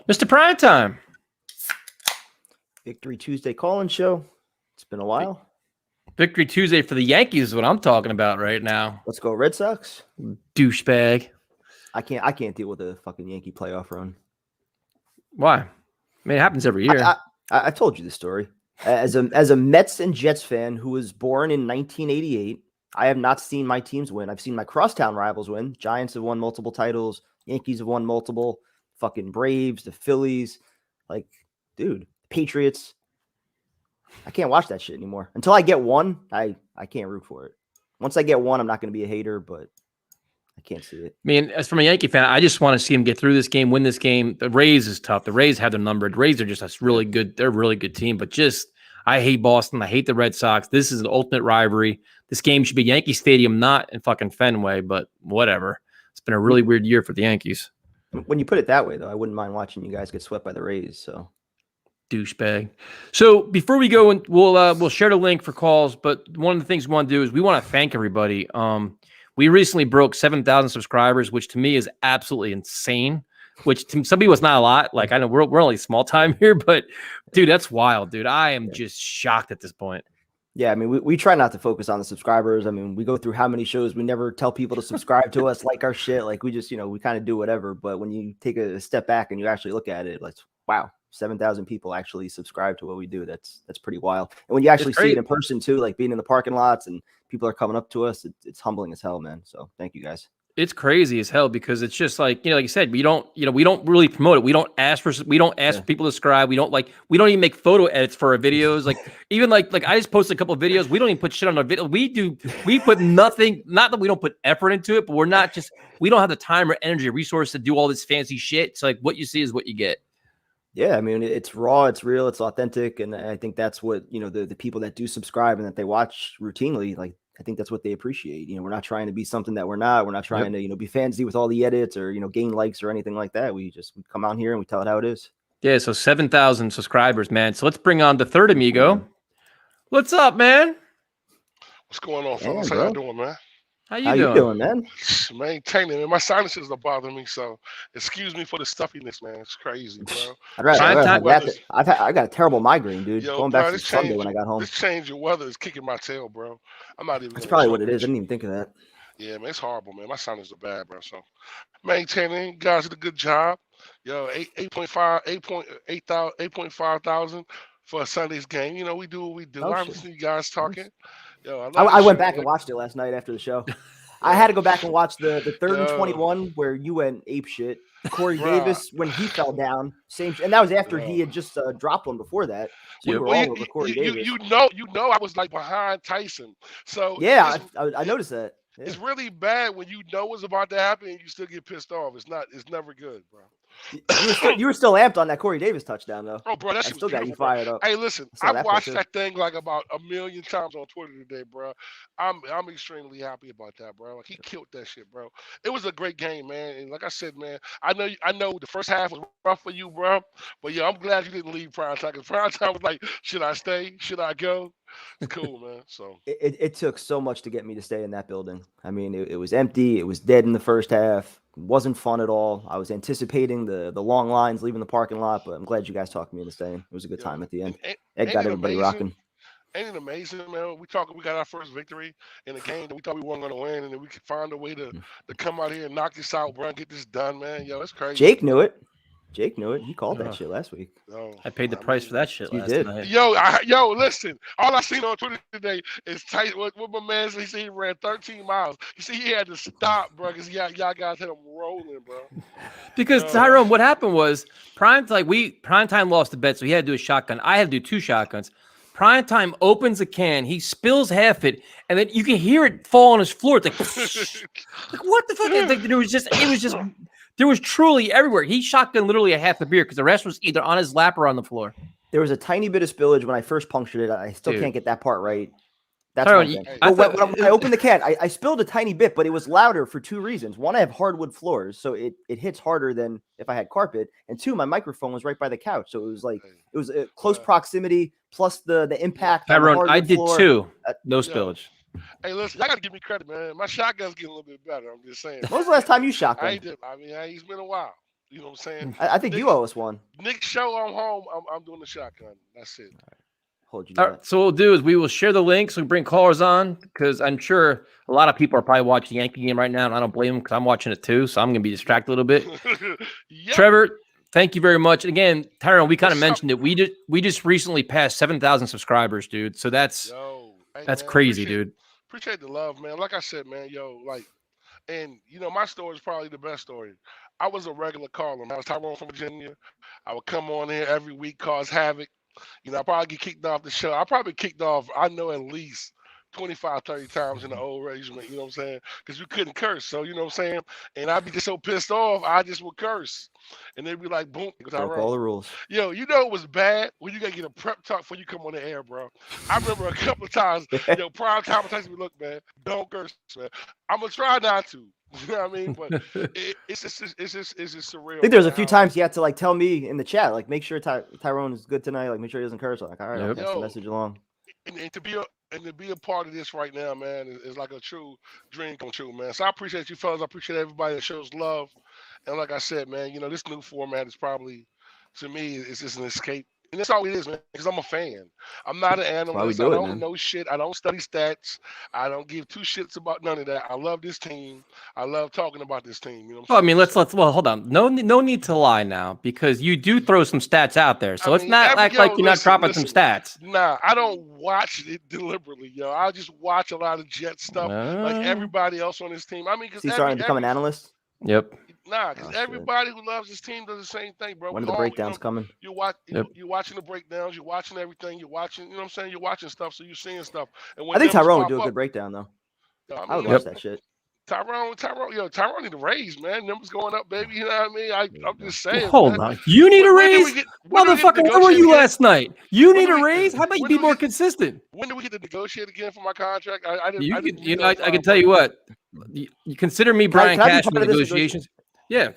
Mr. Primetime. Victory Tuesday call-in show. It's been a while. Victory Tuesday for the Yankees is what I'm talking about right now. Let's go Red Sox. Douchebag. I can't deal with a fucking Yankee playoff run. Why? I mean, it happens every year. I told you the story. As a Mets and Jets fan who was born in 1988, I have not seen my teams win. I've seen my crosstown rivals win. Giants have won multiple titles. Yankees have won multiple. Fucking Braves, the Phillies. Like, dude, Patriots. I can't watch that shit anymore. Until I get one, I can't root for it. Once I get one, I'm not going to be a hater, but I can't see it. I mean, as from a Yankee fan, I just want to see him get through this game, win this game. The Rays is tough. The Rays have their number. The Rays are just a really good. They're a really good team, but just I hate Boston. I hate the Red Sox. This is an ultimate rivalry. This game should be Yankee Stadium, not in fucking Fenway, but whatever. It's been a really weird year for the Yankees. When you put it that way, though, I wouldn't mind watching you guys get swept by the Rays. So, douchebag. So before we go, and we'll share the link for calls. But one of the things we want to do is we want to thank everybody. We recently broke 7,000 subscribers, which to me is absolutely insane. Which to some people is not a lot. Like I know we're only small time here, but dude, that's wild, dude. I am just shocked at this point. Yeah, I mean, we try not to focus on the subscribers. I mean, we go through how many shows. We never tell people to subscribe to us, like our shit. Like we just, we kind of do whatever. But when you take a step back and you actually look at it, like, wow, 7,000 people actually subscribe to what we do. That's pretty wild. And when you actually see it in person too, like being in the parking lots and people are coming up to us, it's humbling as hell, man. So thank you guys. It's crazy as hell because it's just like, like you said, we don't really promote it. We don't ask for people to subscribe. We don't even make photo edits for our videos. Like even like I just posted a couple of videos. We don't even put shit on our video. We put nothing, not that we don't put effort into it, but we don't have the time or energy or resource to do all this fancy shit. It's like what you see is what you get. Yeah, I mean, it's raw, it's real, it's authentic. And I think that's what, the people that do subscribe and that they watch routinely, like, I think that's what they appreciate. We're not trying to be something that we're not. We're not trying to, be fancy with all the edits or, gain likes or anything like that. We come out here and we tell it how it is. Yeah, so 7,000 subscribers, man. So let's bring on the third amigo. What's up, man? What's going on, fellas? How y'all doing, man? How you doing, man? Maintaining it. My sinuses are bothering me, so excuse me for the stuffiness, man. It's crazy, bro. I got a terrible migraine, dude. Going back to Sunday when I got home. This change of weather is kicking my tail, bro. I'm not even. That's probably what it is. I didn't even think of that. Yeah, man, it's horrible, man. My sinuses are bad, bro. So maintaining, guys did a good job. Yo, 8.5 thousand for a Sunday's game. We do what we do. I listen to you guys talking. Yo, I went back and watched it last night after the show. I had to go back and watch the 3rd and 21 where you went ape shit. Corey Davis when he fell down, and that was after he had just dropped one before that. So we were all over Corey Davis. You know, I was like behind Tyson. So yeah, I noticed that. Yeah. It's really bad when you know what's about to happen and you still get pissed off. It's never good, bro. You were still amped on that Corey Davis touchdown, though. Oh, bro, that shit still got you fired up. Hey, listen, I watched that thing like about a million times on Twitter today, bro. I'm extremely happy about that, bro. Like he killed that shit, bro. It was a great game, man. And like I said, man, I know the first half was rough for you, bro. But yeah, I'm glad you didn't leave primetime because primetime was like, should I stay? Should I go? It's cool, man. So it took so much to get me to stay in that building. I mean, it was empty. It was dead in the first half. It wasn't fun at all. I was anticipating the long lines leaving the parking lot, but I'm glad you guys talked me into staying. It was a good time at the end. Ed got everybody rocking. Ain't it amazing, man? We got our first victory in a game that we thought we weren't going to win, and then we could find a way to come out here and knock this out, bro, and get this done, man. Yo, it's crazy. Jake knew it. He called that shit last week. I paid the price for that shit last night. Yo, listen. All I seen on Twitter today is tight. What my man said, he said he ran 13 miles. You see, he had to stop, bro, because y'all guys had him rolling, bro. Because Tyrone, what happened was Primetime lost the bet, so he had to do a shotgun. I had to do 2 shotguns. Primetime opens a can, he spills half it, and then you can hear it fall on his floor. It's like what the fuck? There was truly everywhere. He shotgunned literally a half the beer because the rest was either on his lap or on the floor. There was a tiny bit of spillage when I first punctured it. I still can't get that part right. That's when I opened the can. I spilled a tiny bit, but it was louder for 2 reasons. One, I have hardwood floors, so it hits harder than if I had carpet. And 2, my microphone was right by the couch, so it was a close proximity plus the impact. Tyrone, I did floor. 2. No spillage. Hey, listen, I got to give me credit, man. My shotgun's getting a little bit better. I'm just saying. When was the last time you shotgunned? I mean, it's been a while. You know what I'm saying? I think you owe us one. Next show I'm home. I'm doing the shotgun. That's it. Hold you to All right, so what we'll do is we will share the links. We bring callers on because I'm sure a lot of people are probably watching the Yankee game right now, and I don't blame them because I'm watching it too. So I'm going to be distracted a little bit. Yep. Trevor, thank you very much. And again, Tyrone, we kind of What's up? mentioned it. We just recently passed 7,000 subscribers, dude. So that's Hey, that's man, crazy, dude. Appreciate the love, man. Like I said, man, and my story is probably the best story. I was a regular caller, man. I was Tyrone from Virginia. I would come on here every week, cause havoc. I probably get kicked off the show. I probably kicked off, I know, at least 25, 30 times in the old regiment, you know what I'm saying? Because we couldn't curse. So, you know what I'm saying? And I'd be just so pissed off, I just would curse. And they'd be like, boom, broke all the rules. Yo, it was bad when you got to get a prep talk before you come on the air, bro. I remember a couple of times, prime time texted me, look, man, don't curse, man. I'm going to try not to. You know what I mean? But it's just surreal. I think there's a few times he had to like tell me in the chat, like make sure Tyrone is good tonight, like make sure he doesn't curse. Like, all right, I'll pass the message along. And to be a part of this right now, man, is like a true dream come true, man. So I appreciate you fellas. I appreciate everybody that shows love. And like I said, man, this new format is probably, to me, it's just an escape. And that's all it is, man, because I'm a fan. I'm not an analyst. I don't know shit. I don't study stats. I don't give two shits about none of that. I love this team. I love talking about this team. You know what I'm saying? Well, hold on. No need to lie now because you do throw some stats out there. So it's not like you're not dropping some stats. Nah, I don't watch it deliberately, yo. I just watch a lot of Jet stuff like everybody else on this team. I mean, because he's starting to become an analyst. Yep. Nah, because everybody who loves this team does the same thing, bro. When are the breakdowns coming? You're watching the breakdowns. You're watching everything. You're watching, you know what I'm saying? You're watching stuff, so you're seeing stuff. And when I think Tyrone would do a good breakdown, though. I would watch that shit. Tyrone need a raise, man. Numbers going up, baby. You know what I mean? I'm just saying. Hold on. You need a raise? Motherfucker, where were you last night? You need a raise? How about you be more consistent? When do we get to negotiate again for my contract? I can tell you what. You consider me Brian Cash for negotiations? Yeah.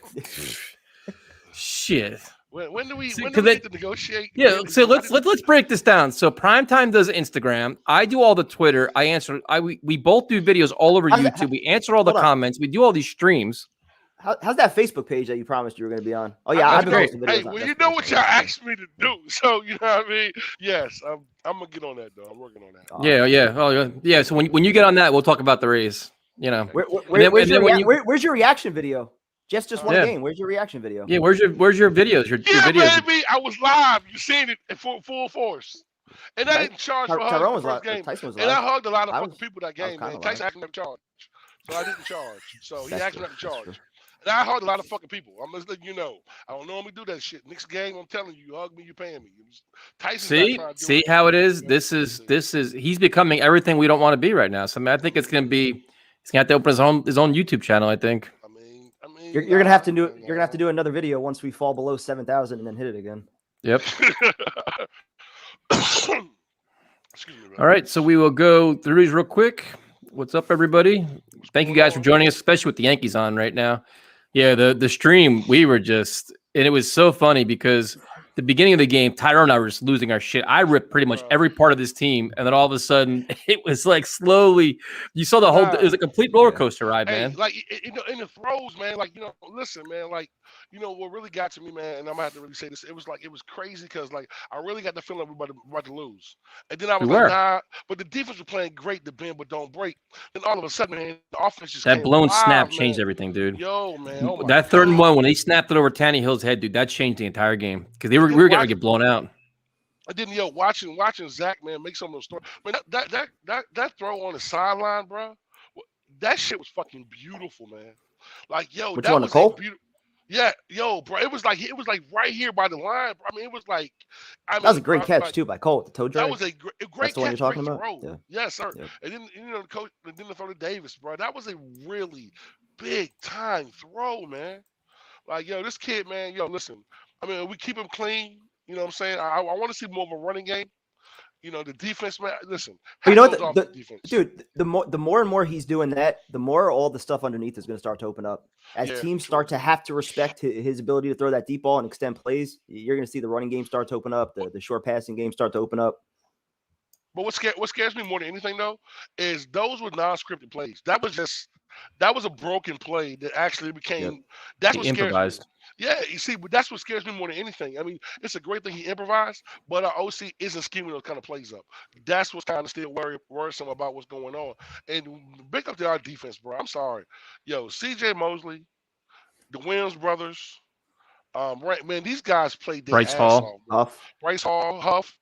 Shit. When do we get to negotiate? Yeah, so let's break this down. So Primetime does Instagram. I do all the Twitter. We both do videos all over YouTube. We answer all the comments. We do all these streams. How's that Facebook page that you promised you were going to be on? Oh yeah, I've been posting videos. Hey, well, you know what y'all asked me to do, so you know what I mean. Yes, I'm gonna get on that though. I'm working on that. Yeah. So when you get on that, we'll talk about the raise. Where's your reaction video? Just one game. Where's your reaction video? Yeah, where's your videos? Your videos. Baby, I was live. You seen it in full force. And I didn't charge for hugging the first game. And I hugged a lot of fucking people that game, man. Tyson actually never charged. So I didn't charge. So he actually never charged. And I hugged a lot of fucking people. I'm just letting you know. I don't normally do that shit. Next game, I'm telling you, hug me, you're paying me. Tyson. See how it is? This is he's becoming everything we don't want to be right now. So I think he's gonna have to open his own YouTube channel, I think. You're gonna have to do another video once we fall below 7,000 and then hit it again. Yep. All right, so we will go through these real quick. What's up, everybody? Thank you guys for joining us, especially with the Yankees on right now. Yeah, the stream, we were just, and it was so funny because the beginning of the game, Tyrone and I were just losing our shit. I ripped pretty much every part of this team, and then all of a sudden, it was like slowly. You saw the whole. It was a complete roller coaster ride, man. Like in the throws, man. Like listen, man. Like what really got to me, man. And I'm gonna have to really say this. It was crazy because like I really got the feeling we were about to lose, and then I was like, nah. But the defense was playing great, the bend but don't break. Then all of a sudden, man, the offense just that blown snap changed everything, dude. Yo, man. Oh that 3rd and 1 when he snapped it over Tannehill's head, dude. That changed the entire game because we were going to get blown out. I didn't watching Zach, man, make some of those throws. Man, that throw on the sideline, bro. That shit was fucking beautiful, man. Like, yo, which that one, was Nicole? Yeah, yo, bro. It was like right here by the line. Bro. I mean, it was like. That was a great catch too by Cole with the toe drag. That was a great That's the one catch. You're talking about? Yeah. Yes, sir. Yeah. And then the coach, then the throw to Davis, bro. That was a really big time throw, man. Like, yo, this kid, man. Yo, listen. I mean, we keep him clean. You know what I'm saying? I want to see more of a running game. The defense, man. Listen, you know what, dude. The more and more he's doing that, the more all the stuff underneath is going to start to open up. As teams start to have to respect his ability to throw that deep ball and extend plays, you're going to see the running game start to open up, the short passing game start to open up. But what scares me more than anything though is those were non-scripted plays. That was just That was a broken play that actually became. That's He what scares me. improvised. Yeah, you see, but that's what scares me more than anything. I mean, it's a great thing he improvised, but our OC isn't scheming those kind of plays up. That's what's kind of still worrisome about what's going on. And big up to our defense, bro. I'm sorry. Yo, CJ Mosley, the Williams brothers, right, man, these guys played their Bryce ass Hall. off, bro. Bryce Hall, Huff,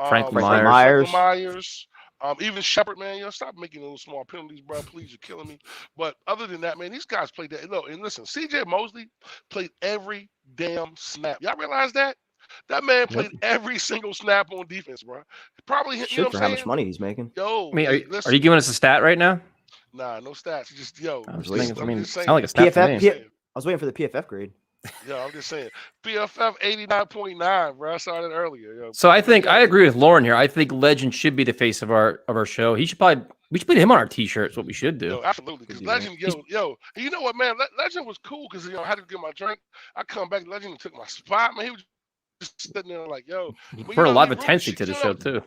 Franklin Franklin Myers. Myers, even Shepard, man, stop making those small penalties, bro. Please, you're killing me. But other than that, man, these guys played that. Look, and listen, CJ Mosley played every damn snap. Y'all realize that? That man played every single snap on defense, bro. Probably, you know Shit what for I'm how saying? much money he's making. Yo, I mean, hey, are you giving us a stat right now? Nah, no stats. Just yo. I was waiting. thinking, I mean, just saying. sound like a stat to PFF. me. I was waiting for the PFF grade. Yeah, I'm just saying. PFF 89.9, bro. I saw that earlier. Yo. So I think I agree with Lauren here. I think Legend should be the face of our show. We should put him on our t-shirts. What we should do. Yo, absolutely. Because Legend, yo, and you know what, man? Legend was cool because I had to get my drink. I come back, Legend took my spot, man. He was just sitting there like, yo. For a lot of attention to the show too.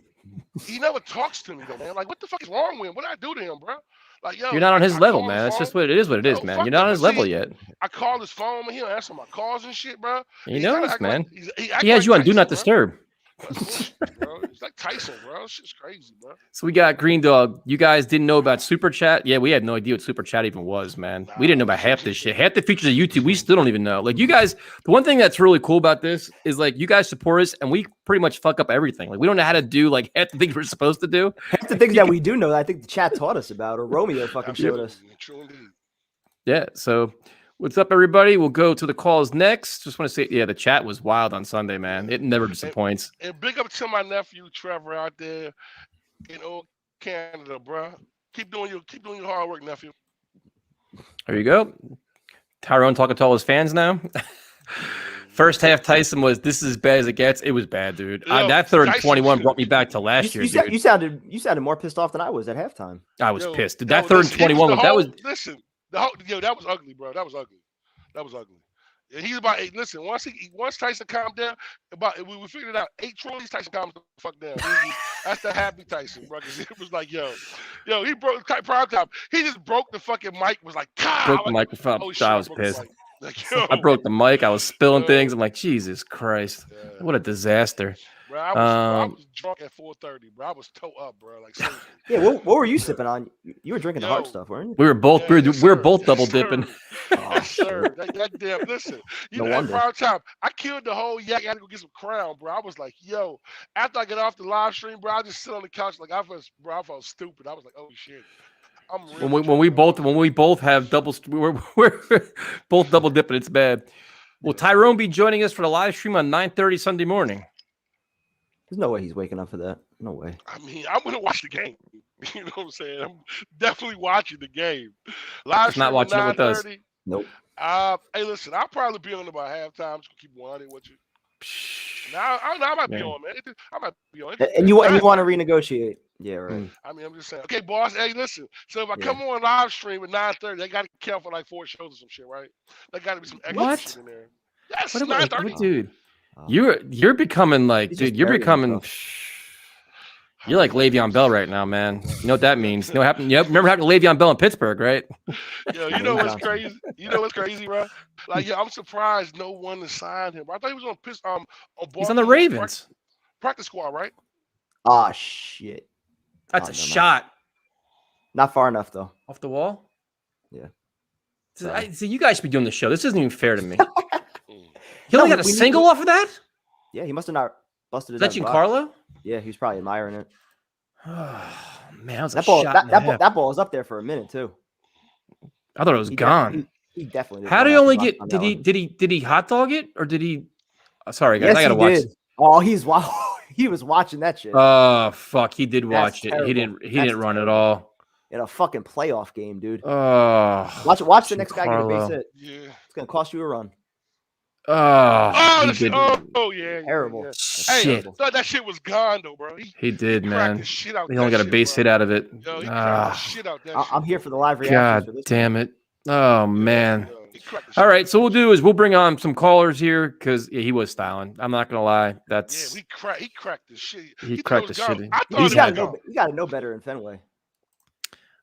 He never talks to me though, man. Like, what the fuck is wrong with him? What did I do to him, bro? Like, yo, You're not on his level, call man. his That's phone. just what it is. What it is, Yo, man. fuck You're not on that, his but level see, yet. I call his phone, and he'll answer my calls and shit, bro. He knows, man. He He has you on Do Tyson, Not bro. Disturb. That's bullshit, bro. It's like Tyson, bro. It's just crazy, bro. So we got Green Dog. You guys didn't know about Super Chat? Yeah, we had no idea what Super Chat even was, man. We didn't know about half this shit. Half the features of YouTube, we still don't even know. Like, you guys, the one thing that's really cool about this is, like, you guys support us, and we pretty much fuck up everything. Like, we don't know how to do, like, half the things we're supposed to do. Half the things that we do know, I think the chat taught us about, or Romeo fucking showed us. True indeed. Yeah, so what's up, everybody? We'll go to the calls next. Just want to say, yeah, the chat was wild on Sunday, man. It never disappoints. And big up to my nephew Trevor out there in old Canada, bro. Keep doing your hard work, nephew. There you go. Tyrone talking to all his fans now. First half, Tyson was, this is as bad as it gets. It was bad, dude. Yo, That third and Tyson 21 should- brought me back to last year, dude. You sounded more pissed off than I was at halftime. I was Yo, pissed. Dude, yo, that third and listen, 21, that was listen. That was ugly, bro. That was ugly. And he's about listen. Once Tyson calmed down, we figured it out. 8 trolleys, Tyson calmed the fuck down. That's the happy Tyson, bro. Because it was like, yo, he broke prime time. He just broke the fucking mic. Was like, broke the microphone. Oh, shit, I was broke the pissed. mic. Like, yo, I broke the mic. I was spilling Yo. things. I'm like, Jesus Christ. Yeah. What a disaster. Bro, I was drunk at 4:30, bro. I was toe up, bro. Like, seriously. Yeah, what were you sipping on? You were drinking the hard Yo. stuff, weren't you? We were both Yeah, yes, we were sir. both Yes, double sir. dipping. Yes, sir. That damn. Listen, No know, at wonder. prime time, I killed the whole Yankee. I had to go get some Crown, bro. I was like, yo. After I get off the live stream, bro, I just sit on the couch like I felt stupid. I was like, oh shit. I'm really When we both have we're both double dipping. It's bad. Will Tyrone be joining us for the live stream on 9:30 Sunday morning? There's no way he's waking up for that. No way. I mean, I'm gonna watch the game. You know what I'm saying? I'm definitely watching the game. Live Just not stream watching it at with us. 9:30. Nope. Hey, listen, I'll probably be on about halftime. Just keep wanting with you. Now, I might be on, man. I might be on. And you want to renegotiate? Yeah, right. I mean, I'm just saying. Okay, boss. Hey, listen. So if I come on live stream at 9:30, they got to count for like 4 shows or some shit, right? There got to be some extra What? shit in there. Yes, What about, 9:30. dude? You're becoming like, He's dude. just You're burying becoming. himself. You're like Le'Veon Bell right now, man. You know what that means? You know what happened? You remember what happened to Le'Veon Bell in Pittsburgh, right? Yo, you know what's crazy? You know what's crazy, bro? Like, yeah, I'm surprised no one has signed him. I thought he was on He's on the Baltimore's Ravens. practice squad, right? Ah, shit. That's Oh, a never mind. shot Not far enough though. off the wall. Yeah. See, you guys should be doing the show. This isn't even fair to me. He only No, got a we need single to- off of that? Yeah, he must have not busted Is it. that Giancarlo? Yeah, he was probably admiring it. Oh, man, that was a That ball, shot. that ball was up there for a minute too. I thought it was gone. He definitely. How did he only get? Did he hot dog it or did he? Sorry, guys, Yes, I gotta he watch. did. Oh, he was watching that shit Oh fuck, he did watch That's it. terrible. He didn't That's run at terrible. all. in a fucking playoff game, dude. Oh, Watch the next guy get a base Giancarlo. hit. Yeah. It's gonna cost you a run. Oh, he did. Yeah. Terrible. Yeah. That's Hey, I Shit, thought that shit was gone though, bro. he did, He cracked man. the shit out He only that got a shit, base bro. hit out of it. Yo, he cracked the Ah, shit out that I'm shit. here for the live reactions God for this. damn it. Oh man. Yo, he cracked the shit All out right, that so we'll shit. do is we'll bring on some callers here because he was styling. I'm not gonna lie. Yeah, That's he cracked the shit. he thought cracked it was the gone. shit. I thought You it gotta was know. gone. You gotta know better in Fenway.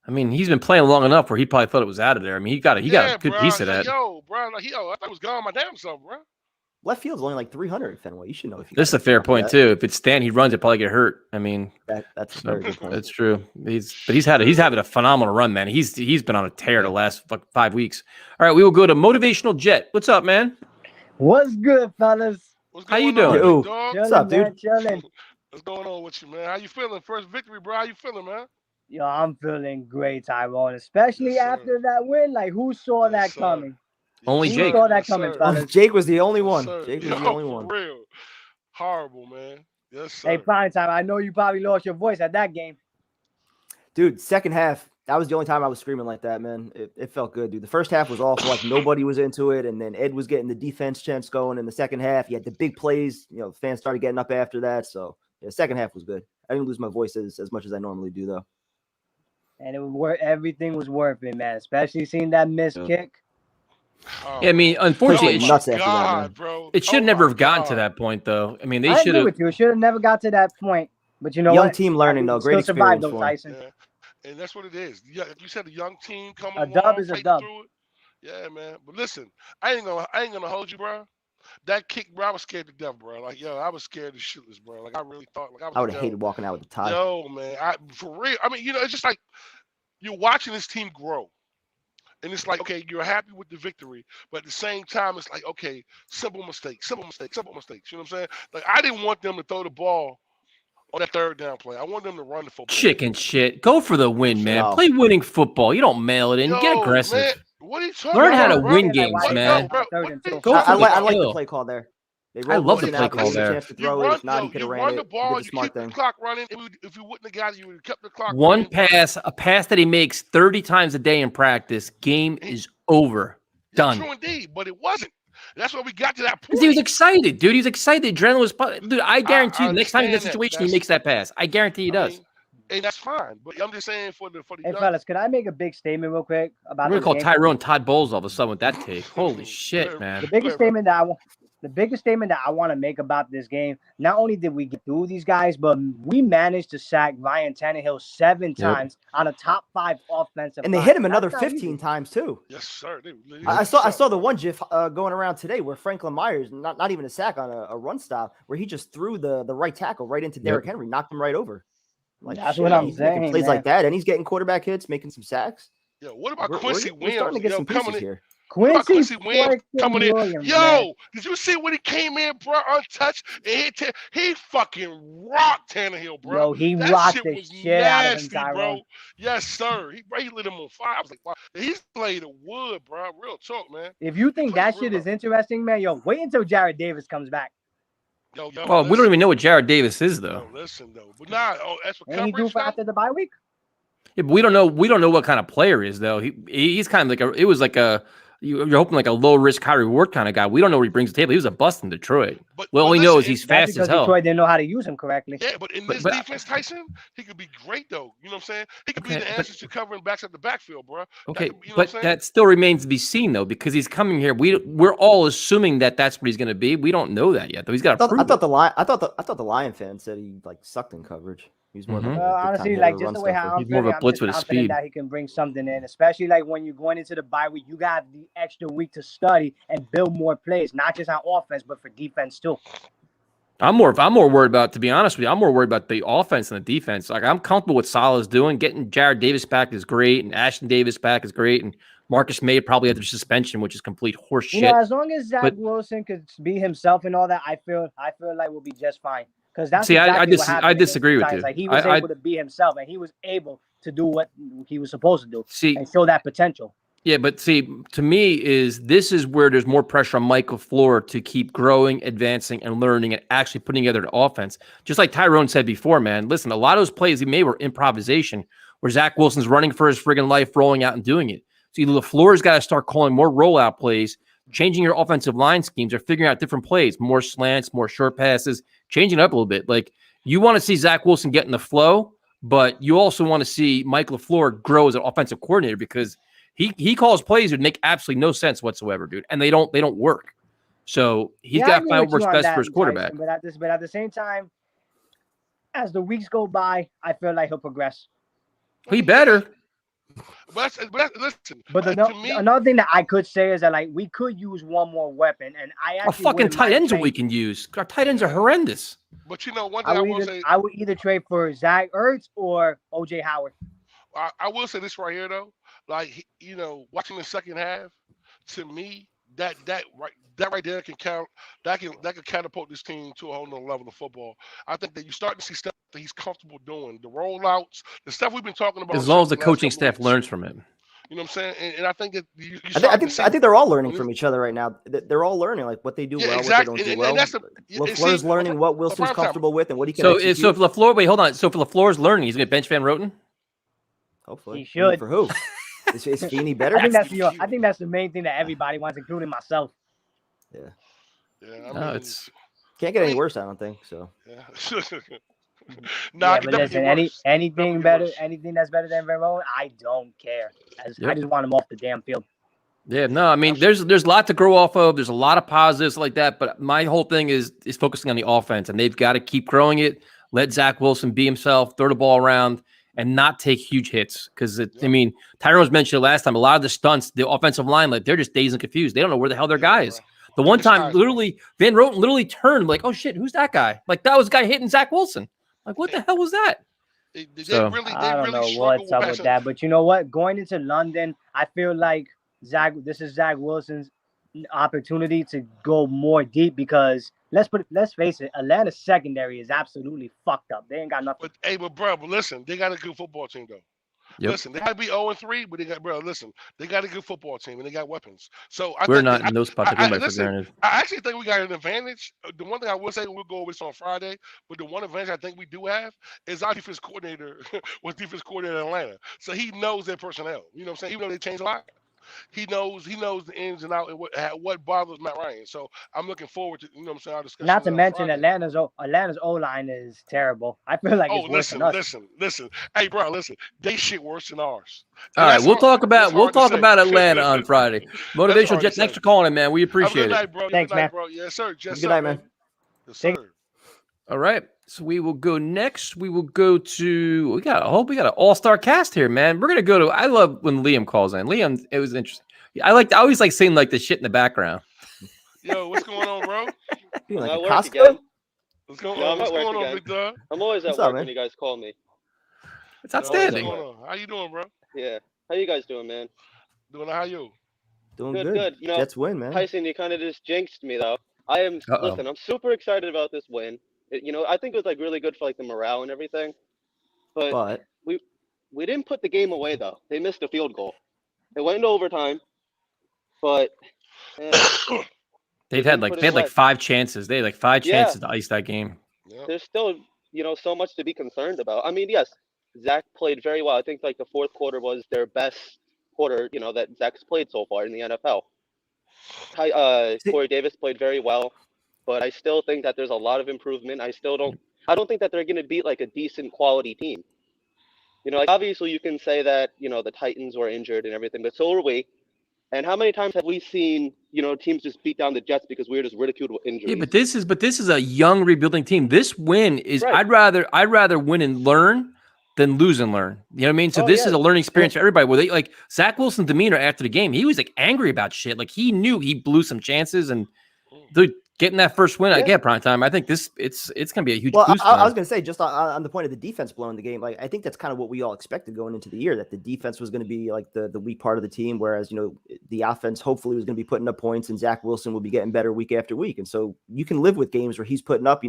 I mean, he's been playing long enough where he probably thought it was out of there. I mean, he got a good piece of that. Yo, bro, like, I thought it was gone my damn self, bro. Left field's only like 300 at Fenway. You should know if you. This is a fair point too. If it's Stan, he runs, it probably get hurt. I mean, that's a very good point. That's true. He's having a phenomenal run, man. He's been on a tear the last 5 weeks. All right, we will go to Motivational Jet. What's up, man? What's good, fellas? How you doing? What's up, dude? Chilling. What's going on with you, man? How you feeling? First victory, bro. How you feeling, man? Yo, I'm feeling great, Tyrone. Especially after that win. Like, who saw that coming? Only Who Jake. saw that coming, fellas? Jake was the only one. Sir. Jake was the only one. For real. Horrible, man. Yes, sir. Hey, Prime Time, I know you probably lost your voice at that game. Dude, second half, that was the only time I was screaming like that, man. It felt good, dude. The first half was awful, like nobody was into it, and then Ed was getting the defense chants going in the second half. He had the big plays. You know, fans started getting up after that. So, yeah, the second half was good. I didn't lose my voice as much as I normally do, though. And everything was worth it, man. Especially seeing that missed kick. Yeah, I mean, unfortunately, it should never have gotten to that point, though. I mean, they should have. It should have never got to that point. But you know young what? Team learning, though. Great experience for Tyson. Yeah. And that's what it is. Yeah, you said the young team coming along. A dub is a dub. Yeah, man. But listen, I ain't gonna hold you, bro. That kick, bro, I was scared to death, bro. Like, yo, I was scared to shitless, bro. Like, I really thought, like, I would have hated walking out with the tie. Yo, man, for real. I mean, you know, it's just like you're watching this team grow. And it's like, okay, you're happy with the victory, but at the same time, it's like, okay, simple mistakes. You know what I'm saying? Like, I didn't want them to throw the ball on that third down play. I want them to run the football. Chicken shit. Go for the win, man. Play winning football. You don't mail it in. Get aggressive. Man, what are you talking Learn about, how to bro? win games, man. I like the play call there. I love the play call there. You run the ball, you keep the clock running. If you wouldn't have got it, you would have kept the clock running. A pass that he makes 30 times a day in practice, game is over. Done. True indeed, but it wasn't. That's why we got to that point. Because he was excited, dude. He was excited. Adrenaline was... Dude, I guarantee you, next time in that situation, he makes that pass. I guarantee he does. And that's fine. But I'm just saying for the Hey, fellas, could I make a big statement real quick about we're going to call Tyrone Todd Bowles all of a sudden with that take. Holy shit, man. The biggest statement that I want to make about this game, not only did we get through these guys, but we managed to sack Ryan Tannehill 7 times on a top 5 offensive and they hit him another 15 times too. Yes, sir. I saw the one GIF going around today where Franklin Myers, not even a sack on a run stop, where he just threw the right tackle right into Derrick Henry, knocked him right over. Like, that's what I'm saying. Plays like that, and he's getting quarterback hits, making some sacks. Yo, what about Quincy Williams? We're starting to get some pieces here. Quincy Williams coming in. Yo, did you see when he came in, bro, untouched? And he fucking rocked Tannehill, bro. Yo, he rocked the shit out of him, bro. Yes, sir. He lit him on fire. I was like, wow. He's played the wood, bro. Real talk, man. If you think that shit is interesting, man, yo, wait until Jared Davis comes back. Yo, well, we don't even know what Jared Davis is, though. Listen, though. But that's what he do for after the bye week? Yeah, but we don't know what kind of player is, though. He's kind of like you're hoping like a low risk, high reward kind of guy. We don't know what he brings to the table. He was a bust in Detroit. But all we know is he's fast as hell. Detroit didn't know how to use him correctly. Yeah, but in this defense, Tyson, he could be great though. You know what I'm saying? He could be the answer to covering backs at the backfield, bro. Okay, that still remains to be seen though, because he's coming here. We're all assuming that that's what he's going to be. We don't know that yet, though. He's got to prove it. I thought the Lion fan said he like sucked in coverage. He's more honestly, like just the way how he's more of a blitz with his speed. That he can bring something in, especially like when you're going into the bye week, you got the extra week to study and build more plays, not just on offense but for defense too. I'm more worried about, to be honest with you, I'm more worried about the offense than the defense. Like, I'm comfortable with Salah's doing. Getting Jared Davis back is great, and Ashton Davis back is great, and Marcus May probably had their suspension, which is complete horse shit. You know, as long as Zach Wilson could be himself and all that, I feel like we'll be just fine. Because that's I disagree with you. Like, he was able to be himself, and he was able to do what he was supposed to do and show that potential. Yeah, but see, to me, this is where there's more pressure on Mike LaFleur to keep growing, advancing, and learning, and actually putting together an offense. Just like Tyrone said before, man. Listen, a lot of those plays he made were improvisation, where Zach Wilson's running for his friggin' life, rolling out and doing it. So either LaFleur's got to start calling more rollout plays, changing your offensive line schemes, or figuring out different plays, more slants, more short passes, changing it up a little bit. Like, you want to see Zach Wilson get in the flow, but you also want to see Mike LaFleur grow as an offensive coordinator, because he calls plays that make absolutely no sense whatsoever, dude, and they don't work. So he's got to find what works best for his quarterback. But at the same time, as the weeks go by, I feel like he'll progress. He better. Listen. But To me, another thing that I could say is that like we could use one more weapon, and I Our actually fucking wouldn't tight mind ends are we trading. can use. Our tight ends are horrendous. but one thing I will say, I would either trade for Zach Ertz or OJ Howard. I will say this right here though, like watching the second half, to me that right there can count. That can catapult this team to a whole nother level of football. I think that you start to see stuff that he's comfortable doing, the rollouts, the stuff we've been talking about. As long as the last coaching couple staff weeks. learns from it. You know what I'm saying? And I think that you I to see. think they're all learning from each other right now. They're all learning like what they do Yeah, well, exactly. what they don't do And well. that's LaFleur's learning what Wilson's prime time. comfortable with and what he can So execute. if LaFleur, wait, hold on. So if LaFleur's learning, he's gonna bench Van Roten. Hopefully, He should. For who? Is Feeney better? I think that's the main thing that everybody wants, including myself. Yeah. Yeah, No, it's Can't get any worse, I don't think. So. Yeah. Yeah, it but definitely listen, get worse. anything Definitely better, worse. anything that's better than Verone, I don't care. I Yep. just want him off the damn field. yeah, no, I mean, there's a lot to grow off of. There's a lot of positives like that, but my whole thing is focusing on the offense, and they've got to keep growing it. Let Zach Wilson be himself, throw the ball around, and not take huge hits. Because I mean, Tyrone's mentioned it last time. A lot of the stunts, the offensive line, like they're just dazed and confused. They don't know where the hell their guy is. The one time, literally, Van Roten literally turned like, "Oh shit, who's that guy?" Like that was a guy hitting Zach Wilson. Like, what the hell was that? They So- I don't know struggle what's up with that, but you know what? Going into London, I feel like this is Zach Wilson's opportunity to go more deep because let's face it, Atlanta's secondary is absolutely fucked up. They ain't got nothing. But listen, they got a good football team though. Yep. Listen, they might be 0-3, but they got a good football team and they got weapons. So We're not in those spots again, for granted. I actually think we got an advantage. The one thing I will say, we'll go over this on Friday, but the one advantage I think we do have is our defense coordinator was defense coordinator in Atlanta. So he knows their personnel. You know what I'm saying? Even though they changed a lot, he knows the ins and outs and what bothers Matt Ryan. So I'm looking forward to our discussion. Not to mention Friday. Atlanta's O-line is terrible. I feel like it's worse than us. Listen. Hey, bro, listen. They shit worse than ours. All right, we'll talk about Atlanta on Friday. Motivational Jet, thanks for calling in, man. We appreciate it. Night, bro. Thanks, man. Bro. Yes, sir. Good night, man. Yes, sir. All right, so we will go next. We will go to we got an all-star cast here, man. We're gonna go to. I love when Liam calls in. Liam, it was interesting. I always like seeing like the shit in the background. Yo, what's going on, bro? You like I'm a at work Costco? again. What's going Yeah, on? I'm What's at work going on, again. big dog? I'm always at What's work up, when man? you guys call me. It's outstanding. What's going on? How you doing, bro? Yeah. How you guys doing, man? Doing how you? Doing Good, good. good. You know, Jets win, man. Tyson, you kind of just jinxed me, though. Listen, I'm super excited about this win. I think it was like really good for like the morale and everything. But we didn't put the game away, though. They missed a field goal. It went into overtime, but They had like 5 chances. They had like 5 chances to ice that game. Yep. there's still, so much to be concerned about. I mean, yes, Zach played very well. I think like the fourth quarter was their best quarter, that Zach's played so far in the NFL. Corey Davis played very well, but I still think that there's a lot of improvement. I don't think that they're going to beat like a decent quality team. Like obviously you can say that, the Titans were injured and everything, but so were we. And how many times have we seen, teams just beat down the Jets because we were just ridiculed with injuries? Yeah, but this is a young rebuilding team. This win is Right. I'd rather win and learn than lose and learn. You know what I mean? So this is a learning experience for everybody. Where they like Zach Wilson's demeanor after the game, he was like angry about shit. Like he knew he blew some chances and getting that first win, I get prime time. I think it's gonna be a huge boost. I was gonna say just on the point of the defense blowing the game, like I think that's kind of what we all expected going into the year, that the defense was going to be like the weak part of the team, whereas the offense hopefully was going to be putting up points and Zach Wilson will be getting better week after week, and so you can live with games where he's putting up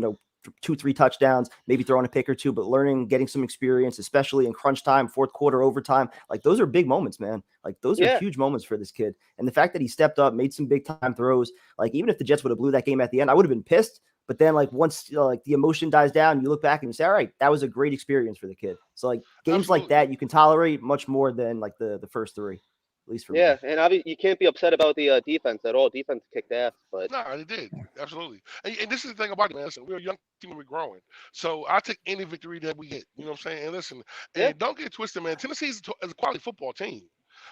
2-3 touchdowns, maybe throwing a pick or two, but learning, getting some experience, especially in crunch time, fourth quarter, overtime. Like those are big moments, man. Like those are huge moments for this kid. And the fact that he stepped up, made some big time throws, like even if the Jets would have blew that game at the end, I would have been pissed. But then like once like the emotion dies down, you look back and you say, all right, that was a great experience for the kid. So like games like that, you can tolerate much more than like the first 3. At least for me. Yeah, and obviously you can't be upset about the defense at all. Defense kicked ass, but No, they did. Absolutely. And this is the thing about it, man. Listen, we're a young team and we're growing. So I take any victory that we get. You know what I'm saying? And listen, and don't get twisted, man. Tennessee is a quality football team.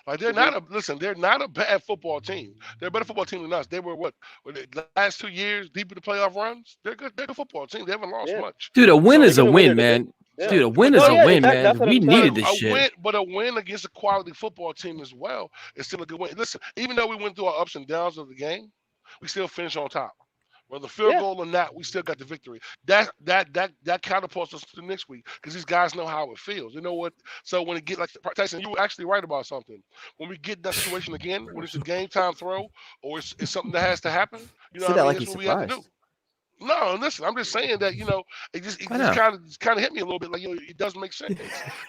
Like they're not a bad football team. They're a better football team than us. They were the last 2 years deep in the playoff runs. They're good. They're a good football team. They haven't lost much. Dude, a win So is a they win, can win man. Yeah. Dude, a win is No, a yeah, win, that's man. what We I'm needed saying. this shit. A win against a quality football team as well is still a good win. Listen, even though we went through our ups and downs of the game, we still finished on top. Whether field goal or not, we still got the victory. That catapults us to the next week because these guys know how it feels. You know what? So when it get like Tyson, you were actually right about something. When we get that situation again, when it's a game time throw or it's something that has to happen, you know Said what I that mean? like That's he's what we have to do. surprised. No, listen, I'm just saying that, it just I know. kind of hit me a little bit like, it does make sense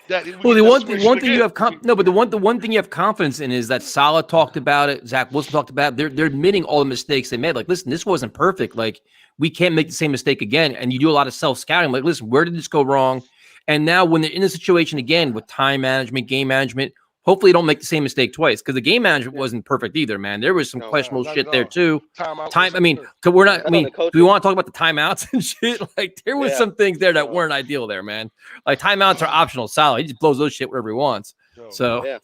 that if we Well, get the that one situation thing you again, have no, but the one thing you have confidence in is that Salah talked about it. Zach Wilson talked about it. They're admitting all the mistakes they made. Like, listen, this wasn't perfect. Like, we can't make the same mistake again. And you do a lot of self scouting. Like, listen, where did this go wrong? And now when they're in a situation again with time management, game management, hopefully you don't make the same mistake twice because the game management wasn't perfect either, man. There was some No, questionable not shit at there all. too. Timeout. I mean, because we're not. I That's on mean, the do we coaching. want to talk about the timeouts and shit? Like, there was Yeah. some things there that No. weren't ideal there, man. Like, timeouts are optional. Salah, he just blows those shit wherever he wants. So Yeah.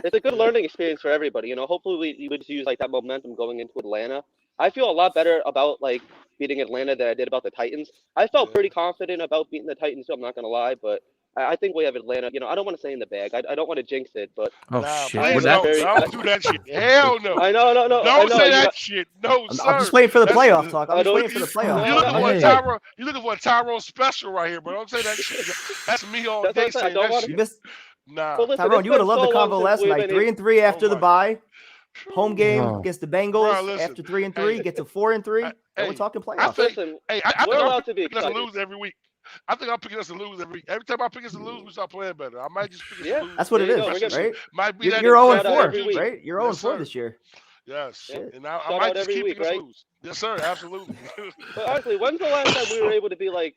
It's a good learning experience for everybody. Hopefully we would use like that momentum going into Atlanta. I feel a lot better about like beating Atlanta than I did about the Titans. I felt pretty confident about beating the Titans too, I'm not gonna lie, but I think we have Atlanta. I don't want to say in the bag. I don't want to jinx it, but Nah, shit, please we're don't do that shit. Hell no. I know, no, I Don't know. say that shit. No, I'm sir. just waiting for the That's- playoff talk. I'm I just know waiting for the playoff You No, talk. looking for a Hey. Tyrone? You looking for a Tyrone special right here, bro? Don't say that shit. That's me all That's what day I'm saying. I saying don't that wanna- You shit. missed Nah. But listen, Tyrone. it's You would have been loved the so long convo since last we've night. been 3-3 after the my- bye. Home game Oh. against the Bengals Bro, listen. after 3-3. Hey. Get to 4-3. Hey, Then we're talking I playoffs. think, Listen, I we're think I'm allowed to be picking us to excited. lose every week. I think I'm picking us to lose every time I pick us to lose, we start playing better. I might just pick us Yeah. to lose. That's what it There you is, go. We're gonna- right? Might be You're that 0-4, shout out every week. right? You're Yes, 0-4 sir. this year. Yes, Yeah. and I Shout might out just every keep week, picking us right? to lose. Yes, sir, absolutely. But honestly, when's the last time we were able to be like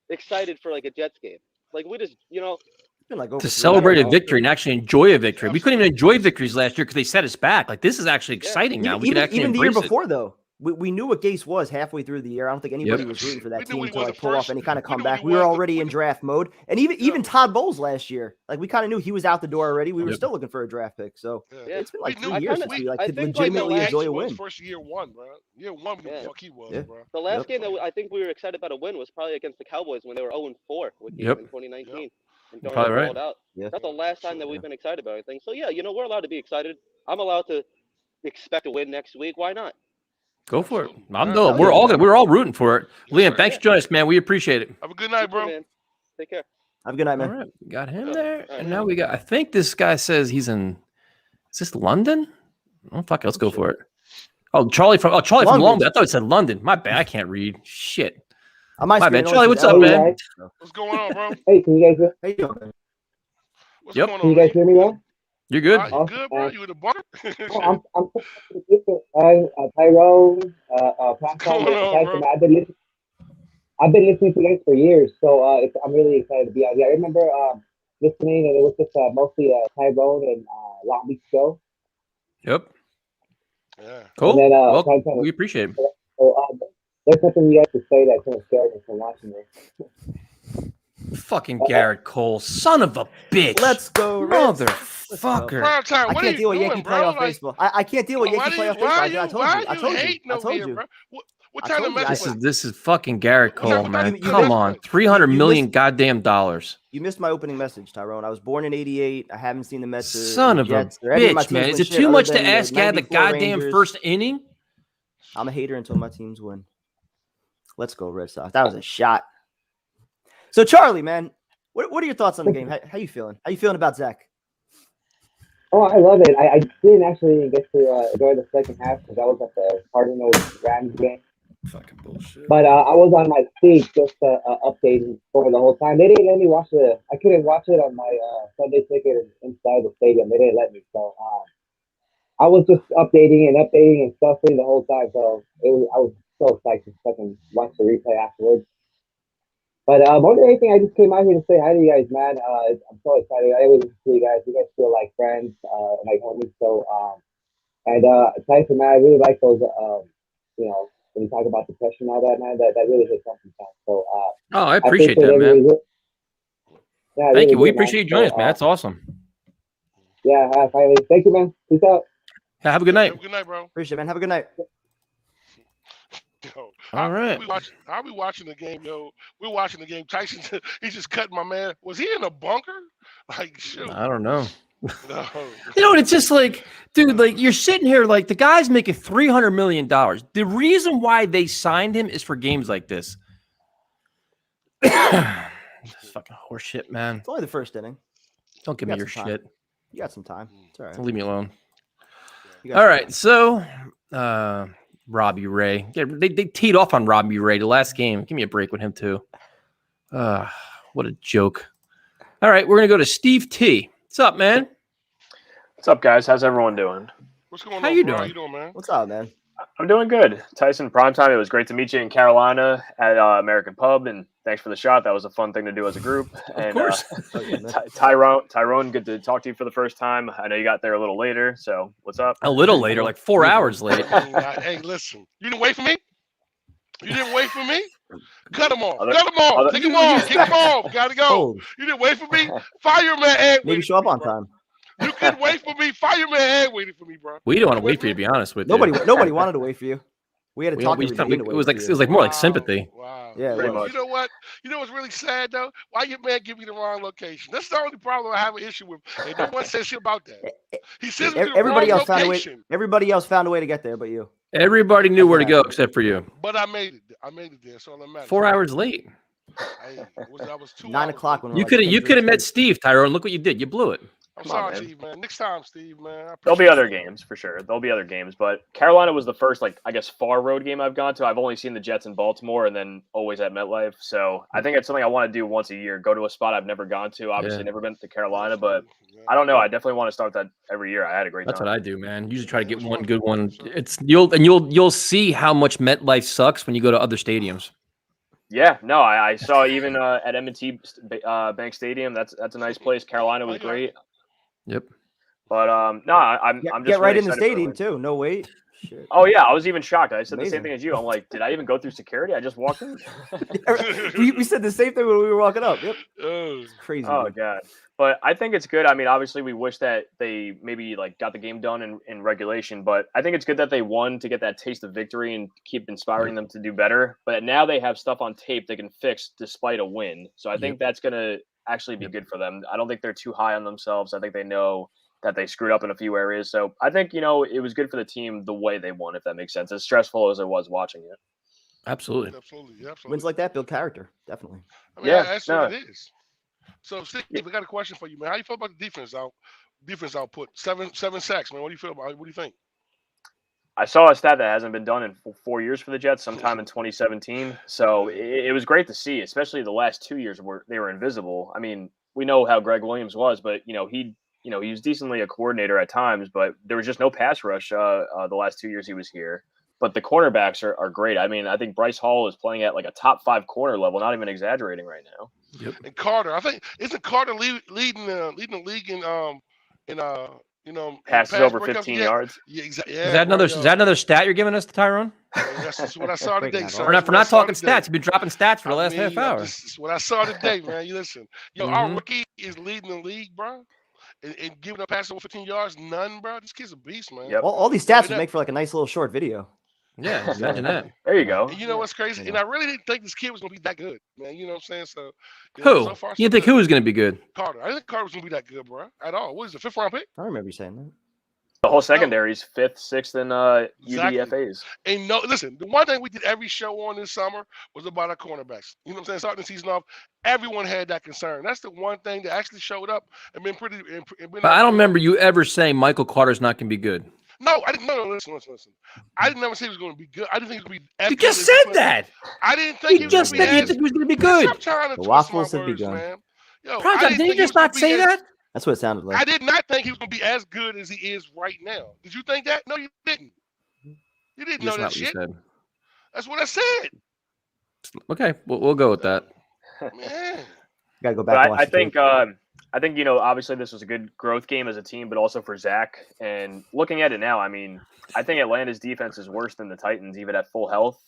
excited for like a Jets game? Like we just, It's been like over to 3 celebrate a years. victory and actually enjoy a victory. We couldn't even Absolutely. enjoy victories last year because they set us back. Like, this is actually exciting now. We could actually Even the year embrace it. before, though, we knew what Gase was halfway through the year. I don't think anybody Yep. was rooting for We that knew team what he to was like at pull off first. any kind of We knew what comeback. he We were was. already in draft mode, and even Todd Bowles last year, like we kind of knew he was out the door already. We were Yep. still looking for a draft pick. So Yeah. it's been like We knew- 3 years kinda- since we like I could think, like, the legitimately last enjoy a Yankee was win. first year one, bro. Year one, who Yeah. the fuck he was, Yeah. bro. the last Yep. game that I think we were excited about a win was probably against the Cowboys when they were 0-4 with Yep. in 2019. And You're Darnold probably right. balled out. Yeah. That's the last time that we've been excited about anything. So yeah, we're allowed to be excited. I'm allowed to expect a win next week. Why not? Go for it. Absolutely. I'm Yeah. no, Hell we're yeah. all we're all rooting for it. Yes, Liam, sir. thanks for joining us, man. We appreciate it. Have a good night, You too, bro. man. Take care. Have a good night, All man. right, we got him Yeah. there, All right. and now we got. I think this guy says he's in. Is this London? Oh fuck, it, let's go for it. Oh, Charlie from Long Long Beach. Beach. I thought it said London. My bad, I can't read. Shit. On my My screen, bad. it Charlie, only what's says up, LA. man? What's going on, bro? Hey, can you guys hear, How you doing, man? What's Yep. going can you on, guys hear me well? You're good. You Awesome, good, bro? man. You in the bar? Oh, I'm Tyrone, What's going on, bro? I've been listening to this for years, so I'm really excited to be out here. I remember listening, and it was just mostly Tyrone and Long Beach show. Yep. Yeah. Cool. And then, Well, sometimes- we appreciate it. So there's something you have to say that kind of scared me from watching this. Fucking Garrett Cole, son of a bitch. Let's go, Reds. Motherfucker. Prime time. I What are can't you deal with doing, Yankee bro? playoff Like, baseball. I can't deal with why Yankee do you- playoff baseball. why I you- told why you. I you told you. hating I over told here, you. bro? What I type told of you. message? This is fucking Garrett Cole, What man. type of Come message? on. 300 You million missed- goddamn dollars. You missed my opening message, Tyrone. I was born in '88. I haven't seen the Mets. Son the of a Jets, or any of my bitch, man. teams Is win it shit too other much to than the ask out of the 94 goddamn Rangers. first inning? I'm a hater until my teams win. Let's go, Red Sox. That was a shot. So, Charlie, man, what are your thoughts on the game? How you feeling? How you feeling about Zach? Oh, I love it. I didn't actually get to enjoy the second half because I was at the Cardinals Rams game. Fucking bullshit. But I was on my seat just updating for the whole time. They didn't let me watch it. I couldn't watch it on my Sunday ticket inside the stadium. They didn't let me. So I was just updating and stuffing the whole time. So I was so excited to fucking watch the replay afterwards. But more than anything, I just came out here to say hi to you guys, man. I'm so excited. I always listen to you guys. You guys feel like friends, like homies. So Tyson, man, I really like those. When you talk about depression and all that, man, that really hits something. So Oh, I appreciate that, everybody man. Yeah, Thank you. We do, appreciate you joining us, man. That's awesome. Yeah, finally. Thank you, man. Peace out. Have a good night. Have a good night, bro. Appreciate it, man. Have a good night. Yo, All right. I'll be watching the game, yo. We're watching the game. Tyson, he's just cutting my man. Was he in a bunker? Like, shoot. I don't know. No. You know, it's just like, dude, like you're sitting here, like the guy's making $300 million. The reason why they signed him is for games like this. It's fucking horseshit, man. It's only the first inning. Don't give You me got your some time. shit. You got some time. It's all right. Leave me alone. You got All some right, time. so Robbie Ray. Yeah, they teed off on Robbie Ray the last game. Give me a break with him too. What a joke. All right, we're gonna go to Steve T. What's up, man? What's up, guys? How's everyone doing? What's going How on, you bro? doing? How you doing, man? What's up, man? I'm doing good. Tyson, primetime, it was great to meet you in Carolina at American Pub, and thanks for the shot. That was a fun thing to do as a group. Of course. Oh, yeah, man. Tyrone, good to talk to you for the first time. I know you got there a little later, so what's up? A little later, like 4 hours late. Hey, listen. You didn't wait for me? You didn't wait for me? Cut him off. Other- Cut him off. other- Take him off. Get him off. Gotta go. Oh, You didn't wait for me? Fireman ain't maybe waiting show up for me, on bro. time. You couldn't wait for me. Fireman ain't waiting for me, bro. We didn't want to wait for you, to be honest with you. Nobody wanted to wait for you. We had to talk We to spent- Regina it to was wait like for it was like more like sympathy. Wow. Yeah, Pretty much. You know what? You know what's really sad though? Why your man give you the wrong location? That's the only problem I have an issue with. And no one says shit about that. He sends me to the everybody wrong else found a way. location. Everybody else found a way to get there, but you. Everybody knew where to go except for you. But I made it. I made it there. That's all that matters. 4 hours late. I was 2 9 hours o'clock late. when You could have met Steve, Tyrone. Look what you did. You blew it. I'm Come on, sorry, man. Steve, man. Next time, Steve, man. I There'll be appreciate other it. games for sure. There'll be other games, but Carolina was the first, like, I guess, far road game I've gone to. I've only seen the Jets in Baltimore and then always at MetLife. So I think it's something I want to do once a year. Go to a spot I've never gone to. Obviously, Yeah. never been to Carolina, but Yeah. I don't know. I definitely want to start that every year. I had a great That's time. what I do, man. Usually try to get That's one fun. good one. Sure. It's you'll see how much MetLife sucks when you go to other stadiums. Yeah, no, I saw even at M&T Bank Stadium. That's a nice place. Carolina was Oh, yeah. great, Yep. but no, I'm Get just right really in the excited for stadium it. too. No wait. Shit. Oh yeah, I was even shocked. I said the Amazing. same thing as you. I'm like, did I even go through security? I just walked in. we said the same thing when we were walking up. Yep. Oh, It's crazy. Oh dude. god. But I think it's good. I mean, obviously we wish that they maybe like got the game done in regulation, but I think it's good that they won to get that taste of victory and keep inspiring them to do better. But now they have stuff on tape they can fix despite a win. So I think that's gonna actually be good for them. I don't think they're too high on themselves. I think they know that they screwed up in a few areas. So I think, it was good for the team the way they won, if that makes sense. As stressful as it was watching it. Absolutely. absolutely. Wins like that build character. Definitely. I mean, Yeah, that's no. what it is. So, Steve, I got a question for you, man. How you feel about the defense output? Seven sacks, man. What do you feel about it? What do you think? I saw a stat that hasn't been done in 4 years for the Jets, sometime in 2017. So it was great to see, especially the last 2 years where they were invisible. I mean, we know how Greg Williams was, but he was decently a coordinator at times, but there was just no pass rush the last 2 years he was here. But the cornerbacks are great. I mean, I think Bryce Hall is playing at like a top 5 corner level, not even exaggerating right now. And Carter, I think isn't Carter leading the league in Passes pass over breakups? 15 Yeah. yards. Yeah, exactly. Is that another stat you're giving us, Tyrone? That's just what I saw Breaking today. that sir. off. We're That's not what I saw talking today. stats. You've been dropping stats for the last half I'm hour. This is what I saw today, man. You listen. Our Mhm. rookie is leading the league, bro. And giving up passes over 15 yards, none, bro. This kid's a beast, man. Yep. All these stats would make for like a nice little short video. Yeah, imagine that. There you go. And you know what's crazy? Yeah. And I really didn't think this kid was gonna be that good, man. You know what I'm saying? So Who? so far, so You think good. who is going to be good? Carter. I didn't think Carter was gonna be that good, bro. At all. What is it, 5th round pick? I remember you saying that. The whole secondary's 5th, 6th in Exactly. UDFAs. And no, listen, the one thing we did every show on this summer was about our cornerbacks. You know what I'm saying? Starting the season off, everyone had that concern. That's the one thing that actually showed up and been pretty. And been But I don't remember you ever saying Michael Carter's not going to be good. No, I didn't. No, listen. I didn't never say he was going to be good. I didn't think he was going to be. as You good just as said he that. I didn't think he You was just going to said be you as. think he was going to be good. Stop trying to The twist my waffles have words, begun. man. Yo, Project, I didn't did you think he was just gonna not be say as- that? That's what it sounded like. I did not think he was going to be as good as he is right now. Did you think that? No, you didn't. You didn't know That's not that what you shit. said. That's what I said, Okay, we'll go with that. man. Got to go back. But and watch I the tape. think obviously this was a good growth game as a team, but also for Zach. And looking at it now, I mean, I think Atlanta's defense is worse than the Titans, even at full health.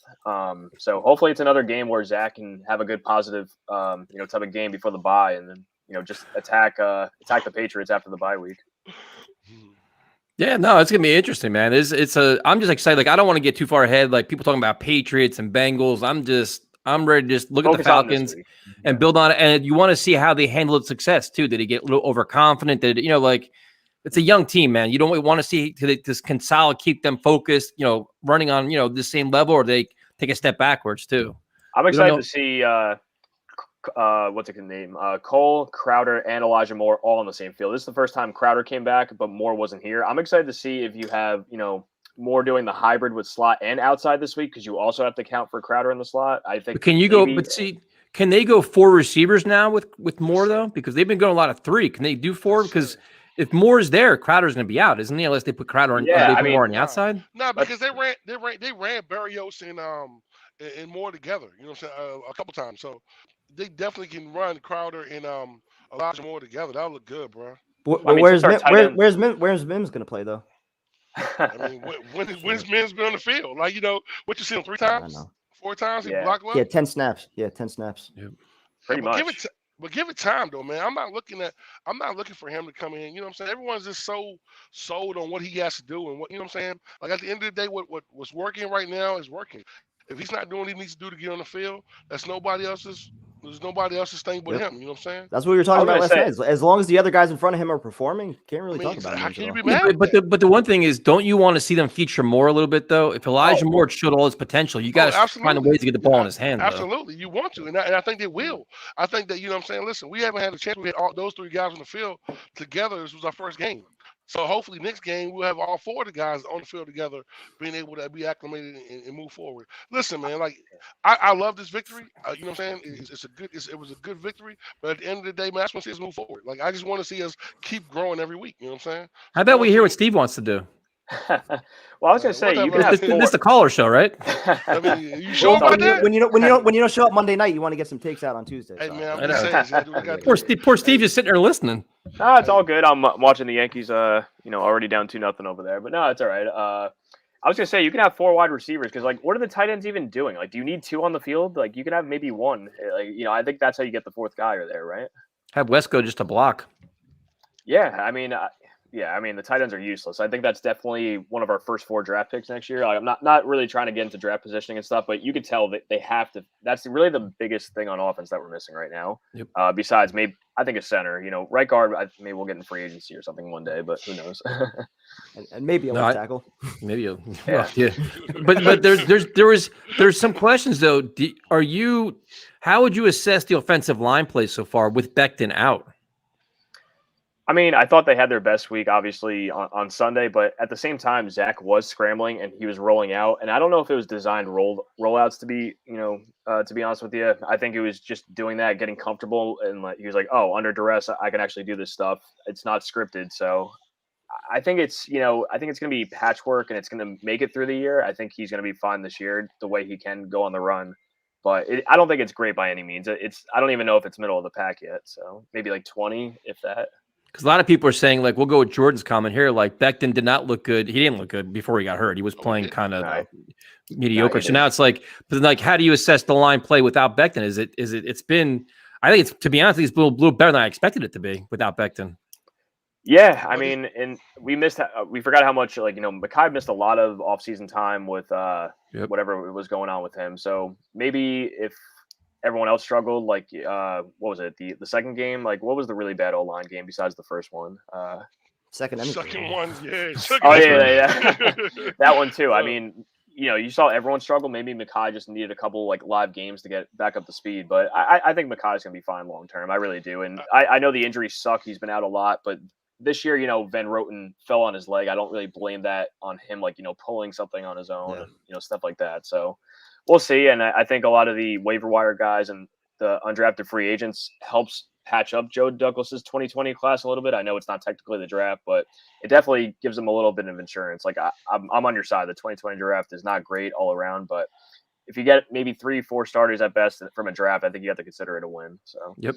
So hopefully it's another game where Zach can have a good positive, type of game before the bye, and then just attack the Patriots after the bye week. Yeah, no, it's gonna be interesting, man. I'm just excited. Like, I don't want to get too far ahead. Like people talking about Patriots and Bengals. I'm ready to just look at the Focus on this Falcons week. and build on it. And you want to see how they handled success too. Did he get a little overconfident? Did like it's a young team, man. You don't want to see this can solid keep them focused. Running on the same level, or they take a step backwards too. I'm excited to see what's it name? Cole, Crowder, and Elijah Moore all on the same field. This is the first time Crowder came back, but Moore wasn't here. I'm excited to see if you have, Moore doing the hybrid with slot and outside this week, because you also have to count for Crowder in the slot. I think. But can you go? But see, can they go 4 receivers now with Moore though? Because they've been going a lot of 3. Can they do 4? Because if Moore is there, Crowder's going to be out, isn't he? Unless they put Crowder on, Moore on the outside. No, because they ran Barrios and Moore together. You know what I'm saying? A couple times. So they definitely can run Crowder and Elijah Moore together. That'll look good, bro. Where's Mims going to play though? I mean, when's Mims been on the field? Like, what you see him 3 times, 4 times? He blocked well. Yeah, 10 snaps. Yeah, 10 snaps. Yeah. Pretty much. But give it time though, man. I'm not looking for him to come in. You know what I'm saying? Everyone's just so sold on what he has to do and what, you know what I'm saying? Like at the end of the day, what's working right now is working. If he's not doing what he needs to do to get on the field, there's nobody else's thing but him. You know what I'm saying? That's what we were talking about last night. As long as the other guys in front of him are performing, can't really talk about him. How can you be mad? But the one thing is, don't you want to see them feature more a little bit though? If Elijah Moore showed all his potential, you got to find a way to get the ball in his hand. Absolutely, you want to, and I think they will. I think that, you know what I'm saying. Listen, we haven't had a chance. We had all those 3 guys on the field together. This was our first game. So hopefully next game we'll have all 4 of the guys on the field together, being able to be acclimated and move forward. Listen, man, like I love this victory. You know what I'm saying? It was a good victory. But at the end of the day, man, I just want to see us move forward. Like I just want to see us keep growing every week. You know what I'm saying? How about we hear what Steve wants to do? Well, I was going to say you can have 4. This is the caller show, right? I mean, you sure about that? When you don't show up Monday night, you want to get some takes out on Tuesday. Hey man, I'm just saying. Poor Steve just sitting there listening. No, it's all good. I'm watching the Yankees. Already down 2-0 over there, but no, it's all right. I was gonna say you can have 4 wide receivers because, like, what are the tight ends even doing? Like, do you need 2 on the field? Like, you can have maybe 1. Like, I think that's how you get the 4th guy there, right? Have Wesco just a block. Yeah, I mean, the tight ends are useless. I think that's definitely one of our first 4 draft picks next year. Like, I'm not really trying to get into draft positioning and stuff, but you could tell that they have to. That's really the biggest thing on offense that we're missing right now. Yep. Besides, maybe I think a center. Right guard. Maybe we'll get in free agency or something one day, but who knows? and maybe a left tackle. Maybe yeah. But there's some questions though. How would you assess the offensive line play so far with Becton out? I mean, I thought they had their best week, obviously, on Sunday, but at the same time, Zach was scrambling and he was rolling out. And I don't know if it was designed rollouts to be honest with you. I think it was just doing that, getting comfortable, and he was like, "Oh, under duress, I can actually do this stuff. It's not scripted." So I think it's going to be patchwork, and it's going to make it through the year. I think he's going to be fine this year, the way he can go on the run. But I don't think it's great by any means. I don't even know if it's middle of the pack yet. So maybe like 20, if that. Because a lot of people are saying, like, we'll go with Jordan's comment here. Like, Becton did not look good. He didn't look good before he got hurt. He was playing kind of mediocre. So now it's like, but like, how do you assess the line play without Becton? It's been, I think it's, to be honest, it's a little better than I expected it to be without Becton. Yeah, I mean, and we forgot how much, Mekhi missed a lot of offseason time with whatever was going on with him. So maybe if everyone else struggled, like what was it, the second game? Like, what was the really bad O-line game besides the first one? Second one, yeah. That one too. I mean, you saw everyone struggle. Maybe Mekhi just needed a couple live games to get back up to speed. But I think Mekhi's gonna be fine long term. I really do. And I know the injuries suck. He's been out a lot, but this year, Van Roten fell on his leg. I don't really blame that on him, pulling something on his own and stuff like that. So we'll see. And I think a lot of the waiver wire guys and the undrafted free agents helps patch up Joe Douglas's 2020 class a little bit. I know it's not technically the draft, but it definitely gives them a little bit of insurance. Like I'm on your side. The 2020 draft is not great all around, but if you get maybe 3-4 starters at best from a draft, I think you have to consider it a win. So Yep.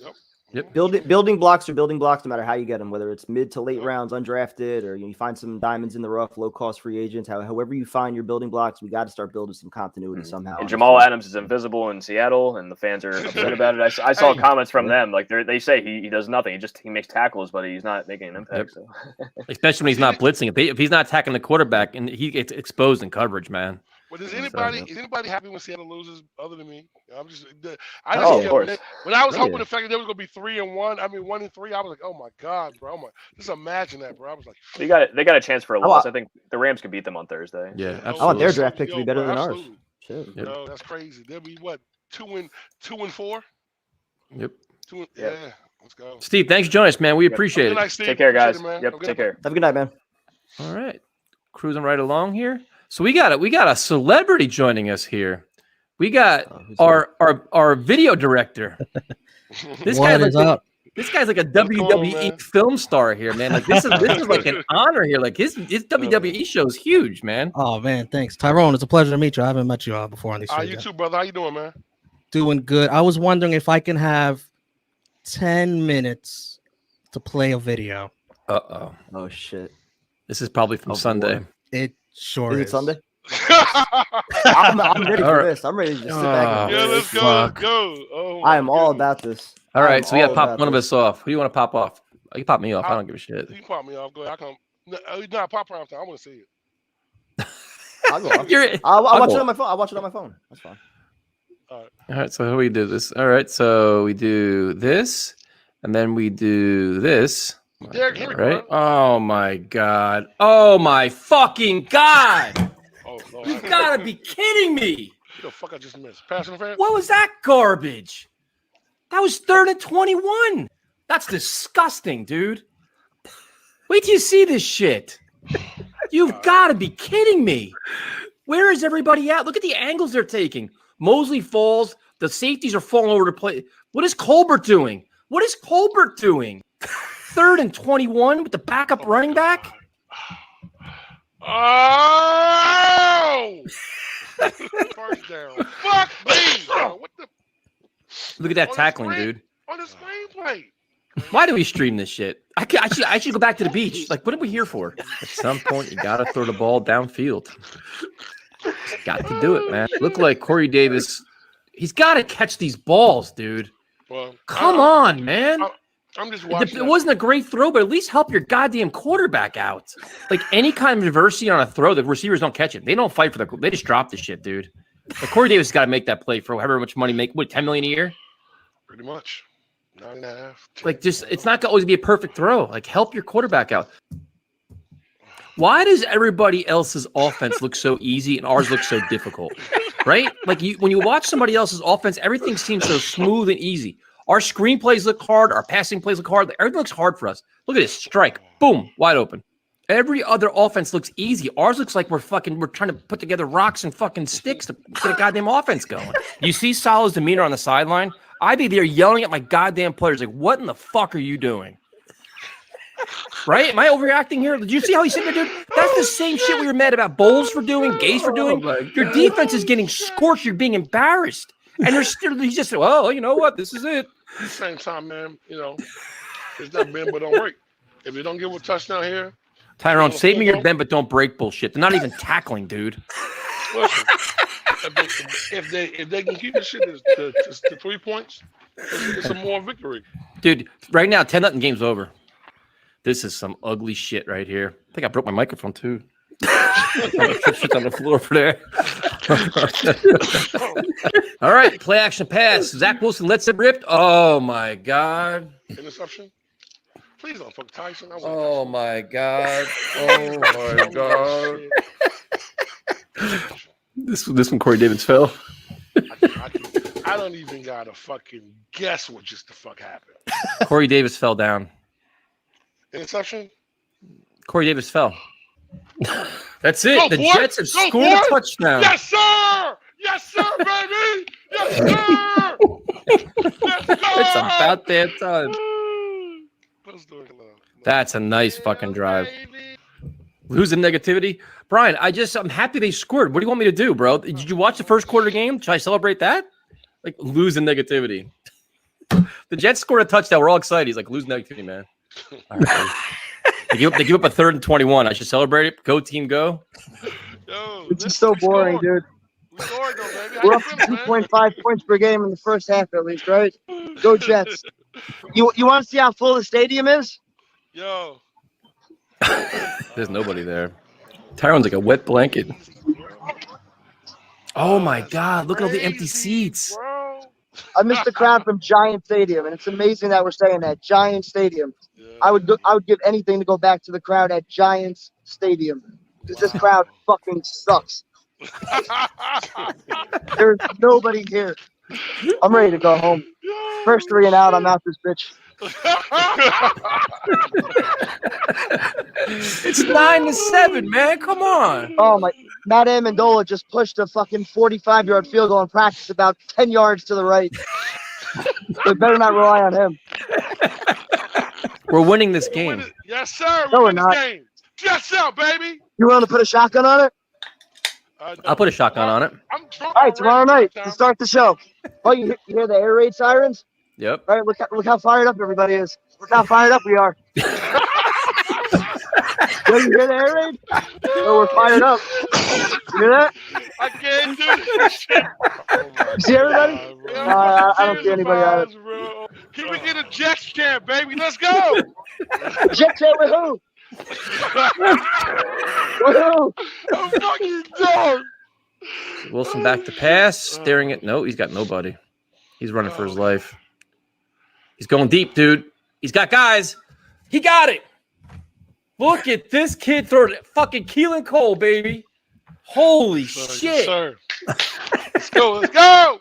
Building blocks are building blocks no matter how you get them, whether it's mid to late rounds, undrafted, or you find some diamonds in the rough, low cost free agents. However you find your building blocks, we got to start building some continuity somehow. And Jamal Adams is invisible in Seattle, and the fans are upset about it. I saw comments from them like they say he does nothing. He makes tackles, but he's not making an impact. So. Especially when he's not blitzing. If he's not attacking the quarterback and he gets exposed in coverage, man. Well, is anybody happy when Seattle loses other than me? Of course. When I was hoping the fact that they were going to be 3-1, 1-3, I was like, oh my god, bro! Just imagine that, bro. I was like, they got a chance for a loss. I think the Rams could beat them on Thursday. Yeah, absolutely. I want their draft pick to be better than ours. Shit. No, that's crazy. They'll be what 2-4. Yep. Yeah. Let's go. Steve, thanks for joining us, man. We appreciate it. Take care, guys. Take care. Have a good night, man. All right, cruising right along here. So we got a celebrity joining us here. We got our video director. This guy's like a WWE film star here, man. Like this is like an honor here. Like his WWE show is huge, man. Oh man, thanks, Tyrone. It's a pleasure to meet you. I haven't met you before on these shows. You too, brother. How you doing, man? Doing good. I was wondering if I can have 10 minutes to play a video. Oh shit. This is probably from Sunday. Boy. It sure Is is. it Sunday? I'm ready for this. I'm ready to just sit back. Let's go. Let's go. Oh, I am all about this. All right, so we got to pop one of us off. Who do you want to pop off? You can pop me off. I don't give a shit. You can pop me off. Go ahead. I come. No, pop prime time. I want to see it. I'll go off. I'll watch it on my phone. I'll watch it on my phone. That's fine. All right, so how do we do this? All right, so we do this, and then we do this. Derek Henry, right? Oh my god! Oh my fucking god! Lord. You gotta be kidding me! What the fuck I just missed? Passing the fan? What was that garbage? That was 3rd and 21. That's disgusting, dude. Wait till you see this shit. You've got to be kidding me. Where is everybody at? Look at the angles they're taking. Mosley falls. The safeties are falling over to play. What is Colbert doing? 3rd and 21 with the backup running back? Oh! First down. Fuck me! What the? Look at that tackling, dude. On the screenplay. Why do we stream this shit? I should go back to the beach. Like, what are we here for? At some point, you got to throw the ball downfield. Got to do it, man. Look like Corey Davis. He's got to catch these balls, dude. Well, Come on, man. I'm just watching. It wasn't a great throw, but at least help your goddamn quarterback out. Like any kind of adversity on a throw, the receivers don't catch it. They don't fight for they just drop the shit, dude. Like Corey Davis got to make that play for however much money make. What, $10 million a year? Pretty much. 9.5. Like just, it's not going to always be a perfect throw. Like help your quarterback out. Why does everybody else's offense look so easy and ours look so difficult? Right? Like when you watch somebody else's offense, everything seems so smooth and easy. Our screenplays look hard. Our passing plays look hard. Everything looks hard for us. Look at this strike. Boom. Wide open. Every other offense looks easy. Ours looks like we're trying to put together rocks and fucking sticks to get a goddamn offense going. You see Salah's demeanor on the sideline? I'd be there yelling at my goddamn players like, what in the fuck are you doing? Right? Am I overreacting here? Did you see how he's sitting there, dude? That's the same shit we were mad about Bowles for doing, Gaze for doing. Your defense is getting scorched. You're being embarrassed. And he's just, well, you know what? This is it. At the same time, man, it's not bend but don't break. If they don't give a touchdown here, Tyrone, save me your bend but don't break bullshit. They're not even tackling, dude. Listen, if they can keep this shit to 3 points, it's a more victory. Dude, right now, 10-0 game's over. This is some ugly shit right here. I think I broke my microphone too. Shit's on the floor for there. All right, play action pass. Zach Wilson lets it rip. Oh my god. Interception. Please don't fuck Tyson. Oh my god. Oh my god. This one Corey Davis fell. I don't even gotta fucking guess what just the fuck happened. Corey Davis fell down. Interception. Corey Davis fell. That's it. The Jets have scored a touchdown. Yes, sir. Yes, sir, baby. Yes, sir. Yes, sir. It's about that time. That's a nice fucking drive. Losing negativity. Brian, I'm happy they scored. What do you want me to do, bro? Did you watch the first quarter game? Should I celebrate that? Like losing negativity. The Jets scored a touchdown. We're all excited. He's like, lose negativity, man. All right, they give up a 3rd and 21. I should celebrate it. Go team, go. Yo, It's just so boring, dude. We scored though, baby. How We're you up to feeling, man? 2.5 points per game in the first half, at least, right? Go Jets. You want to see how full the stadium is? Yo. There's nobody there. Tyrone's like a wet blanket. Oh my God! Look at all the empty seats. Bro. I missed the crowd from Giant Stadium, and it's amazing that we're saying that Giant Stadium. Yeah. I would give anything to go back to the crowd at Giants Stadium because this crowd fucking sucks. There's nobody here. I'm ready to go home. First 3 and out, I'm out this bitch. It's 9-7, man. Come on. Oh my! Matt Amendola just pushed a fucking 45-yard field goal in practice about 10 yards to the right. They better not rely on him. We're winning this game. Yes, sir. No, we're win this not. game. Yes, sir, baby. You willing to put a shotgun on it? I'll put a shotgun on it. I'm drunk All right, tomorrow already, night to start the show. Oh, you hear the air raid sirens? Yep. All right, look how fired up everybody is. Look how fired up we are. Yo, you hear the air raid? Oh, we're fired up. You hear that? I can't do this shit. You see everybody? I don't see anybody on it. Bro. Can we get a Jets chant, baby? Let's go. Jet chat with who? With who? I'm fucking done. Wilson back to pass, staring at. No, he's got nobody. He's running for his life. He's going deep, dude. He's got guys. He got it. Look at this kid throwing it. Fucking Keelan Cole, baby. Holy shit. Yes, sir. Let's go. Let's go.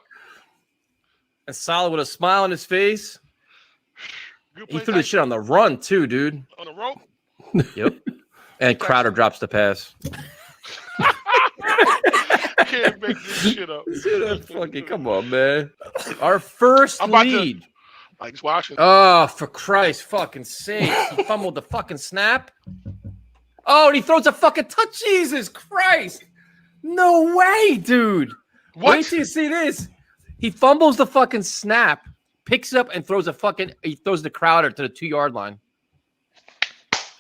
And Solid with a smile on his face. Good He play, threw the shit on the run, too, dude. on the rope. Yep. And Crowder drops the pass. Can't make this shit up. Fucking come on, man. Our first I'm about to- lead. Mike's watching. Oh, for Christ's fucking sake. He fumbled the fucking snap. Oh, and he throws a fucking touch. Jesus Christ. No way, dude. What? Wait till you see this. He fumbles the fucking snap, picks up and throws the Crowder to the 2-yard line.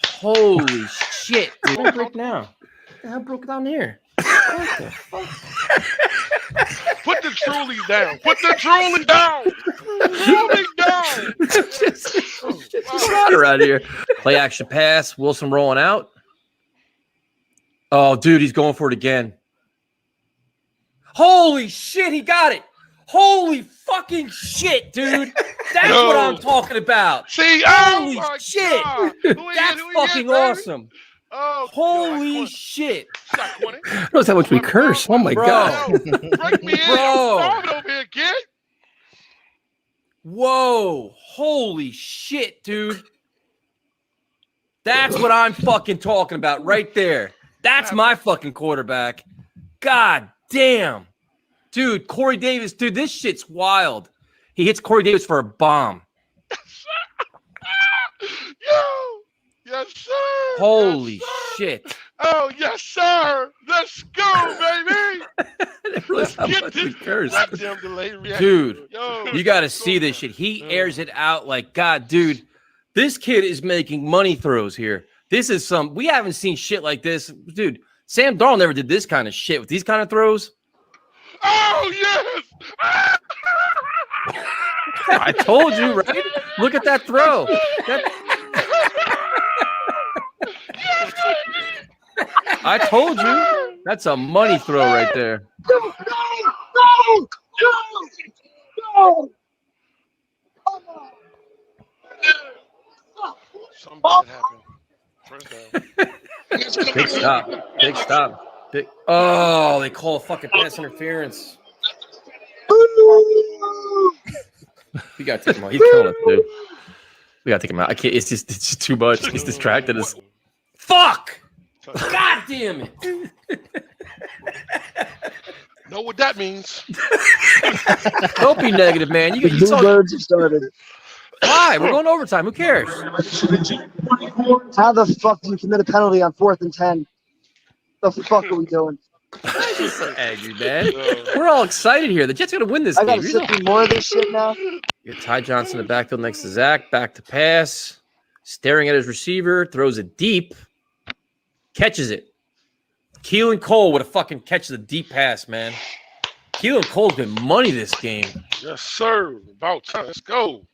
Holy shit. Dude. What break now? What the hell broke down here? What the fuck? Put the Truly down. Put the Truly down. Truly down. Crowder out here. Play action pass. Wilson rolling out. Oh, dude, he's going for it again. Holy shit, he got it. Holy fucking shit, dude. That's what I'm talking about. See, Holy oh my shit. God. That's fucking awesome. Oh, Holy shit. shot 20. Knows how much we curse. Oh my Bro, God. break me in. Bro. I'm over here, kid. Whoa. Holy shit, dude. That's what I'm fucking talking about right there. That's my fucking quarterback. God damn. Dude, Corey Davis. Dude, this shit's wild. He hits Corey Davis for a bomb. Yo. Yes, sir. Holy yes, sir. shit. Oh, yes, sir. Let's go, baby. Let's Get get this. curse. Goddamn delayed reaction. Dude, Yo, you got to see this shit. He airs it out like, God, dude, this kid is making money throws here. This is we haven't seen shit like this. Dude, Sam Darnold never did this kind of shit with these kind of throws. Oh, yes. I told you, right? Look at that throw. I told you. That's a money throw right there. No! Something bad happened. First down. Big stop. Big stop. Oh, they call a fucking pass interference. We gotta take him out. He's killing us, dude. We gotta take him out. I can't. It's just too much. He's distracted us. Fuck! God damn it! Know what that means? Don't be negative, man. You The saw. Bluebirds have started. Why? We're going overtime. Who cares? How the fuck do you commit a penalty on 4th and 10? The fuck are we doing? Why are you so angry, man? We're all excited here. The Jets are going to win this I game. gotta sit through more of this shit now. You got Ty Johnson in the backfield next to Zach. Back to pass. Staring at his receiver. Throws it deep. Catches it. Keelan Cole would have fucking catches a deep pass, man. Keelan Cole's been money this game. Yes, sir. About time. Let's go.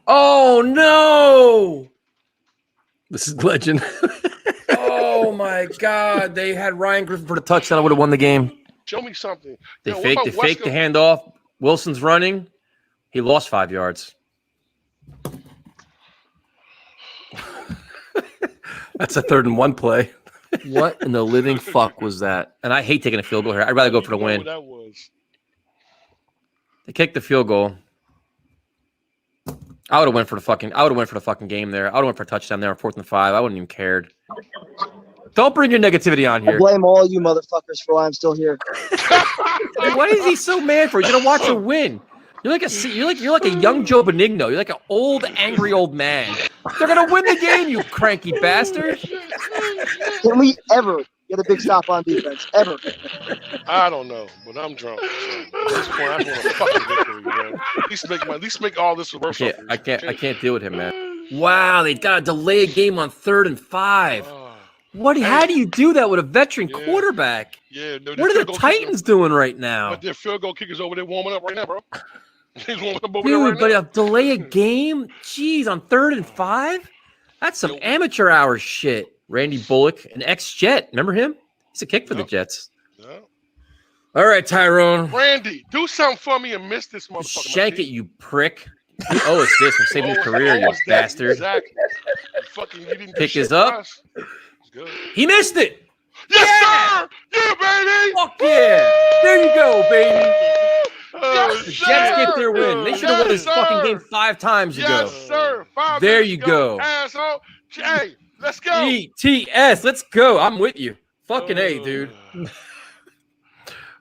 Oh, no. This is legend. Oh, my God. They had Ryan Griffin for the touchdown. I would have won the game. Show me something. They Yo, what faked about the handoff. Wilson's running. He lost 5 yards. That's a 3rd and 1 play. What in the living fuck was that? And I hate taking a field goal here. I'd rather go for the win. That was. They kicked the field goal. I would have went for the fucking game there. I would have went for a touchdown there on 4th and 5. I wouldn't even cared. Don't bring your negativity on I here. blame all you motherfuckers for why I'm still here. What is he so mad for? He's gonna watch her win. You're like a young Joe Benigno. You're like an old, angry old man. They're gonna win the game, you cranky bastard. Can we ever get a big stop on defense? Ever? I don't know, but I'm drunk. So at this point, I want a fucking victory, man. At least make all this worse. I can't deal with him, man. Wow, they got to delay a game on 3rd and 5. How do you do that with a veteran quarterback? Yeah. No, what are the Titans doing right now? But their field goal kickers over there warming up right now, bro. He's warming up over there right Dude, now. but delay a game? Jeez, on 3rd and 5? That's some amateur hour shit. Randy Bullock, an ex-Jet. Remember him? He's a kick for the Jets. Yeah. All right, Tyrone. Randy, do something for me and miss this motherfucker. Shank it, you prick. You owe us this for saving your career, you bastard. Exactly. You didn't Pick do his shit for up. us. Good. He missed it. Yes, sir! Yeah, baby! Fuck yeah! There you go, baby. Yes, The Jets get their win. They should have won this fucking game 5 times ago. Yes, sir. 5 There minutes you ago, go. asshole. Hey, let's go. ETS, let's go. I'm with you. Fucking A, dude.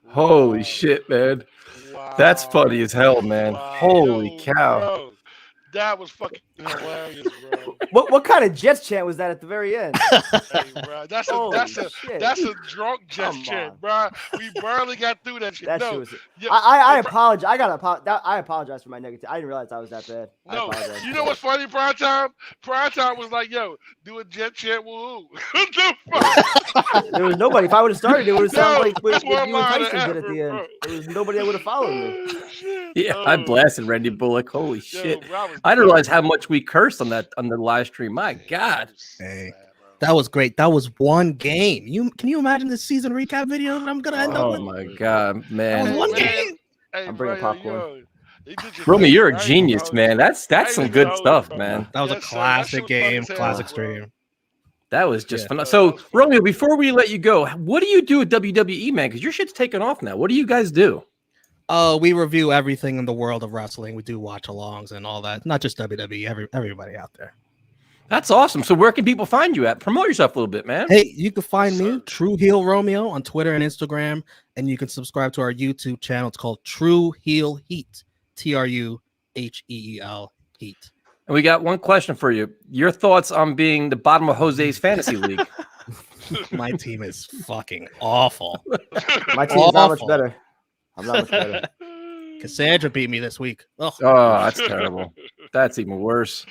Holy shit, man. Wow. That's funny as hell, man. Wow. Holy cow. Bro, that was fucking hilarious, bro. What kind of Jets chant was that at the very end? Hey, bro, that's shit. a drunk Jets Come chant, on. bro. We barely got through that shit. That No, shit was. yeah, I apologize. I apologize for my negativity. I didn't realize I was that bad. I no. apologize. You know what's funny, Prime Time? Prime Time was like, "Yo, do a Jet chant, woo!" What the fuck? There was nobody. If I would have started, it would have sounded like what that's you one and line of Tyson did at effort, the end. bro. There was nobody that would have followed me. Yeah, I blasted Randy Bullock. Holy shit. Bro, I didn't realize how much we cursed on the live stream. My God. Hey, that was great. That was one game. Can you imagine the season recap video that I'm gonna end up Oh with? my God, That man. was one game. Hey, I'm bringing bro, popcorn. Romy, you're a I ain't genius, know. man. That's I some ain't good know, stuff, bro. man. That was Yes, a sir. That shit classic was game, fun as hell, classic bro. stream. That was just fun. that So, was fun. Romeo, before we let you go, what do you do at WWE, man? Because your shit's taken off now. What do you guys do? We review everything in the world of wrestling. We do watch-alongs and all that. Not just WWE, everybody out there. That's awesome. So where can people find you at? Promote yourself a little bit, man. Hey, you can find me, True Heel Romeo, on Twitter and Instagram, and you can subscribe to our YouTube channel. It's called True Heel Heat, TruHeel Heat. And we got one question for you. Your thoughts on being the bottom of Jose's fantasy league? My team is fucking awful. My team's not much Awful. better. I'm not much better. Cassandra beat me this week. Oh, That's terrible. That's even worse.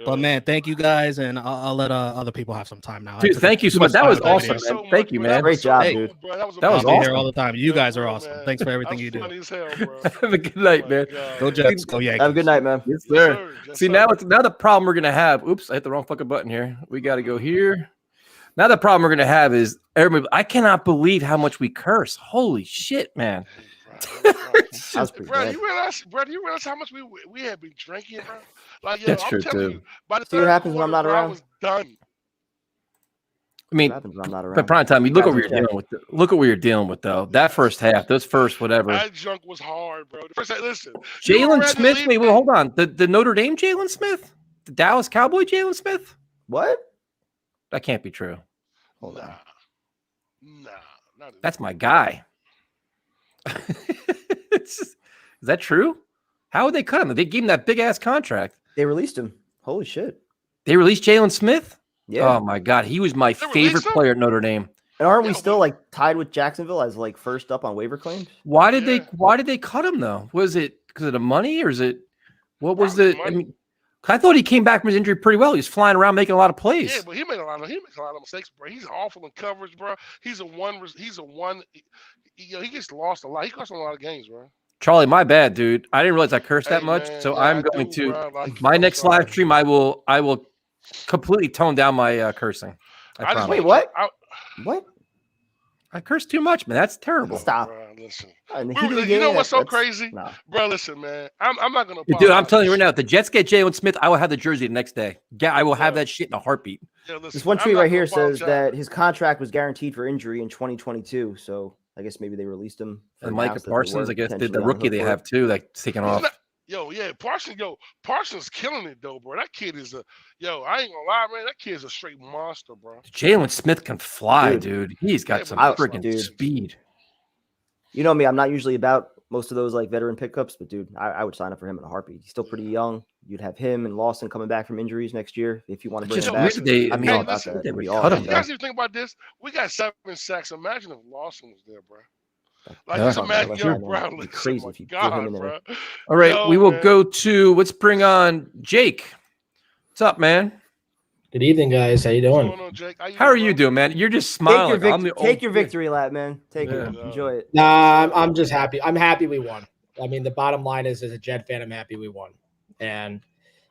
but man, thank you guys, and I'll let other people have some time now. I Dude, took thank you so too much. That was time awesome, today. man. Thank you, man. Great job, Hey, dude. Bro, that was That was I'll be here awesome. all the time. You guys are bro, awesome. man. Thanks for everything That you was do. funny as hell, bro. Have a good night, Oh, man. my God. Go Jets. Go Yankees. Have a good night, man. Yes, Yes, sir. sir. Yes, See, sir. now the problem we're gonna have. Oops, I hit the wrong fucking button here. We got to go here. Now the problem we're gonna have is everybody. I cannot believe how much we curse. Holy shit, man. That was pretty Bro, bad. you realize how much we have been drinking, bro? Like, yo, That's I'm true, telling too. you, by the See what third happens when I'm quarter, not bro, I around? was done. I mean, What happens when I'm not but around? prime time. You look Guys what we are were dealing with. Look what we were dealing with, though. That first half, those first whatever. That junk was hard, bro. The first, listen, you were Jalen ready to Smith. leave Wait, me. hold on. The Notre Dame Jalen Smith, the Dallas Cowboy Jalen Smith. What? That can't be true. Hold on. Nah, not at That's my guy. Is that true? How would they cut him? They gave him that big ass contract. They released him. Holy shit. They released Jalen Smith? Yeah. Oh my God. He was my They released favorite him? player at Notre Dame. And aren't we Yeah, still but- like tied with Jacksonville as like first up on waiver claims? Why did Yeah. they cut him though? Was it because of the money or is it what was Probably the the I money. mean I thought he came back from his injury pretty well. He was flying around making a lot of plays. Yeah, but he makes a lot of mistakes, bro. He's awful in coverage, bro. He gets lost a lot. He costs a lot of games, bro. Charlie, my bad, dude. I didn't realize I cursed that Hey, much. man, So yeah, I'm I going do, to bro. Like, my I'm next sorry. live stream. I will completely tone down my cursing. I just promise. Wait, wanna- what? What? I curse too much, man. That's terrible. Stop. Bro, listen. In the Bro, heat of the you game, know what's so that's- crazy? Nah. Bro, listen, man. I'm not gonna. Dude, I'm apologize. telling you right now, if the Jets get Jalen Smith, I will have the jersey the next day. Yeah, I will have Yeah. that shit in a heartbeat. Yeah, listen, This one I'm tweet not right gonna here says apologize. that his contract was guaranteed for injury in 2022. So I guess maybe they released him. And for Micah now so that they Parsons, weren't I guess, the potentially on rookie hook they for it. have too, like taking He's off. not- Parsons killing it though, bro. That kid is I ain't gonna lie, man. That kid's a straight monster, bro. Jalen Smith can fly, Dude. dude. He's got Yeah, some but freaking dude. speed. You know me, I'm not usually about most of those like veteran pickups, but dude, I would sign up for him in a heartbeat. He's still pretty young. You'd have him and Lawson coming back from injuries next year if you want to bring Just him weird back. they- I I'd be mean, all about listen, that. they I'd would be all cut about him, You though. guys even think about this? We got 7 sacks. Imagine if Lawson was there, bro. Like, Yeah. just imagine, That's yo, right, man. bro. It'd be Listen, crazy my if you put him God, in there. bro. All right, Yo, we will man. go to let's bring on Jake. What's up, man? Good evening, guys. How you What's doing? going on, Jake? How are you doing, man? You're just smiling. I'm the Take old your kid. victory lap, man. Take it. Yeah. Enjoy it. Nah, I'm just happy. I'm happy we won. I mean, the bottom line is, as a Jet fan, I'm happy we won. And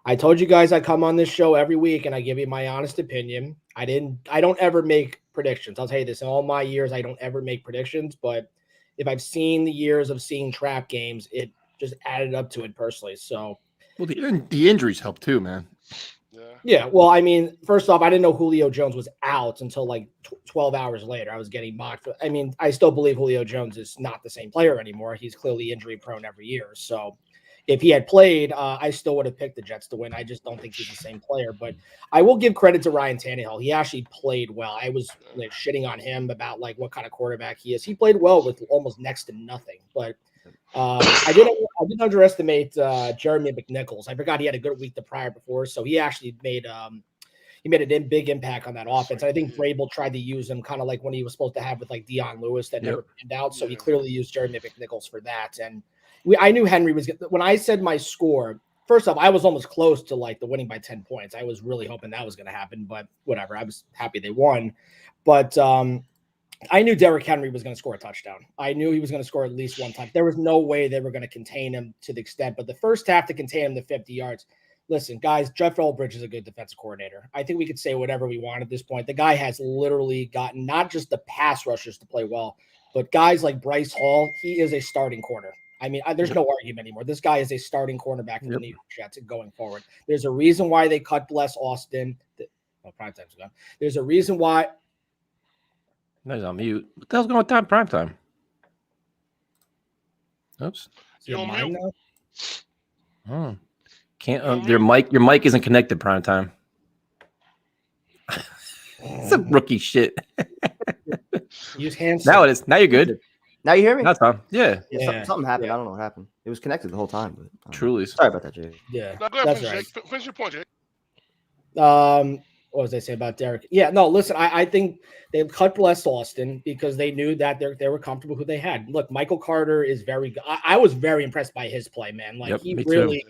I told you guys I come on this show every week and I give you my honest opinion. I don't ever make predictions. I'll tell you this: in all my years, I don't ever make predictions. But if I've seen the years of seeing trap games, it just added up to it personally. So. Well, the injuries help too, man. Yeah, well, I mean, first off, I didn't know Julio Jones was out until like 12 hours later. I was getting mocked. I mean, I still believe Julio Jones is not the same player anymore. He's clearly injury prone every year. So if he had played, I still would have picked the Jets to win. I just don't think he's the same player. But I will give credit to Ryan Tannehill. He actually played well. I was like shitting on him about like what kind of quarterback he is. He played well with almost next to nothing. But I didn't underestimate Jeremy McNichols. I forgot he had a good week the prior before, so he actually made a big impact on that offense. I think Vrabel tried to use him kind of like when he was supposed to have with like Deion Lewis that never panned out. So he clearly used Jeremy McNichols for that. And I knew Henry was when I said my score. First off, I was almost close to like the winning by 10 points. I was really hoping that was going to happen, but whatever. I was happy they won, but I knew Derrick Henry was going to score a touchdown. I knew he was going to score at least one time. There was no way they were going to contain him to the extent, but the first half to contain him to 50 yards. Listen, guys, Jeff Elbridge is a good defensive coordinator. I think we could say whatever we want at this point. The guy has literally gotten not just the pass rushers to play well, but guys like Bryce Hall, he is a starting corner. I mean, there's no argument anymore. This guy is a starting cornerback for the New York Jets going forward. There's a reason why they cut Bless Austin. Prime time's gone. There's a reason why. No, he's on mute. What the hell's going on prime time? Oops. You on mute? Oh. Can't your mic isn't connected prime time. It's a rookie shit. Use hands. Now it is. Now you're good. Now you hear me? That's fine. Yeah. Something happened. I don't know what happened. It was connected the whole time. But Truly. Sorry about that, Jay. Yeah. No, go ahead, That's finish, right. Jake. Finish your point, Jake. What was I say about Derek? Yeah, no, listen, I think they cut Bless Austin because they knew that they were comfortable who they had. Look, Michael Carter is very good. I was very impressed by his play, man. Like he really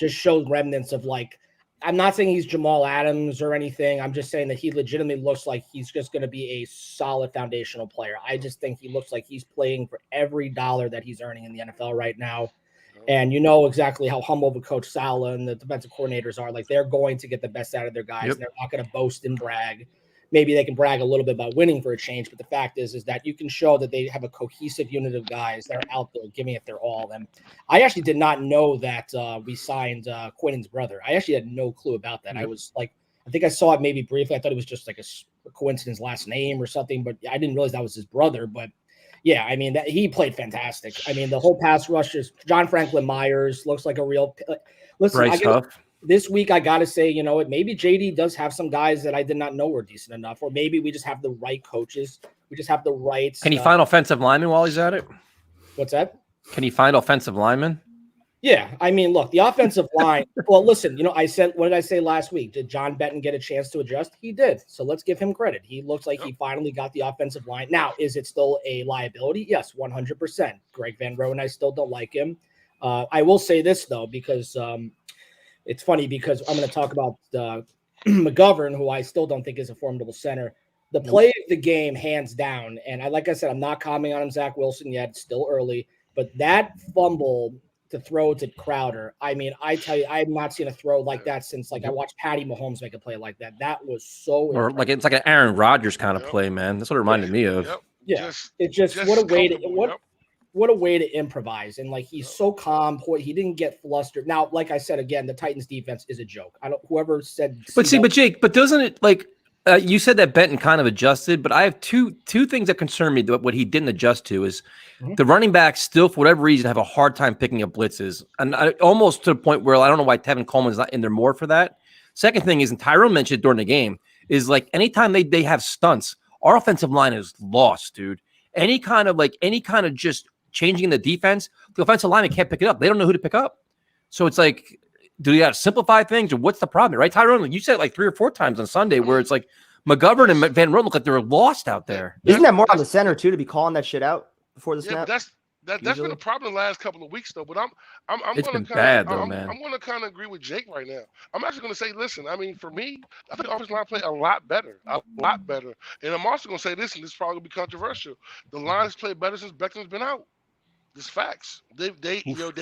just showed remnants of like, I'm not saying he's Jamal Adams or anything. I'm just saying that he legitimately looks like he's just going to be a solid foundational player. I just think he looks like he's playing for every dollar that he's earning in the NFL right now. And you know exactly how humble the coach Saleh and the defensive coordinators are. Like they're going to get the best out of their guys. They're not going to boast and brag. Maybe they can brag a little bit about winning for a change, but the fact is that you can show that they have a cohesive unit of guys that are out there giving it their all. And I actually did not know that we signed Quinn's brother. I actually had no clue about that. I was like, I think I saw it maybe briefly. I thought it was just like a coincidence last name or something, but I didn't realize that was his brother. But yeah, I mean, that he played fantastic. I mean, the whole pass rush is John Franklin Myers looks like a real. Listen, this week I got to say, you know, maybe JD does have some guys that I did not know were decent enough, or maybe we just have the right coaches. We just have the right. Can he find offensive linemen while he's at it? What's that? Can he find offensive linemen? Yeah, I mean, look, the offensive line. Well, listen, I said, what did I say last week? Did John Benton get a chance to adjust? He did. So let's give him credit. He looks like he finally got the offensive line. Now, is it still a liability? Yes, 100%. Greg Van Roten, I still don't like him. I will say this, though, because it's funny because I'm going to talk about McGovern, who I still don't think is a formidable center. The play of the game, hands down, and like I said, I'm not commenting on Zach Wilson yet. It's still early. But that fumble to throw to Crowder, I mean, I tell you, I have not seen a throw like that since I watched Patty Mahomes make a play like that. That was so Or like it's like an Aaron Rodgers kind of play, man. That's what it reminded me of. Yeah, it's just what a way to what a way to improvise. And like he's so calm, he didn't get flustered. Now, like I said again, the Titans defense is a joke. Whoever said, but Jake, doesn't it like you said that Benton kind of adjusted, but I have two things that concern me. What he didn't adjust to is the running backs still, for whatever reason, have a hard time picking up blitzes, and almost to the point where I don't know why Tevin Coleman's not in there more for that. Second thing is, and Tyrone mentioned during the game, is like anytime they have stunts, our offensive line is lost, dude. Any kind of just changing the defense, the offensive line can't pick it up. They don't know who to pick up. So it's like, do you got to simplify things, or what's the problem, right, Tyrone? You said it like 3 or 4 times on Sunday where it's like McGovern and Van Roten look like they're lost out there. Isn't that more on the center too to be calling that shit out before the snap? That's been a problem the last couple of weeks though. But I'm going to kind of agree with Jake right now. I'm actually going to say, listen, I mean, for me, I think the offensive line play a lot better, and I'm also going to say this, and this is probably going to be controversial. The line's played better since Beckton's been out. This facts. They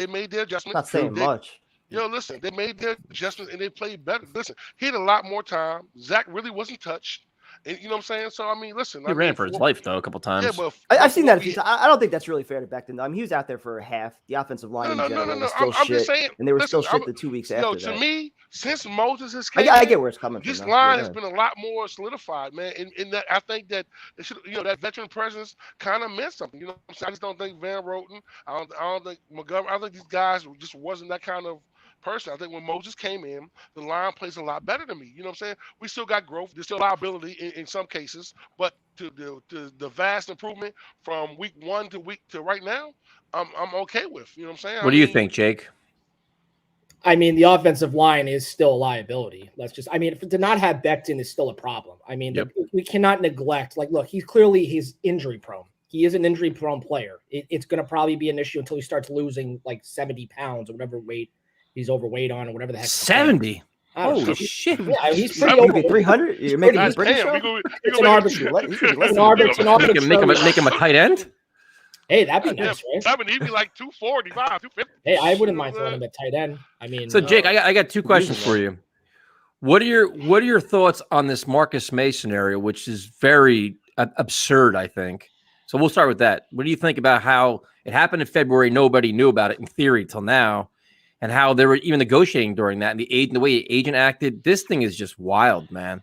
made their adjustments. Not saying much. Listen, they made their adjustments and they played better. Listen, he had a lot more time. Zach really wasn't touched. And you know what I'm saying? So, I mean, listen. He ran for his life, though, a couple times. Yeah, but I've seen that a few times. I don't think that's really fair to Beckton. I mean, he was out there for a half. The offensive line in general was still shit. Just saying, and they were still shit the 2 weeks after that. To me, since Moses has came, I get where it's coming from. This line has been a lot more solidified, man. In that, I think that it should, that veteran presence kind of meant something. You know what I'm saying? I just don't think Van Roten, I don't think McGovern, I think these guys just wasn't that kind of person. I think when Moses came in, the line plays a lot better than me. You know what I'm saying? We still got growth. There's still liability in some cases, but to the vast improvement from week 1 to right now, I'm okay with. You know what I'm saying? What do you think, Jake? I mean, the offensive line is still a liability. To not have Becton is still a problem. I mean, we cannot neglect. Like, look, he's injury prone. He is an injury prone player. It's going to probably be an issue until he starts losing like 70 pounds or whatever weight he's overweight on, or whatever the heck. 70. Holy shit! Yeah, he's pretty over 300. You're making his British show? It's an arbitrary. Make him a tight end. Hey, that'd be nice, right? He'd be like 245, 250. Hey, I wouldn't mind throwing him at tight end. I mean, so Jake, I got 2 questions for you. What are your thoughts on this Marcus May scenario, which is very absurd, I think? So we'll start with that. What do you think about how it happened in February? Nobody knew about it in theory till now. And how they were even negotiating during that, and the way the agent acted. This thing is just wild, man.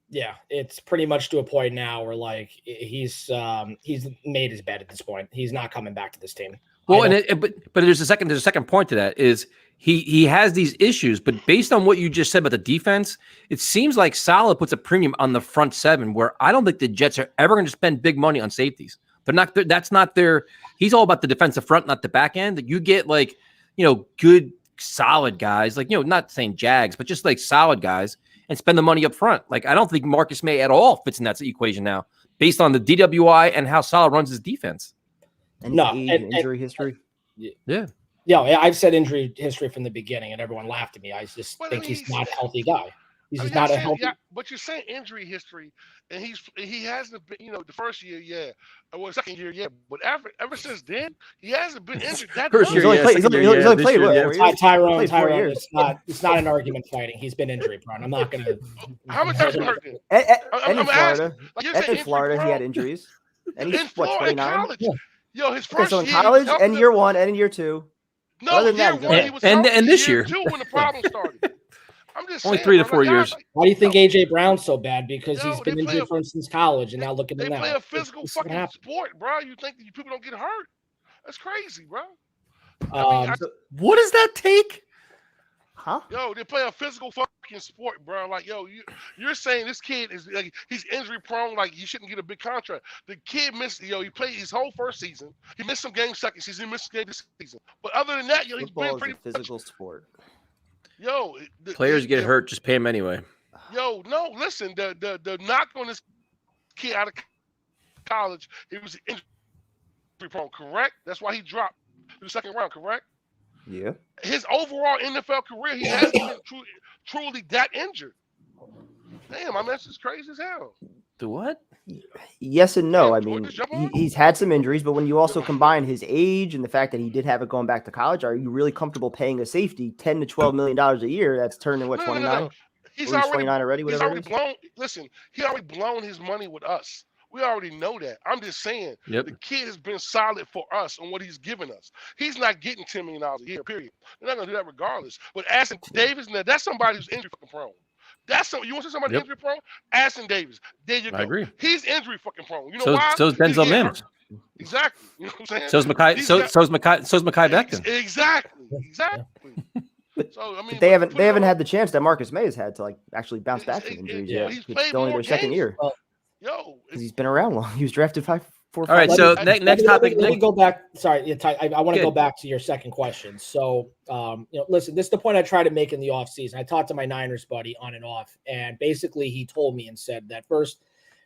Yeah, it's pretty much to a point now where like he's made his bed at this point. He's not coming back to this team. Well, but there's a second point to that is he has these issues, but based on what you just said about the defense, it seems like Saleh puts a premium on the front 7, where I don't think the Jets are ever going to spend big money on safeties. That's not their. He's all about the defensive front, not the back end. That you get like, good, solid guys, like, not saying Jags, but just like solid guys, and spend the money up front. Like, I don't think Marcus May at all fits in that equation now, based on the DWI and how Saleh runs his defense. And injury history. Yeah, I've said injury history from the beginning, and everyone laughed at me. I just think he's not a healthy guy. He's just not a healthy. Yeah, but you're saying injury history, and he hasn't been. The first year, second year, but ever since then, he hasn't been injured. That first year, he's only played Tyrone. It's not an argument fighting. He's been injury prone. I'm not gonna. How many times you hurt him? And in Florida, in Florida, he had injuries, and he's 29. Yo, his first so in college, and year 1, and in year 2. No, year 1 he was and this year 2 when the problem started. I'm just only saying, 3 to 4 years. Why do you think AJ Brown's so bad? Because he's been injured since college, and now look at him now. They play a physical fucking sport, bro. You think that people don't get hurt? That's crazy, bro. What does that take? Huh? Yo, they play a physical fucking sport, bro. Like, yo, you're saying this kid is like he's injury prone, like you shouldn't get a big contract. The kid missed, he played his whole first season. He missed some games second season, he missed some games this season. But other than that, he's Football been is pretty a physical sport. Yo, Players get hurt, just pay him anyway. Yo, no, listen, the knock on this kid out of college, he was injury prone, correct? That's why he dropped to the second round, correct? Yeah. His overall NFL career, he hasn't been truly that injured. Damn, I mean, that's just crazy as hell. The what? Yes and no. Yeah, I mean, George, jump on. he's had some injuries, but when you also combine his age and the fact that he did have it going back to college, are you really comfortable paying a safety $10 to $12 million a year? That's turning what, 29? No. He's Or already 29 already. He's Whatever. already blown. Listen, he already blown his money with us. We already know that. I'm just saying, the kid has been solid for us on what he's given us. He's not getting $10 million a year, period. They're not going to do that regardless. But Aston Davis, now that's somebody who's injury fucking prone. You want to see somebody injury prone? Aston Davis. There you go. I agree. He's injury fucking prone. You know why? So's Denzel Mims. Exactly. You know what I'm saying? So's Mekhi Becton. Exactly. So I mean, they haven't had the chance that Marcus May has had to like actually bounce back from injuries. Yeah, Yet. he's It's played only more their second games. year. Yo, Because he's been around long. He was drafted 4 or 5. All right, so next topic. Let me go back. Sorry, I want to Good. go back to your second question. So, listen, this is the point I try to make in the offseason. I talked to my Niners buddy on and off, and basically he told me and said that first,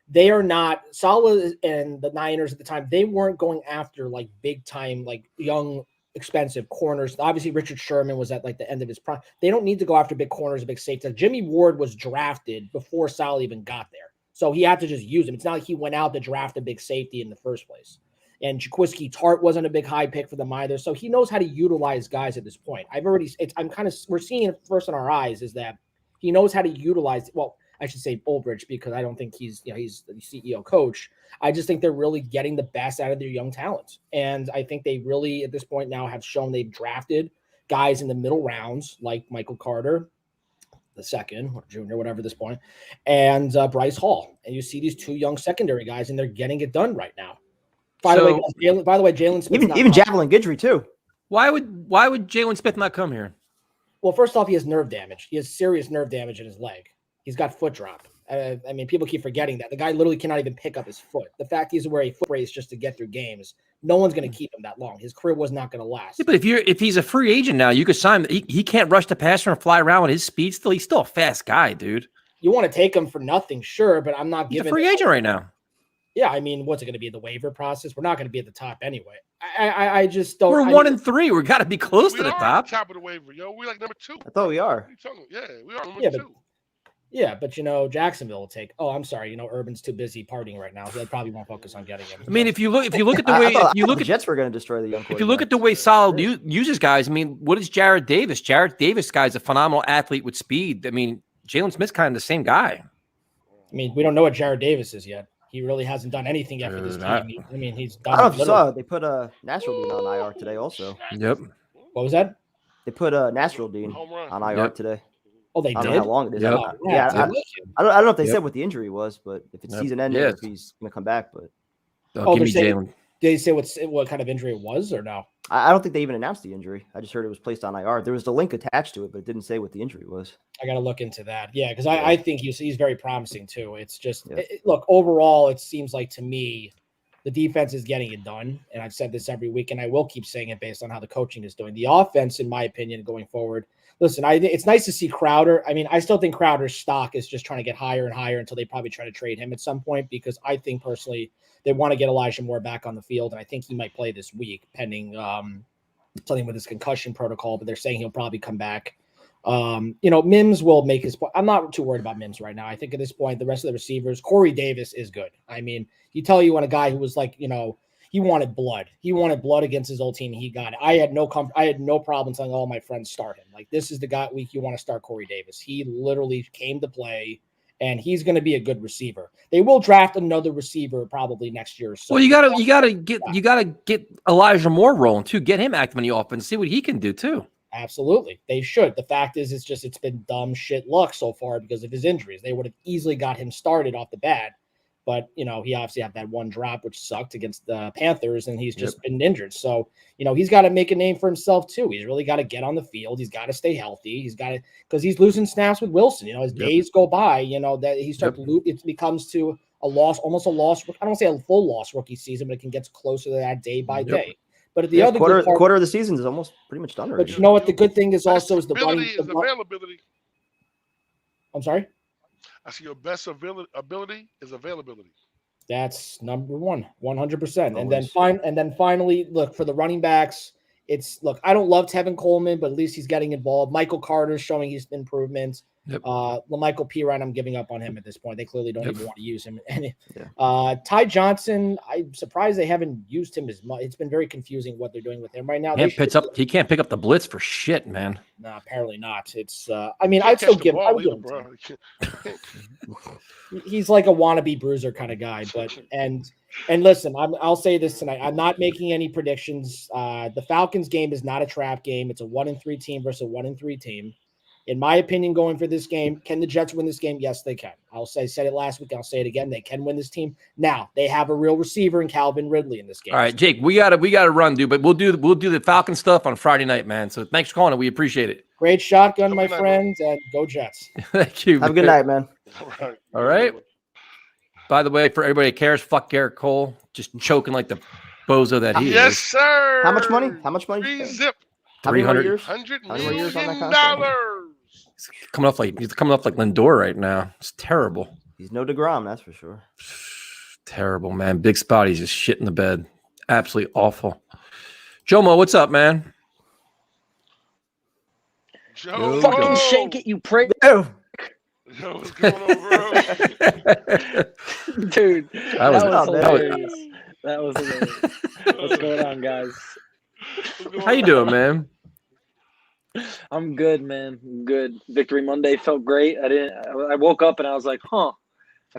they are not Saleh and the Niners at the time. They weren't going after like big time, like young, expensive corners. Obviously, Richard Sherman was at like the end of his prime. They don't need to go after big corners, big safety. Jimmy Ward was drafted before Saleh even got there. So he had to just use him. It's not like he went out to draft a big safety in the first place. And Jaquiski Tart wasn't a big high pick for them either. So he knows how to utilize guys at this point. We're seeing it first in our eyes is that he knows how to utilize, well, I should say Ulbrich because I don't think he's the CEO coach. I just think they're really getting the best out of their young talent. And I think they really at this point now have shown they've drafted guys in the middle rounds like Michael Carter, the second or junior, whatever at this point, and Bryce Hall. And you see these two young secondary guys, and they're getting it done right now. By the way, Jalen Smith. Even Javelin Guidry too. Why would Jalen Smith not come here? Well, first off, he has nerve damage. He has serious nerve damage in his leg. He's got foot drop. I mean, people keep forgetting that. The guy literally cannot even pick up his foot. The fact he's wearing a foot brace just to get through games, no one's going to keep him that long. His career was not going to last. Yeah, but if he's a free agent now, you could sign him. He can't rush the passer and fly around with his speed. He's still a fast guy, dude. You want to take him for nothing, sure, but I'm not He's giving a free agent right now. Yeah, I mean, what's it going to be? The waiver process? We're not going to be at the top anyway. I just don't. We're 1-3. We got to be close to the top. Top of the waiver, yo. We're like number 2. I thought we are. Yeah, we are number 2. Yeah, but Jacksonville will take. Oh, I'm sorry. Urban's too busy partying right now. He probably won't focus on getting him. I mean, if you look at the way, I thought the Jets were going to destroy the young. If you look at the way Saleh uses guys, I mean, what is Jarrett Davis? Jarrett Davis guy's a phenomenal athlete with speed. I mean, Jalen Smith's kind of the same guy. I mean, we don't know what Jarrett Davis is yet. He really hasn't done anything yet for this team. I mean, he's done. I don't know if you saw. They put Nasruddin on IR today. Also. Yep. What was that? They put Nasruddin on IR today. Oh, they did. I don't know how long it is. Yep. I don't know if they said what the injury was, but if it's season ending, if he's going to come back. But give me Jalen. Did they say what kind of injury it was or no? I don't think they even announced the injury. I just heard it was placed on IR. There was the link attached to it, but it didn't say what the injury was. I got to look into that. Yeah, because I think he's very promising too. It's just look, overall, it seems like to me the defense is getting it done. And I've said this every week, and I will keep saying it based on how the coaching is doing. The offense, in my opinion, going forward. Listen, it's nice to see Crowder. I mean, I still think Crowder's stock is just trying to get higher and higher until they probably try to trade him at some point because I think personally they want to get Elijah Moore back on the field, and I think he might play this week pending something with his concussion protocol, but they're saying he'll probably come back. Mims will make his point. I'm not too worried about Mims right now. I think at this point, the rest of the receivers, Corey Davis is good. I mean, you want a guy who was like, he wanted blood. He wanted blood against his old team. He got it. I had no problem telling all my friends start him. Like, this is the guy week you want to start Corey Davis. He literally came to play, and he's going to be a good receiver. They will draft another receiver probably next year or so. Well, you gotta get Elijah Moore rolling too. Get him active in the offense. See what he can do too. Absolutely, they should. The fact is, it's been dumb shit luck so far because of his injuries. They would have easily got him started off the bat. But he obviously had that one drop which sucked against the Panthers, and he's just been injured. So he's got to make a name for himself too. He's really got to get on the field. He's got to stay healthy. He's got to, because he's losing snaps with Wilson. As days go by, that he starts to lose. It becomes to a loss, almost a loss. I don't want to say a full loss rookie season, but it can get closer to that day by day. But at the other quarter of the season is almost pretty much done already. But you know what? The good thing is also is the running. Availability. I'm sorry. I see your best ability is availability. That's number one, 100%. And then finally, look, for the running backs, I don't love Tevin Coleman, but at least he's getting involved. Michael Carter's showing his improvements. Michael Pirine, I'm giving up on him at this point. They clearly don't even want to use him. And Ty Johnson, I'm surprised they haven't used him as much. It's been very confusing what they're doing with him right now. He can't pick up the blitz for shit, man. No, apparently not. It's I'd still give him. He's like a wannabe bruiser kind of guy, but and listen, I'll say this tonight. I'm not making any predictions. The Falcons game is not a trap game. It's a 1-3 team versus a 1-3 team. In my opinion, going for this game, can the Jets win this game? Yes, they can. I said it last week. I'll say it again. They can win this team. Now they have a real receiver in Calvin Ridley in this game. All right, Jake, we gotta run, dude. But we'll do the Falcon stuff on Friday night, man. So thanks for calling it. We appreciate it. Great shotgun, my friends, and go Jets. Thank you. Have a good night, man. All right. By the way, for everybody that cares, fuck Garrett Cole, just choking like the bozo that he is. Yes, sir. How much money? Free zip. 300. $100 How many years on that million. contract? He's coming off like Lindor right now. It's terrible. He's no DeGrom, that's for sure. Terrible, man. Big spot. He's just shit in the bed. Absolutely awful. Jomo, what's up, man? Joe, fucking shake it, you prick. Yo, what's going on, bro? Dude, that was hilarious. That was hilarious. What's going on, guys? How you doing, man? I'm good, man. I'm good. Victory Monday felt great. I woke up and I was like, I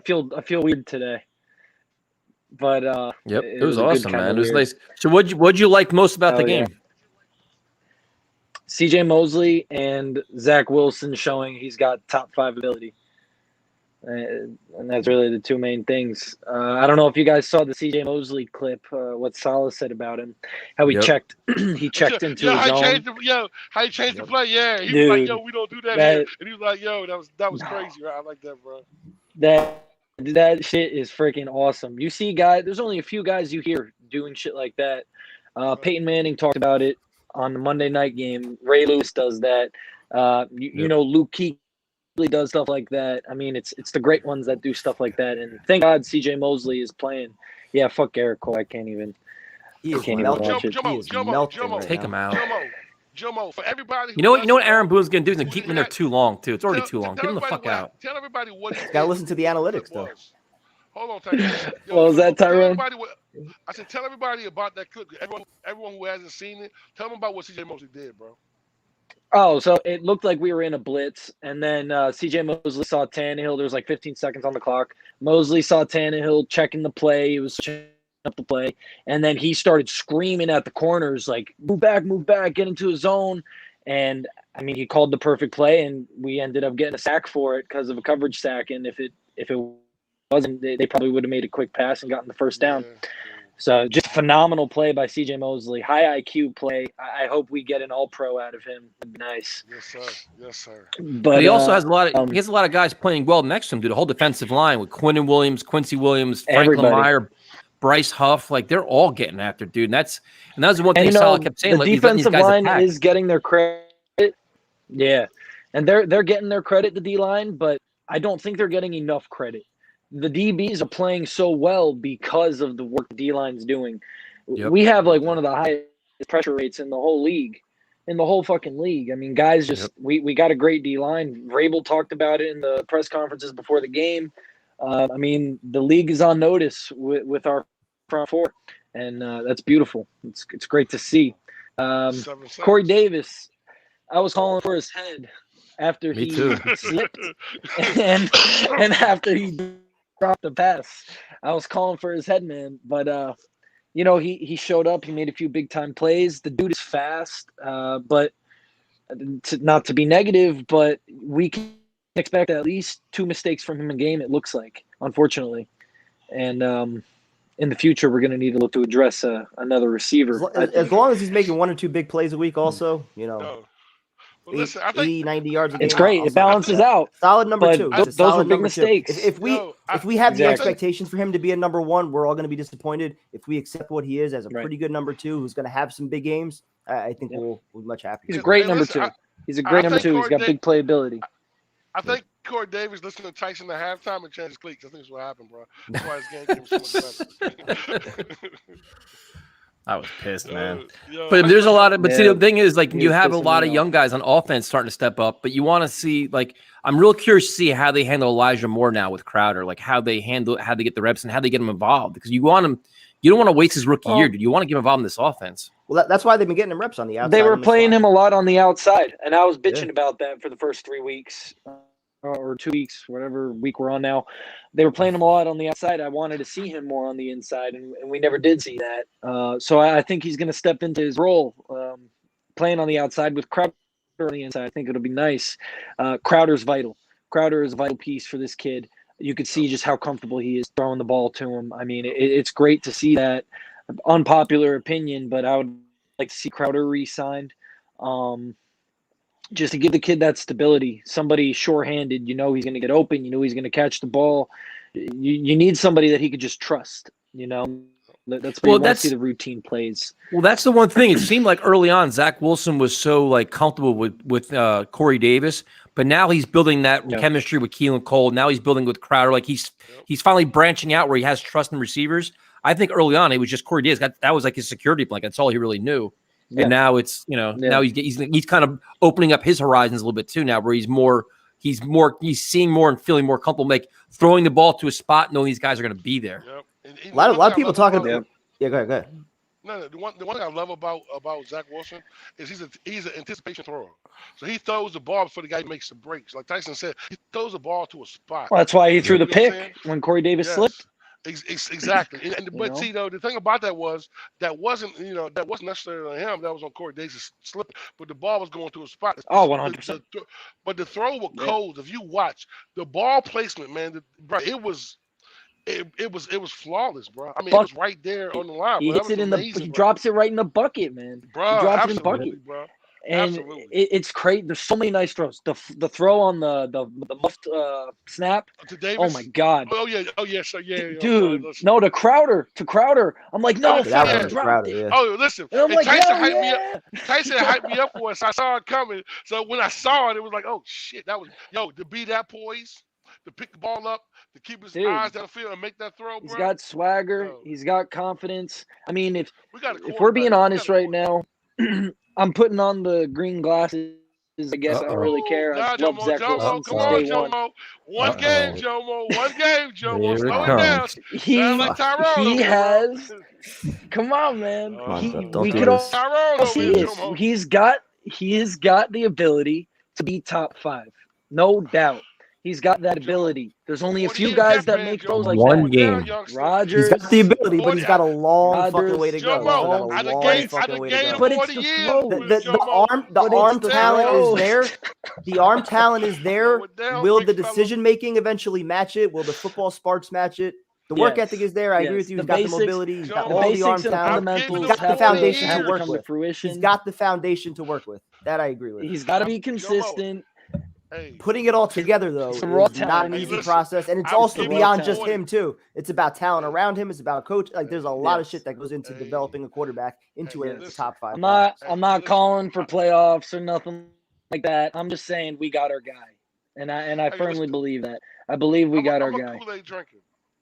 feel weird today. But it was awesome, man. It was nice. So what'd you like most about the game? Yeah. CJ Mosley and Zach Wilson showing he's got top 5 ability. And that's really the two main things. I don't know if you guys saw the CJ Mosley clip, what Salah said about him, how he checked into his zone. How he changed the play, yeah. He Dude, was like, yo, we don't do that here. And he was like, yo, that was crazy, right? I like that, bro. That shit is freaking awesome. You see guys, there's only a few guys you hear doing shit like that. Peyton Manning talked about it on the Monday night game. Ray Lewis does that. You know, Luke Kuechly does stuff like that. I mean, it's the great ones that do stuff like that. And thank God CJ Mosley is playing. Yeah, fuck Garrett Cole. I can't even watch it. Take him out. Jomo, for everybody. You know what Aaron Boone's gonna do? He's gonna keep him in there too long, too. It's already too long. Get him the fuck out. Tell everybody what he gotta listen to the analytics, though. Hold on, Tyrone. What was that, Tyrone? I said, tell everybody about that clip. Everyone who hasn't seen it, tell them about what CJ Mosley did, bro. Oh, so it looked like we were in a blitz, and then CJ Mosley saw Tannehill. There was like 15 seconds on the clock. Mosley saw Tannehill checking the play. He was checking up the play, and then he started screaming at the corners like, move back, get into his zone. And I mean, he called the perfect play, and we ended up getting a sack for it because of a coverage sack. And if it wasn't, they probably would have made a quick pass and gotten the first down. So just phenomenal play by CJ Mosley. High IQ play. I hope we get an all-pro out of him. That'd be nice. Yes, sir. But he also has a lot of guys playing well next to him, dude. The whole defensive line with Quincy Williams, Franklin Meyer, Bryce Huff, like they're all getting after, dude. And that was the one thing Salah kept saying. The defensive line is getting their credit. Yeah. And they're getting their credit, the D-line, but I don't think they're getting enough credit. The DBs are playing so well because of the work the D-line's doing. Yep. We have like one of the highest pressure rates in the whole league, in the whole fucking league. I mean, guys, just we got a great D-line. Vrabel talked about it in the press conferences before the game. I mean, the league is on notice with our front four, and that's beautiful. It's great to see. Corey Davis, I was calling for his head after he slipped and after he dropped the pass. I was calling for his head, man. But you know, he showed up. He made a few big time plays. The dude is fast, but not to be negative, but we can expect at least 2 mistakes from him a game. It looks like, unfortunately, And in the future, we're going to need to look to address another receiver. As long as he's making 1 or 2 big plays a week, also, No. Well, listen, I think 80, 90 yards a game. It's great. It balances out. Solid number But 2. those were big mistakes. If we have the expectations for him to be a number 1, we're all going to be disappointed. If we accept what he is as a pretty good number 2, who's going to have some big games, I think we'll be much happier. He's a great number 2. He's a great number 2. He's got big playability. I think Corey Davis listened to Tyson at halftime and changed his cleats. I think that's what happened, bro. That's why his game came so much better. I was pissed, man. But there's a lot of, see, the thing is, like, you have a lot of young guys on offense starting to step up, but you want to see, like, I'm real curious to see how they handle Elijah Moore now with Crowder, like how they get the reps and how they get him involved, because you don't want to waste his rookie year, dude. You want to get him involved in this offense. Well, that's why they've been getting him reps on the outside. They were playing him a lot on the outside, and I was bitching about that for the first 3 weeks. Or 2 weeks, whatever week we're on now. They were playing him a lot on the outside. I wanted to see him more on the inside, and we never did see that. So I think he's going to step into his role, playing on the outside with Crowder on the inside. I think it'll be nice. Crowder's vital. Crowder is a vital piece for this kid. You could see just how comfortable he is throwing the ball to him. I mean, it's great to see that. Unpopular opinion, but I would like to see Crowder re-signed. Just to give the kid that stability. Somebody sure-handed, he's going to get open, he's going to catch the ball. You need somebody that he could just trust, That's where you want to see the routine plays. Well, that's the one thing. It seemed like early on, Zach Wilson was so comfortable with Corey Davis, but now he's building that chemistry with Keelan Cole. Now he's building with Crowder. Like he's finally branching out where he has trust in receivers. I think early on it was just Corey Davis. That was like his security blanket. That's all he really knew. Yeah. And now it's now he's kind of opening up his horizons a little bit too now, where he's seeing more and feeling more comfortable, like throwing the ball to a spot, knowing these guys are going to be there. Yep. A lot of people talking about. Yeah, go ahead. No, the one thing I love about Zach Wilson is he's an anticipation thrower. So he throws the ball before the guy makes the breaks. Like Tyson said, he throws the ball to a spot. Well, that's why he threw the pick when Corey Davis slipped. Exactly. But see, though, the thing about that wasn't necessarily on him. That was on Corey Davis slipping. But the ball was going to a spot. 100%. But the throw with Coles, if you watch the ball placement, man, it was flawless, bro. I mean, it was right there on the line. He hits it he drops it right in the bucket, man. Bro, he drops it in the bucket, bro. And it's crazy. There's so many nice throws. The throw on the muffed snap. To Davis? Oh my God. Oh yeah. So dude, no, to Crowder. No, Crowder. Oh, listen. And I'm like, Tyson hyped me up. Tyson hyped me up for it. So I saw it coming. So when I saw it was like, oh shit, that was to be that poised, to pick the ball up, to keep his eyes downfield and make that throw, bro. He's got swagger. He's got confidence. I mean, if we're being honest right now. I'm putting on the green glasses. I guess I don't really care. I love Zach Wilson since day one. One game, Jomo. Slow it down. He has. Come on, man. We could all see this. He's got the ability to be top 5, no doubt. He's got that ability. There's only a few guys that make throws like one that. game. Rodgers. He's got the ability, but he's got a long fucking way to go. But it's the throw. The arm talent is there. The arm talent is there. Will the decision making eventually match it? Will the football sparks match it? The work ethic is there. I agree with you. He's got the mobility. He's got all the arm talent. He's got the foundation to work with. He's got the foundation to work with. That I agree with. He's got to be consistent. Putting it all together, though, is not an easy process. And it's also beyond just him, too. It's about talent around him. It's about coach. Like, there's a lot of shit that goes into developing a quarterback into a top 5. I'm not calling for playoffs or nothing like that. I'm just saying we got our guy. And I firmly believe that. I believe we got our guy.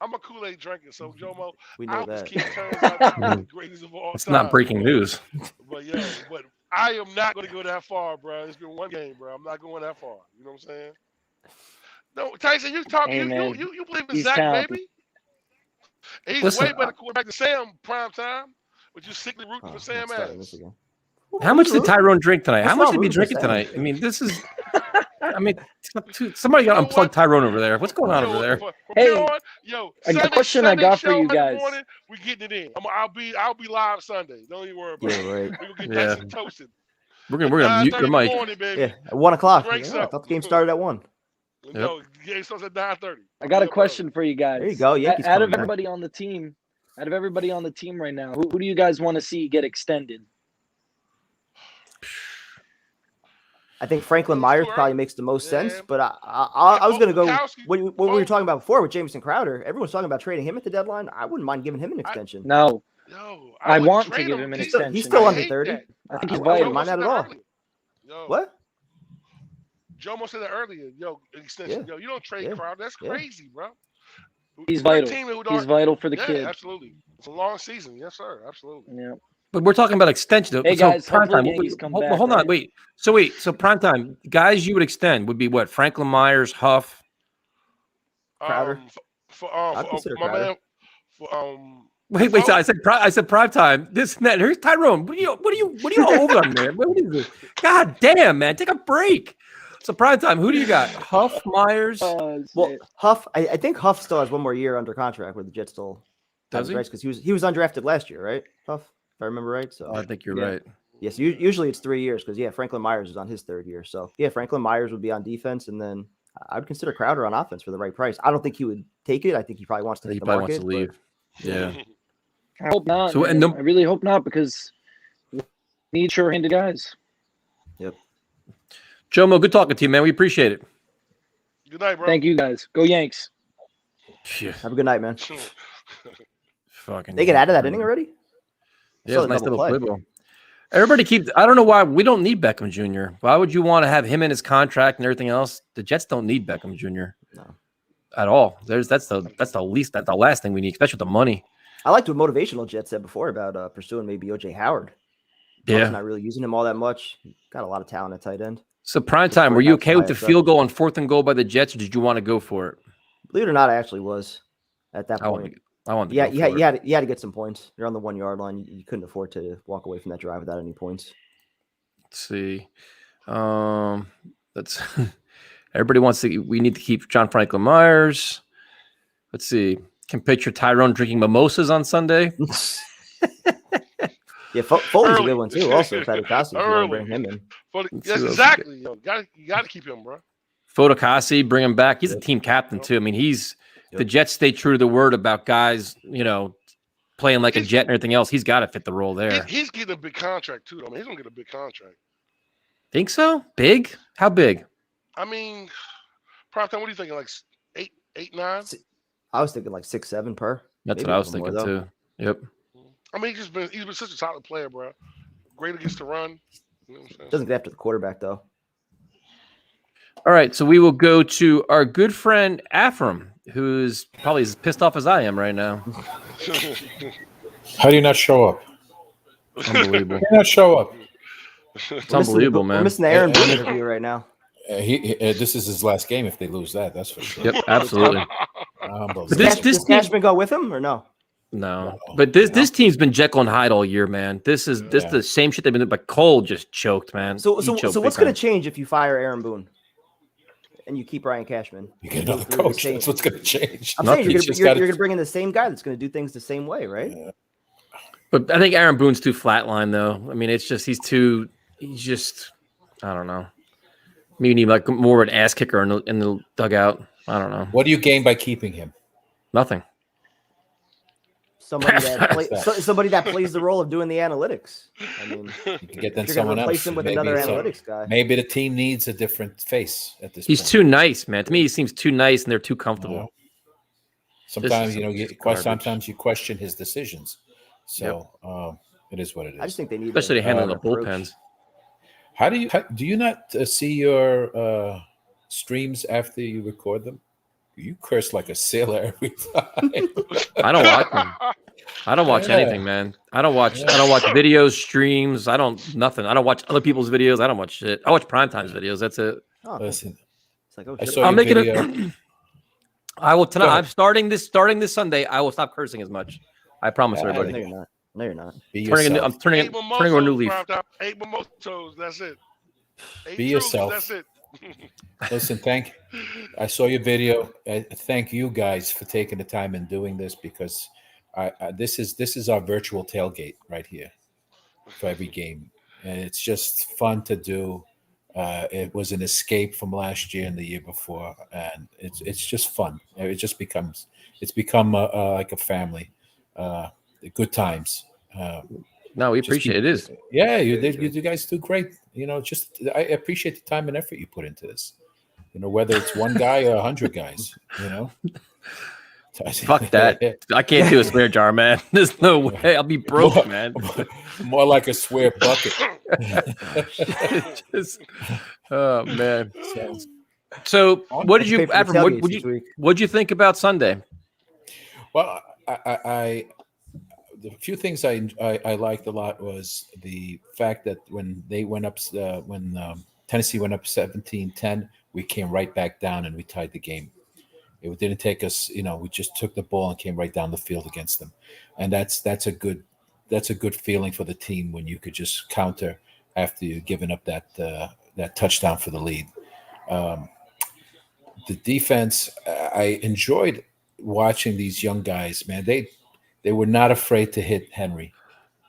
I'm a Kool-Aid drinker, so Jomo, we know that. Keep the greatest of all it's time. Not breaking news. But I am not going to go that far, bro. It's been one game, bro. I'm not going that far. You know what I'm saying? No, Tyson, you talk. You believe in Zach, talented. baby? He's way better quarterback than Sam prime time. But you sickly rooting for Sam Adams. How much did Tyrone drink tonight? How much did he drink tonight? I mean, this is. I mean, somebody got to unplug Tyrone over there. What's going on over there? Hey, a question I got for you guys. We getting it in. I'll be live Sunday. don't even worry about it. Right. We're gonna get Tyson toasted. We're gonna mute your mic. Yeah, at 1:00. I thought the game started at 1. No, game starts at 9:30. I got a question for you guys. There you go. Yankees Out of coming back. everybody on the team, right now, who do you guys want to see get extended? I think Franklin Myers probably makes the most sense, Yeah. but I was going to go Bukowski. what we were talking about before with Jamison Crowder. Everyone's talking about trading him at the deadline. I wouldn't mind giving him an extension. No, Yo, I would want to trade give him an He's still, extension. he's still I under hate 30. that. I think he's I vital. wouldn't mind that at all. Yo, What? Joe almost said that earlier. Yo, extension. Yeah. Yo, you don't trade Yeah. Crowder. That's Yeah. crazy, bro. He's For a vital. team who He's don't- vital for the yeah, kid. absolutely. It's a long season. Yes, sir. Absolutely. Yeah. But we're talking about extension. Hey, so guys, prime hopefully time. Yankees come hold, back, hold on, right? wait. So prime time guys you would extend would be what? Franklin Myers, Huff. Crowder. I'd For, consider my Crowder. man. For Wait. Defoe? So I said prime time. This and that. Here's Tyrone. What are you all over on, man? What is this? God damn, man. Take a break. So prime time. Who do you got? Huff, Myers. Well, Huff. I think Huff still has one more year under contract with the Jets still. Does he? Because he was undrafted last year, right? Huff, if I remember right. So I think you're yeah. right. Yes, usually it's 3 years because Franklin Myers is on his third year. So Franklin Myers would be on defense, and then I would consider Crowder on offense for the right price. I don't think he would take it. I think he probably wants to. He hit the probably market, wants to leave. Yeah. I hope not. So, So, and the- I really hope not because we need sure-handed guys. Yep. Jomo, good talking to you, man. We appreciate it. Good night, bro. Thank you, guys. Go Yanks. Yeah. Have a good night, man. Fucking. They get out of that inning already. Yeah, Still it's a a nice double little play. play ball. Everybody keeps. I don't know why we don't need Beckham Jr. Why would you want to have him in his contract and everything else? The Jets don't need Beckham Jr. No. At all. That's the last thing we need, especially with the money. I liked what Motivational Jet said before about pursuing maybe OJ Howard. Yeah. Not really using him all that much. Got a lot of talent at tight end. So prime time, were you okay with the field goal on 4th and goal by the Jets, or did you want to go for it? Believe it or not, I actually was at that I point. want to Yeah, go you for it. had to get some points. You're on the 1 yard line. You couldn't afford to walk away from that drive without any points. Let's see. That's everybody wants to. We need to keep John Franklin Myers. Let's see. Can picture Tyrone drinking mimosas on Sunday. Yeah, Foley's a Early. good one too. Also, Patty Costa, if you want to Early. bring him in. Yes, exactly. Yo, you got to keep him, bro. Fotokasi, bring him back. He's a team captain too. I mean, the Jets stay true to the word about guys, playing like a Jet and everything else. He's got to fit the role there. He's getting a big contract too. I mean, he's gonna get a big contract. Think so? Big? How big? I mean, prime time. What are you thinking? Like 8, 9? I was thinking like 6, 7 per. That's Maybe what I a was little thinking more, too. Yep. I mean, he's been such a solid player, bro. Great against the run. You know what I'm saying? Doesn't get after the quarterback though. All right, so we will go to our good friend Afram, who's probably as pissed off as I am right now. How do you not show up? Unbelievable. How do you not show up? It's unbelievable, man. We're missing the Aaron Boone interview right now. This is his last game if they lose that. That's for sure. Yep, absolutely. Unbelievable. Does Cashman go with him or no? No, but this team's been Jekyll and Hyde all year, man. This is the same shit they've been doing. But Cole just choked, man. So He choked what's big going to time. change if you fire Aaron Boone and you keep Ryan Cashman? You get another coach. That's what's going to change. I'm saying He's just you're gotta- going to bring in the same guy that's going to do things the same way, right? But I think Aaron Boone's too flatline, though. I mean, it's just he's just I don't know. Maybe you need like more of an ass kicker in the dugout. I don't know. What do you gain by keeping him? Nothing. Somebody that plays the role of doing the analytics. I mean, You can get then you're someone gonna replace else. him with Maybe another it's analytics guy. Maybe the team needs a different face at this He's point. too nice, man. To me, he seems too nice, and they're too comfortable. Sometimes garbage. sometimes you question his decisions. So it is what it is. I just think they need, Especially handling the approach. bullpens. How do you not see your streams after you record them? You curse like a sailor every time. I don't watch them. I don't watch anything, man. I don't watch videos, streams. Nothing. I don't watch other people's videos. I don't watch shit. I watch Primetime's videos. That's it. Oh, Listen, it's like, oh, I shit. saw I'll your make video. it. I will tonight. Go ahead. I'm starting this Sunday. I will stop cursing as much. I promise No, everybody. you're not. No, you're not. Be I'm turning yourself. a new leaf. 8 mimosas. That's it. 8 Be truths, yourself. That's it. Listen, I saw your video. Thank you guys for taking the time and doing this because this is our virtual tailgate right here for every game, and it's just fun to do. It was an escape from last year and the year before, and it's just fun. It's become like a family. Good times. No, we Just appreciate keep, it. It is. yeah, you guys do great. I appreciate the time and effort you put into this. Whether it's one guy or 100 guys. Fuck that. I can't do a swear jar, man. There's no way. I'll be broke, man. More like a swear bucket. Oh man. So what did you, Avram, what'd you think about Sunday? Well, the few things I liked a lot was the fact that when they went up, when Tennessee went up 17-10, we came right back down and we tied the game. It didn't take us, we just took the ball and came right down the field against them, and that's a good feeling for the team when you could just counter after you've given up that touchdown for the lead. The defense, I enjoyed watching these young guys. Man, they were not afraid to hit Henry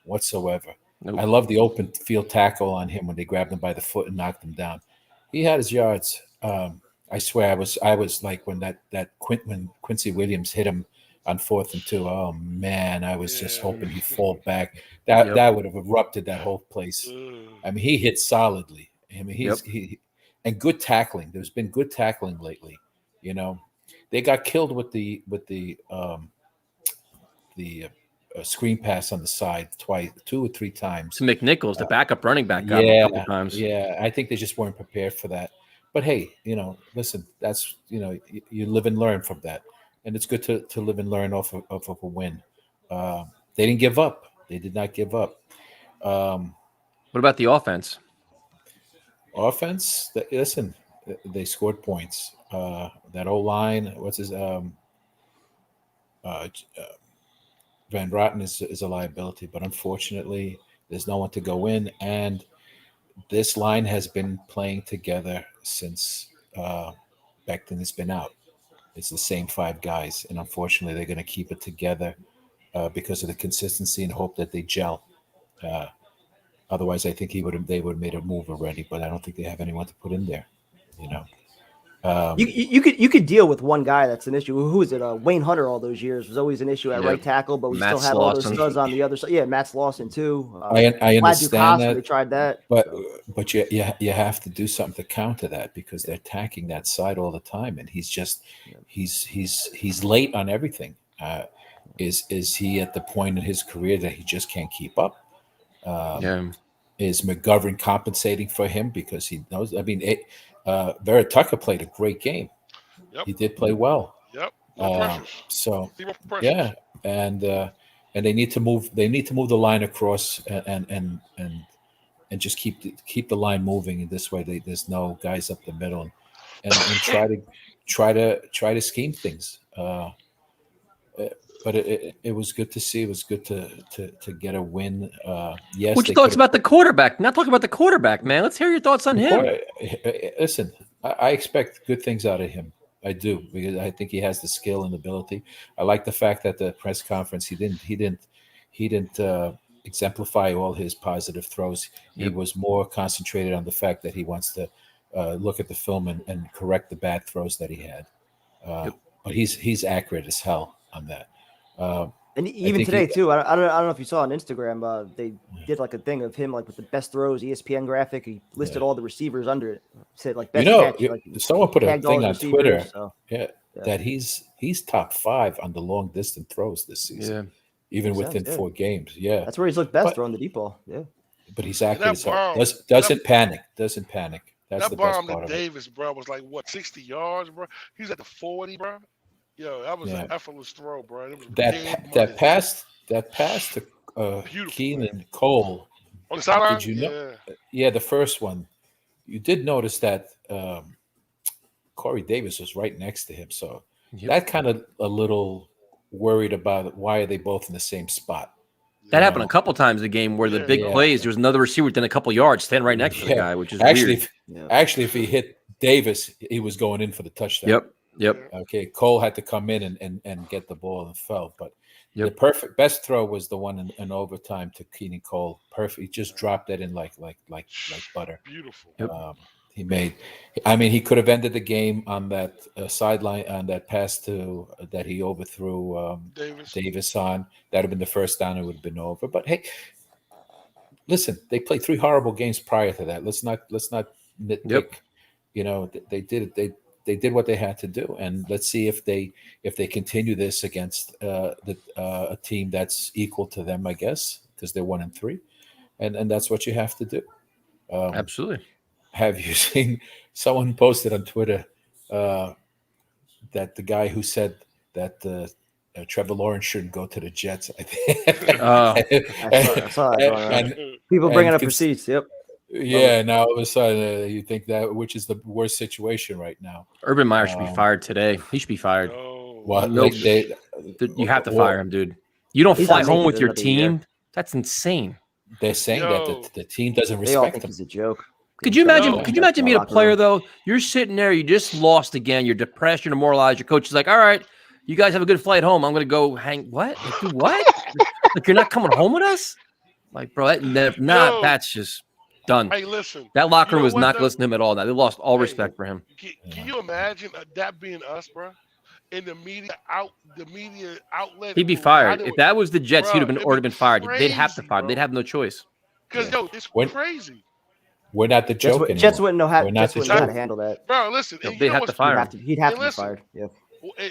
whatsoever. Nope. I love the open field tackle on him when they grabbed him by the foot and knocked him down. He had his yards. I swear, I was like when when Quincy Williams hit him on 4th and 2. Oh man, I was just hoping he'd fall back. That would have erupted that whole place. I mean, he hit solidly. I mean, and good tackling. There's been good tackling lately. They got killed with the screen pass on the side 2 or 3 times. To McNichols, the backup running back, got him a couple times. Yeah, I think they just weren't prepared for that. But hey, listen, that's you live and learn from that, and it's good to live and learn off of a win. They didn't give up. They did not give up. What about the offense? Offense, listen, they scored points. That O-line, what's his Van Rotten is a liability, but unfortunately, there's no one to go in, and this line has been playing together since Becton has been out. It's the same 5 guys, and unfortunately, they're going to keep it together because of the consistency and hope that they gel. Otherwise, I think they would have made a move already, but I don't think they have anyone to put in there. You could deal with one guy. That's an issue. Who is it? Wayne Hunter all those years was always an issue at right tackle, but we still had all those studs on the other side. Yeah, Matt Lawson too. I understand that. They tried that, but you have to do something to counter that because they're attacking that side all the time, and he's late on everything. Is he at the point in his career that he just can't keep up? Is McGovern compensating for him because he knows? I mean, Vera Tucker played a great game. Yep. He did play well. Yep. Yeah, and they need to move. They need to move the line across and just keep the line moving. And this way, there's no guys up the middle, and try to scheme things. But it was good to see. It was good to get a win. Yes. What's your thoughts about the quarterback? Not talking about the quarterback, man. Let's hear your thoughts on him. Listen, I expect good things out of him. I do, because I think he has the skill and ability. I like the fact that the press conference he didn't exemplify all his positive throws. He was more concentrated on the fact that he wants to look at the film and correct the bad throws that he had. But he's accurate as hell on that. And even today too, I don't know if you saw on Instagram, they did like a thing of him like with the best throws, ESPN graphic. He listed all the receivers under it. Said like best catch. Like, someone put a thing on Twitter that he's top 5 on the long distance throws this season, even within 4 games. Yeah, that's where he's looked best throwing the deep ball. Yeah, but he's accurate as hell. Doesn't panic. That's that the bomb best part to Davis, bro, was like what 60 yards, bro. He's at the 40, bro. Yo, that was an effortless throw, bro. It was that pass to Keenan Cole on the sideline. Did you know? Yeah, the first one. You did notice that Corey Davis was right next to him, so that kind of a little worried about why are they both in the same spot. That happened a couple times in the game where the big plays, there was another receiver within a couple yards standing right next to the guy, which is actually weird. Actually, if he hit Davis, he was going in for the touchdown. Yep. Okay, Cole had to come in and get the ball and fell, but the best throw was the one in overtime to Keenan Cole. Perfect, he just dropped that in like butter. Beautiful. he made. I mean, he could have ended the game on that sideline on that pass to that he overthrew Davis on. That would have been the first down. It would have been over. But hey, listen, they played 3 horrible games prior to that. Let's not nitpick. Yep. You know, they did it. They did what they had to do, and let's see if they continue this against a team that's equal to them. I guess because they're 1-3, and that's what you have to do. Absolutely. Have you seen someone posted on Twitter that the guy who said that Trevor Lawrence shouldn't go to the Jets? I think. I saw that. People bringing up receipts. Yep. Yeah. Now all of a sudden, you think that which is the worst situation right now? Urban Meyer should be fired today. He should be fired. What? No, Like you have to fire him, dude. You don't fly home with your team. That's insane. They're saying that the team doesn't respect they all think him. he's a joke. Could you imagine? Could you imagine being a player though? You're sitting there, you just lost again. You're depressed. You're demoralized. Your coach is like, "All right, you guys have a good flight home. I'm going to go hang." What? Like, do what? Like you're not coming home with us? Like, bro, that's just done. Hey, listen. That locker room was what, not though? listening to him at all. Now they lost all respect for him. Can you imagine that being us, bro? In the media outlet, He'd be fired. If that was the Jets, he'd have already been fired. They'd have to fire him. They'd have no choice. Because it's crazy. We're not the joke anymore. Jets wouldn't know how. Jets wouldn't know how to handle that. Bro, listen, they'd have to fire him. He'd have to be fired. Yeah.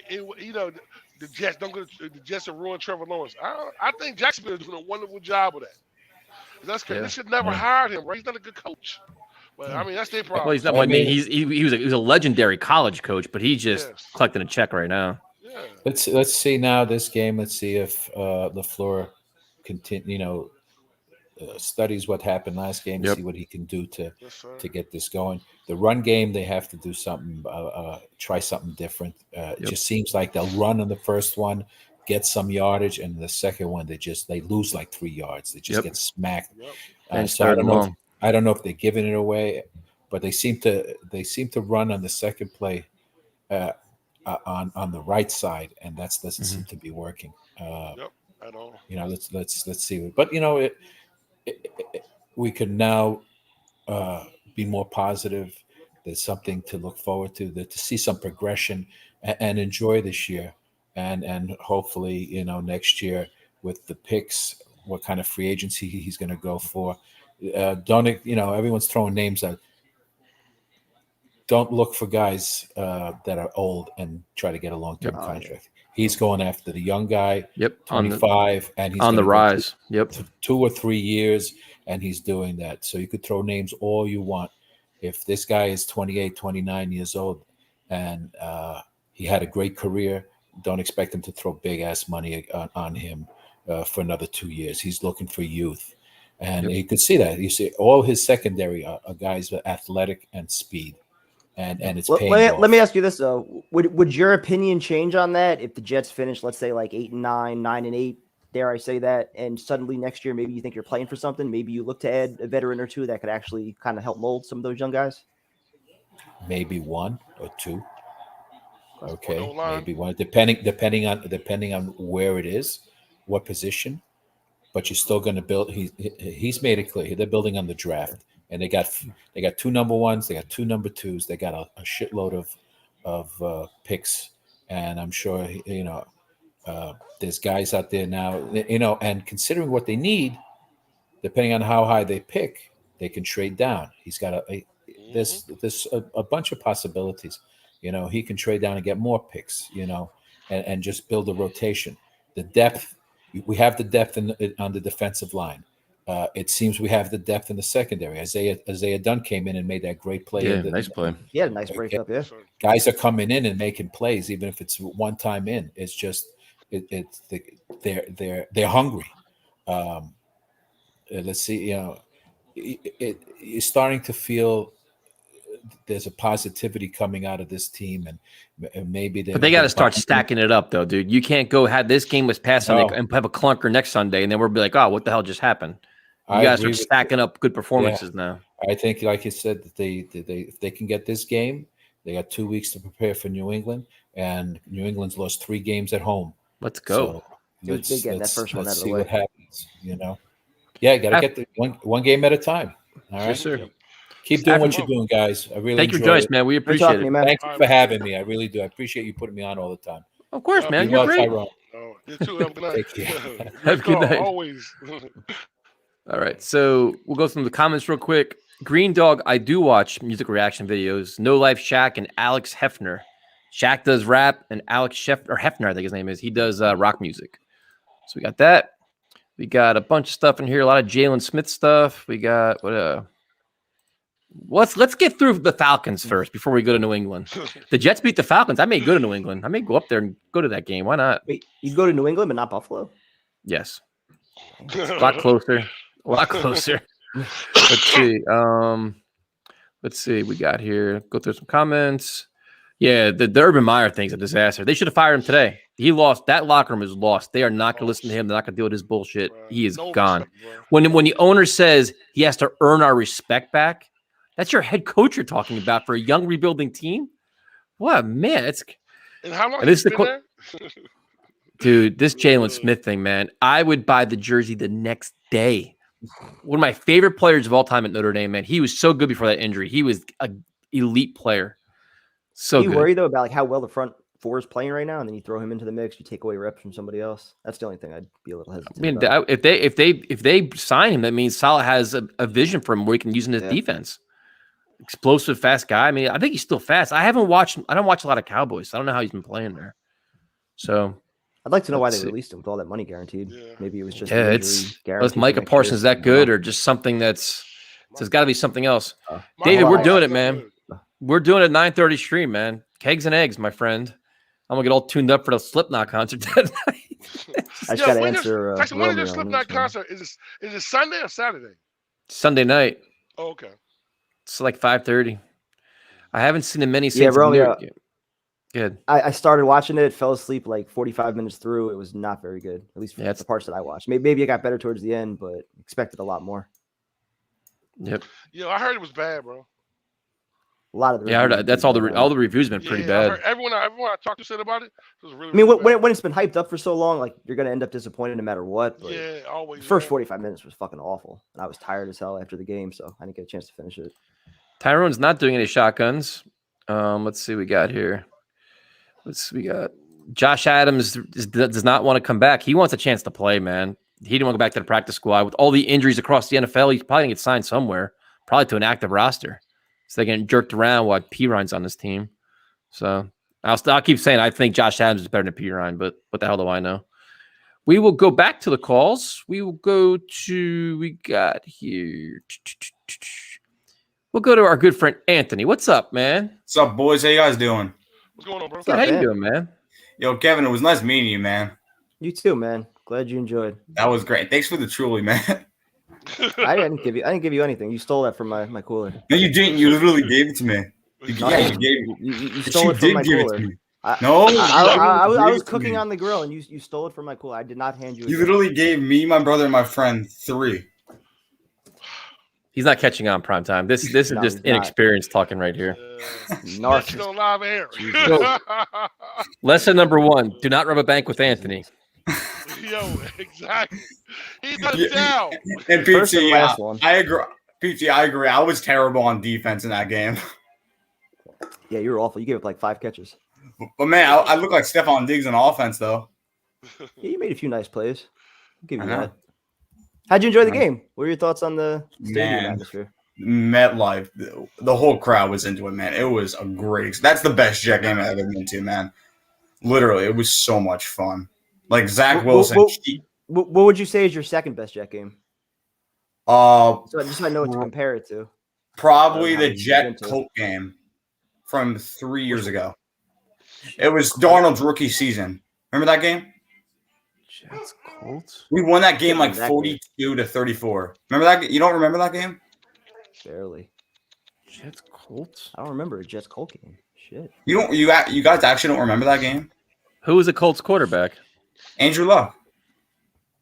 You know, the Jets don't go. The Jets are ruining Trevor Lawrence. I think Jacksonville is doing a wonderful job of that. That's crazy. Yeah. They should never hired him. Right? He's not a good coach. But I mean, that's their problem. Well, he's not. I mean, he was a legendary college coach, but he's just collecting a check right now. Yeah. Let's see now this game. Let's see if LaFleur studies what happened last game. See what he can do to get this going. The run game, they have to do something. Try something different. It just seems like they'll run on the first one, get some yardage, and the second one they lose like 3 yards. They just get smacked. So I don't know if they're giving it away, but they seem to run on the second play on the right side, and that doesn't seem to be working. At all. You know, let's see. But you know, we can now be more positive. There's something to look forward to see some progression and enjoy this year, and hopefully, you know, next year with the picks, what kind of free agency he's going to go for. Everyone's throwing names out. Don't look for guys that are old and try to get a long-term contract. He's going after the young guy, 25, and he's on the rise. 2 or 3 years, and he's doing that. So you could throw names all you want. If this guy is 28, 29 years old, and he had a great career, don't expect him to throw big-ass money on him for another 2 years. He's looking for youth. And you could see that. You see all his secondary are guys with athletic and speed. And it's paying off. Let me ask you this though: Would your opinion change on that if the Jets finish, let's say, like 8-9, 9-8? Dare I say that? And suddenly next year, maybe you think you're playing for something. Maybe you look to add a veteran or two that could actually kind of help mold some of those young guys. Maybe 1 or 2. Okay, maybe 1, depending on where it is, what position. But you're still going to build. He's made it clear they're building on the draft. And they got 2 number 1s, they got 2 number 2s, they got a shitload of picks, and I'm sure there's guys out there now, and considering what they need, depending on how high they pick, they can trade down. He's got there's a bunch of possibilities. He can trade down and get more picks, and just build a rotation. The depth, we have the depth on the defensive line. It seems we have the depth in the secondary. Isaiah Dunn came in and made that great play. Yeah, nice play. He had a nice breakup. Yeah, guys are coming in and making plays, even if it's one time in. It's just they're hungry. Let's see. You're starting to feel there's a positivity coming out of this team, and maybe but they got to start stacking it up, though, dude. You can't go have this game was past Sunday and have a clunker next Sunday, and then we'll be like, oh, what the hell just happened? You guys are stacking up good performances now. I think, like you said, that if they can get this game, they got 2 weeks to prepare for New England, and New England's lost 3 games at home. Let's go. So let's that first one out of the way. See what happens. Yeah, got to get the one game at a time. All right, yes, sir. Keep doing what you're doing, guys. I really Thank you for enjoy joining us, it. man. We Good appreciate talking to it. you, man. Thank you for having me. I really do. I appreciate you putting me on all the time. Of course, man. You You're are great. Tyrone. Oh, you too. Have a good night. Take care. Have a good night. Always. All right, so we'll go through the comments real quick. Green Dog, I do watch music reaction videos. No Life Shaq and Alex Hefner. Shaq does rap, and Alex Hefner, I think his name is. He does rock music. So we got that. We got a bunch of stuff in here. A lot of Jalen Smith stuff. We got what? Let's get through the Falcons first before we go to New England. The Jets beat the Falcons. I may go to New England. I may go up there and go to that game. Why not? Wait, you go to New England but not Buffalo? Yes. It's a lot closer. A lot closer. Let's see. We got here. Go through some comments. Yeah, the Urban Meyer thing's a disaster. They should have fired him today. He lost. That locker room is lost. They are not going to listen to him. They're not going to deal with his bullshit. He is gone. When the owner says he has to earn our respect back, that's your head coach you're talking about for a young rebuilding team. What, man? And how long and this has is he been there? Dude, this Jalen Smith thing, man. I would buy the jersey the next day. One of my favorite players of all time at Notre Dame, man. He was so good before that injury. He was an elite player. So you good. worry though about like how well the front four is playing right now, and then you throw him into the mix, you take away reps from somebody else. That's the only thing I'd be a little hesitant. I mean, about. if they sign him, that means Saleh has a vision for him where he can use in his defense. Explosive, fast guy. I mean, I think he's still fast. I don't watch a lot of Cowboys. So I don't know how he's been playing there. So I'd like to know why they released him with all that money guaranteed. Maybe it was just unless Micah Parsons that good, or just something there's got to be something else. David, we're doing it, man. We're doing a 9:30 stream, man. Kegs and eggs, my friend. I'm gonna get all tuned up for the Slipknot concert tonight. I just got to answer. When is your Slipknot concert? Is it Sunday or Saturday? Sunday night. Oh, okay. It's like 5:30. I haven't seen the many Saints. Yeah, Romeo. Good. I started watching it, fell asleep like 45 minutes through. It was not very good, at least for the parts that I watched. Maybe it got better towards the end, but expected a lot more. Yep. Yeah, I heard it was bad, bro. A lot of the I heard that's all the reviews have been pretty bad. Everyone I talked to said about it. It was really. I mean, really when it's been hyped up for so long, like you're gonna end up disappointed no matter what. But yeah, always. The first 45 minutes was fucking awful, and I was tired as hell after the game, so I didn't get a chance to finish it. Tyrone's not doing any shotguns. Let's see what we got here. We got Josh Adams does not want to come back. He wants a chance to play, man. He didn't want to go back to the practice squad. With all the injuries across the NFL, he's probably going to get signed somewhere, probably to an active roster. So they're getting jerked around while Perine's on this team. So I'll keep saying I think Josh Adams is better than Perine, but what the hell do I know? We will go back to the calls. We got here. We'll go to our good friend Anthony. What's up, man? What's up, boys? How you guys doing? What's going on, bro? How you doing, man? Yo, Kevin, it was nice meeting you, man. You too, man. Glad you enjoyed. That was great. Thanks for the truly, man. I didn't give you anything. You stole that from my cooler. No, you didn't. You literally gave it to me. You stole it from my cooler. I was cooking on the grill, and you stole it from my cooler. I did not hand you. You literally gave me, my brother, and my friend 3. He's not catching on prime time. This is just inexperienced talking right here. National live air. Lesson number 1: do not rub a bank with Anthony. Yo, exactly. He does down. And PT, I agree. PT, I agree. I was terrible on defense in that game. Yeah, you were awful. You gave up like 5 catches. But man, I look like Stephon Diggs on offense, though. Yeah, you made a few nice plays. I'll give you that. How'd you enjoy the game? What are your thoughts on the stadium atmosphere? MetLife, the whole crowd was into it, man. It was a great. That's the best Jet game I've ever been to, man. Literally, it was so much fun. Like Zach Wilson. What would you say is your second best Jet game? So I know what to compare it to. Probably the Jet Colt game from 3 years ago. It was Darnold's rookie season. Remember that game? Jets Colts. We won that game like 42-34. Remember that? You don't remember that game? Barely. Jets Colts. I don't remember a Jets Colt game. Shit. You don't. You guys actually don't remember that game? Who was the Colts quarterback? Andrew Luck.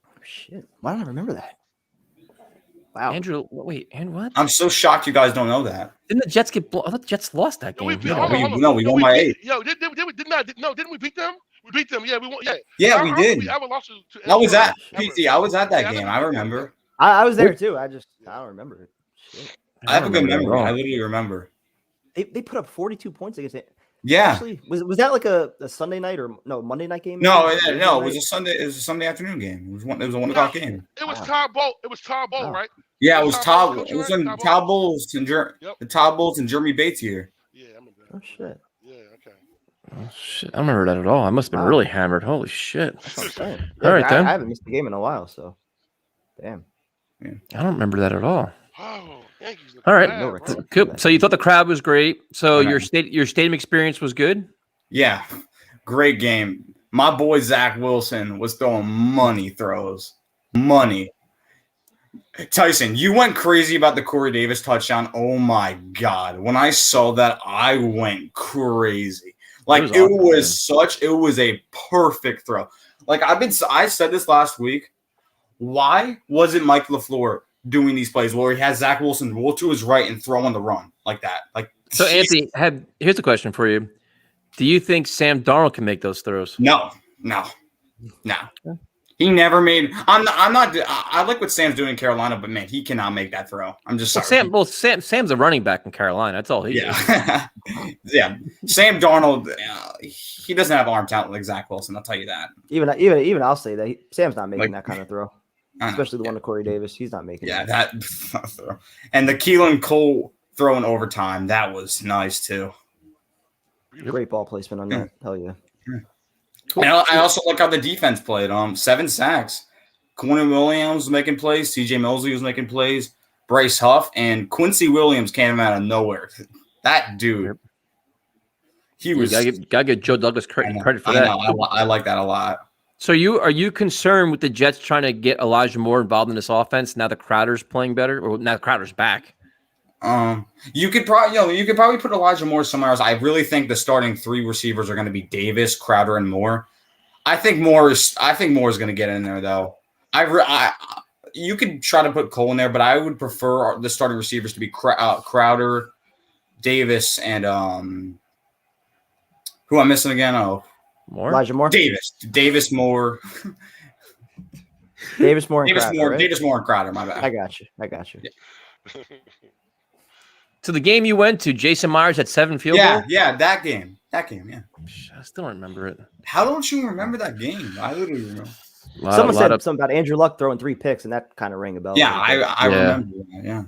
Oh, shit. Why don't I remember that? Wow. Andrew. Wait. And what? I'm so shocked you guys don't know that. Didn't the Jets get? I thought the Jets lost that game. We won by 8. Yo, didn't we beat them? We beat them. Yeah, we won. Yeah, we did. I was at PT. I was at that game. I remember. I was there too. I don't remember it. Shit. I have a good remember memory. that at I all. literally remember. They put up 42 points against it. Yeah. Actually, was that like a Sunday night or no Monday night game? No, maybe? it was a Sunday. It was a Sunday afternoon game. It was a 1 o'clock game. It was Wow. Todd Bolt. It was Todd Bolt, Wow. right? Yeah, it was Todd Bowles' Todd. coach, It was right? when Todd Todd Bowles? Bowles and Yep. the Todd Bowles and Jeremy Bates here. Yeah, I remember that. Oh shit. Yeah, okay. Oh, shit. I don't remember that at all. I must have been Wow. really hammered. Holy shit. That's what I'm saying. All right, I then. haven't missed a game in a while, so damn. I don't remember that at all. Oh, Yankees look All right. bad, No bro. record. Cool. So you thought the crowd was great. So Uh-huh. your stadium experience was good? Yeah, great game. My boy Zach Wilson was throwing money throws. Money. Tyson, you went crazy about the Corey Davis touchdown. Oh my God. When I saw that, I went crazy. Like was it awesome, was a perfect throw. Like I said this last week. Why wasn't Mike LaFleur doing these plays where he has Zach Wilson roll to his right and throw on the run like that? Like So Anthony, here's a question for you. Do you think Sam Darnold can make those throws? No. He never made. I like what Sam's doing in Carolina, but man, he cannot make that throw. I'm just sorry. Sam's a running back in Carolina. That's all he is. Yeah. Sam Darnold, he doesn't have arm talent like Zach Wilson. I'll tell you that. Even I'll say that Sam's not making Like- that kind of throw, I know. especially the one to Corey Davis. He's not making. Yeah, that. that throw. And the Keelan Cole throw in overtime, that was nice too. Great ball placement on that. Hell yeah. And I also like how the defense played. 7 sacks. Quinn Williams was making plays. CJ Mosley was making plays. Bryce Huff and Quincy Williams came out of nowhere. That dude, he was. Gotta give Joe Douglas credit for that. I like that a lot. So are you concerned with the Jets trying to get Elijah Moore involved in this offense now that Crowder's playing better, or now that Crowder's back? You could probably put Elijah Moore somewhere else. I really think the starting 3 receivers are going to be Davis, Crowder, and Moore. I think Moore is going to get in there though. You could try to put Cole in there, but I would prefer the starting receivers to be Crowder, Davis, and who I'm missing again? Oh, Moore? Elijah Moore. Davis Moore. Davis Moore. And Crowder, right? Davis Moore and Crowder. My bad. I got you. Yeah. So the game you went to, Jason Myers had 7 field goals? Yeah, that game. Yeah. I still don't remember it. How don't you remember that game? I literally remember. Someone said something about Andrew Luck throwing 3 picks, and that kind of rang a bell. Yeah, I remember that. Yeah.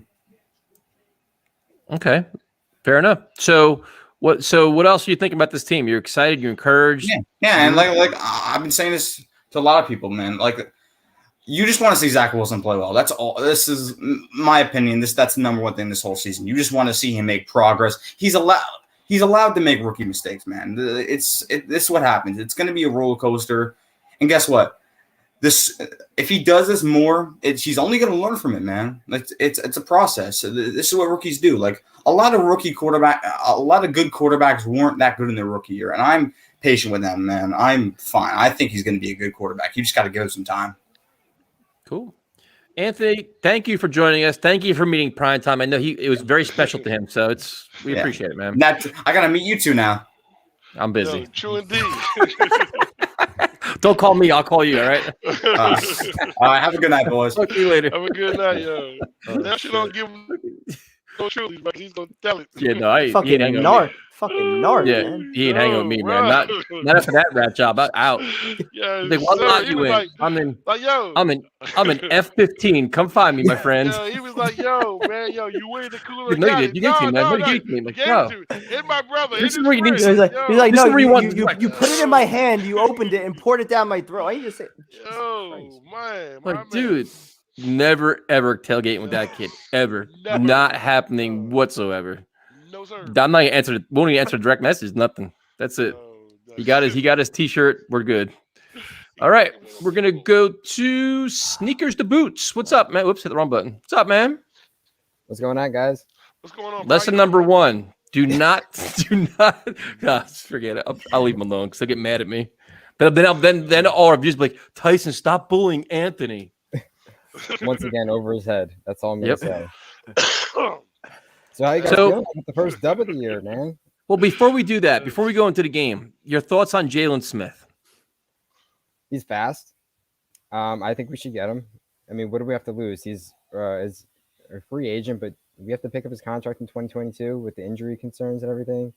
Okay, fair enough. So what else are you thinking about this team? You're excited? You're encouraged? Yeah, and like I've been saying this to a lot of people, man. Like, you just want to see Zach Wilson play well. That's all. This is my opinion. That's the number one thing this whole season. You just want to see him make progress. He's allowed to make rookie mistakes, man. This is what happens. It's going to be a roller coaster. And guess what? If he does this more, he's only going to learn from it, man. It's a process. This is what rookies do. Like a lot of good quarterbacks weren't that good in their rookie year, and I'm patient with them, man. I'm fine. I think he's going to be a good quarterback. You just got to give him some time. Cool. Anthony, thank you for joining us. Thank you for meeting Primetime. I know it was very special to him, so we appreciate it, man. I got to meet you two now. I'm busy. Yo, true indeed. Don't call me. I'll call you. All right. All right. Have a good night, boys. Talk to you later. Have a good night, yo. That shit don't give him no truth, but he's gonna tell it. Yeah, no, he ain't hanging Fucking nard, yeah, man. he ain't hanging with me, man. Not after that rat job. I'm out. Yeah, Like, what lot you in? like, I'm in. Like, yo, I'm in F-15. Come find me, my friend. yo, he was like, yo, man, yo, you win the cooler. No, you did. You gave it to me, man. What did you give it to me? Like, yo. Hit my brother. This Hit is his where you need friend. to- He's like, This no, is where you want- you put it in my hand, you opened it and poured it down my throat. I just say, Yo, man, Like, dude, never ever tailgating with that kid. Ever. Never. Not happening whatsoever. No, sir. I'm not gonna answer. Won't even answer a direct message. Nothing. That's it. He got his T-shirt. We're good. All right, we're gonna go to Sneakers to Boots. What's up, man? Whoops, hit the wrong button. What's up, man? What's going on, guys? What's going on? Lesson number 1: do not. Nah, forget it. I'll leave him alone because they'll get mad at me. But then all reviews be like, Tyson, stop bullying Anthony. Once again, over his head. That's all I'm gonna Yep. say. So how you guys feeling with the first dub of the year, man? Well, before we do that, before we go into the game, your thoughts on Jalen Smith? He's fast. I think we should get him. I mean, what do we have to lose? He's is a free agent, but we have to pick up his contract in 2022 with the injury concerns and everything.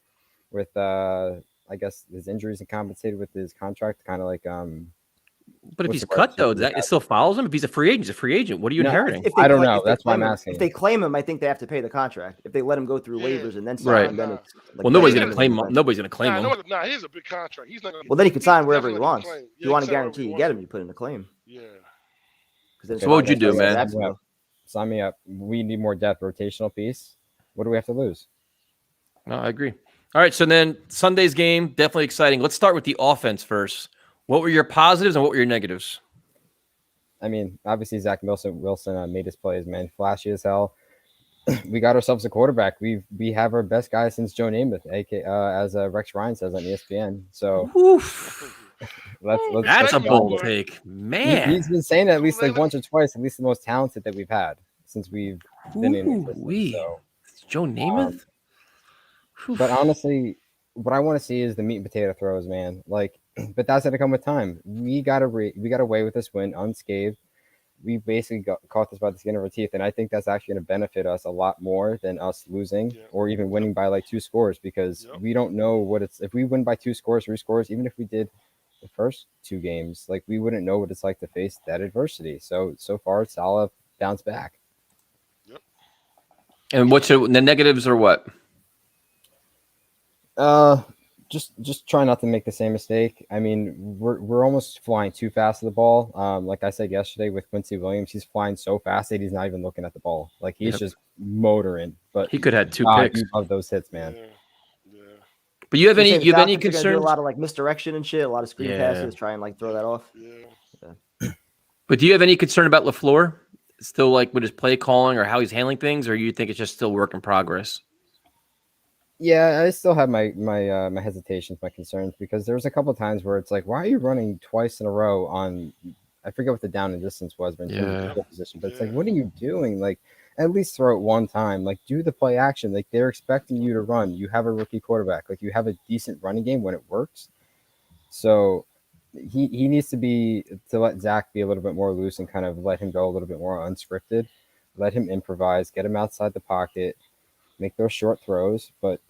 With I guess his injuries and compensated with his contract, kind of like But if he's cut though, it still follows him. If he's a free agent, he's a free agent. What are you inheriting? If they I don't claim- know. if they That's why I'm claim him- asking. If they claim him, I think they have to pay the contract. If they let him go through waivers and then sign him, then it's like, well, nobody's gonna claim him. Nobody's gonna claim him. Nah, he's a big contract. He's not. Well, then he can sign wherever he definitely wants. gonna claim. If you want to guarantee you get him, you put in a claim. Yeah. So what would you do, man? Sign me up. We need more depth, rotational piece. What do we have to lose? No, I agree. All right, so then Sunday's game, definitely exciting. Let's start with the offense first. What were your positives and what were your negatives? I mean, obviously Zach Wilson made his plays, man, flashy as hell. We got ourselves a quarterback. We have our best guy since Joe Namath, as Rex Ryan says on ESPN. So let's that's a bold take, man. He's been saying it at least like once or twice. At least the most talented that we've had since we've been in. So, Joe Namath. But honestly, what I want to see is the meat and potato throws, man. Like, but that's gonna come with time. We got away with this win unscathed. We basically caught this by the skin of our teeth, and I think that's actually going to benefit us a lot more than us losing or even winning by like 2 scores, because we don't know what it's. If we win by 2 scores, 3 scores, even if we did the first 2 games, like we wouldn't know what it's like to face that adversity. So far, it's all a bounce back. And what's the negatives or what? Just try not to make the same mistake. I mean, we're almost flying too fast to the ball. Like I said yesterday with Quincy Williams, he's flying so fast that he's not even looking at the ball. Like he's just motoring. But he could have had 2 picks. You love those hits, man. But you have any Falcons are gonna do concerns? a lot of like misdirection and shit, a lot of screen passes, try and like throw that off. But do you have any concern about LaFleur? Still like with his play calling or how he's handling things, or you think it's just still work in progress? Yeah, I still have my hesitations, my concerns, because there was a couple of times where it's like, why are you running twice in a row on? I forget what the down and distance was, but in terms of field position. But it's like, what are you doing? Like, at least throw it one time. Like, do the play action. Like, they're expecting you to run. You have a rookie quarterback. Like, you have a decent running game when it works. So he needs to let Zach be a little bit more loose and kind of let him go a little bit more unscripted. Let him improvise. Get him outside the pocket. Make those short throws. But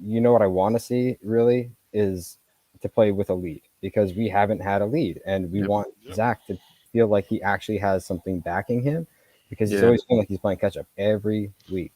you know what I want to see really is to play with a lead, because we haven't had a lead, and we want Zach to feel like he actually has something backing him, because he's always feeling like he's playing catch up every week.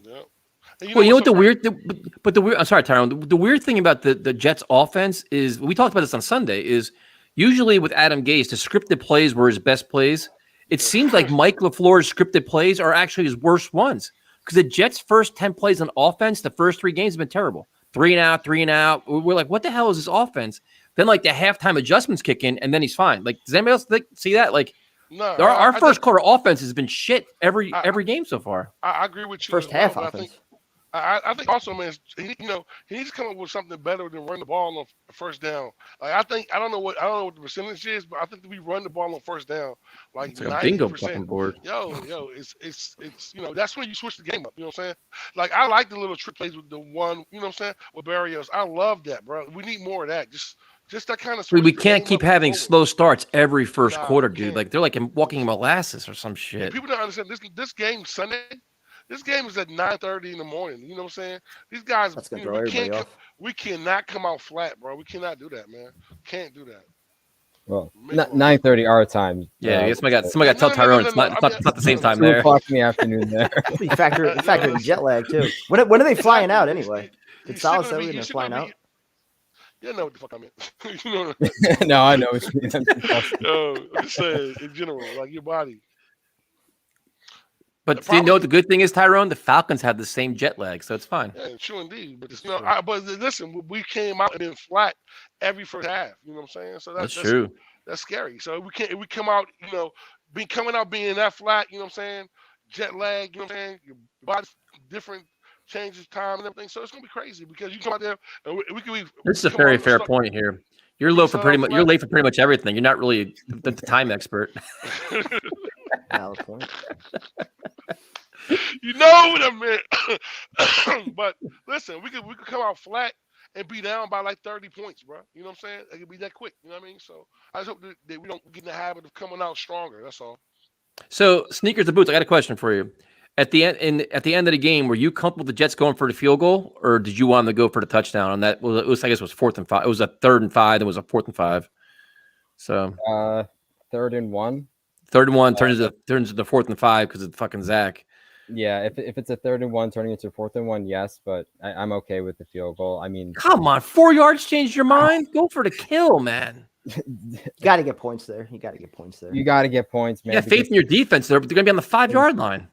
Well, you know what the weird, I'm sorry, Tyrone. The weird thing about the Jets offense is, we talked about this on Sunday, is usually with Adam Gase, the scripted plays were his best plays. It seems like Mike LaFleur's scripted plays are actually his worst ones. Because the Jets' first 10 plays on offense, the first 3 games have been terrible. 3 and out, 3 and out. We're like, what the hell is this offense? Then like the halftime adjustments kick in, and then he's fine. Like, does anybody else see that? Like, no, our first quarter offense has been shit every game so far. I agree with you. First half offense. I think also, man, he needs to come up with something better than run the ball on first down. Like I don't know what the percentage is, but I think that we run the ball on first down like 90%. Board. Yo, it's that's when you switch the game up. You know what I'm saying? Like I like the little trick plays with the one. You know what I'm saying? With Barrios, I love that, bro. We need more of that. Just that kind of. We can't keep having slow starts every first quarter, dude. Like they're like walking molasses or some shit. And people don't understand this game Sunday. This game is at 9:30 in the morning. You know what I'm saying? These guys, we cannot come out flat, bro. We cannot do that, man. Can't do that. Well, 9:30 our time. Yeah, I guess somebody got to tell Tyrone it's not the same time there. 2 o'clock in the afternoon there. You factor in jet lag too. When are they flying out anyway? Did Salah say when they're flying out? You know what the fuck I meant. You know No, I know what you mean. I'm just saying in general, like your body. But do you know what the good thing is, Tyrone? The Falcons have the same jet lag, so it's fine. Yeah, true indeed. But but listen, we came out and been flat every first half. You know what I'm saying? So that's true. That's scary. So if we come out, being that flat, you know what I'm saying? Jet lag, you know what I'm saying? Your body's different, changes time and everything. So it's gonna be crazy because you come out there and we can be. This is a very fair point here. You're late for pretty much everything. You're not really the time expert. Valid point. You know what I meant. But listen, we could come out flat and be down by like 30 points, bro. You know what I'm saying? It could be that quick. You know what I mean? So I just hope that we don't get in the habit of coming out stronger. That's all. So sneakers and boots. I got a question for you. at the end of the game, were you comfortable with the Jets going for the field goal, or did you want them to go for the touchdown on that? Well, it was, I guess it was 4th and 5. It was a 3rd and 5. Then it was a 4th and 5. So 3rd and 1. 3rd and 1 turns into 4th and 5 because of fucking Zach. Yeah, if it's a 3rd and 1 turning into 4th and 1, yes, but I'm okay with the field goal. I mean, come on, 4 yards changed your mind? Go for the kill, man. You got to get points there. You got to get points there. You got to get points, man. You have faith in your defense. They're going to be on the 5-yard line.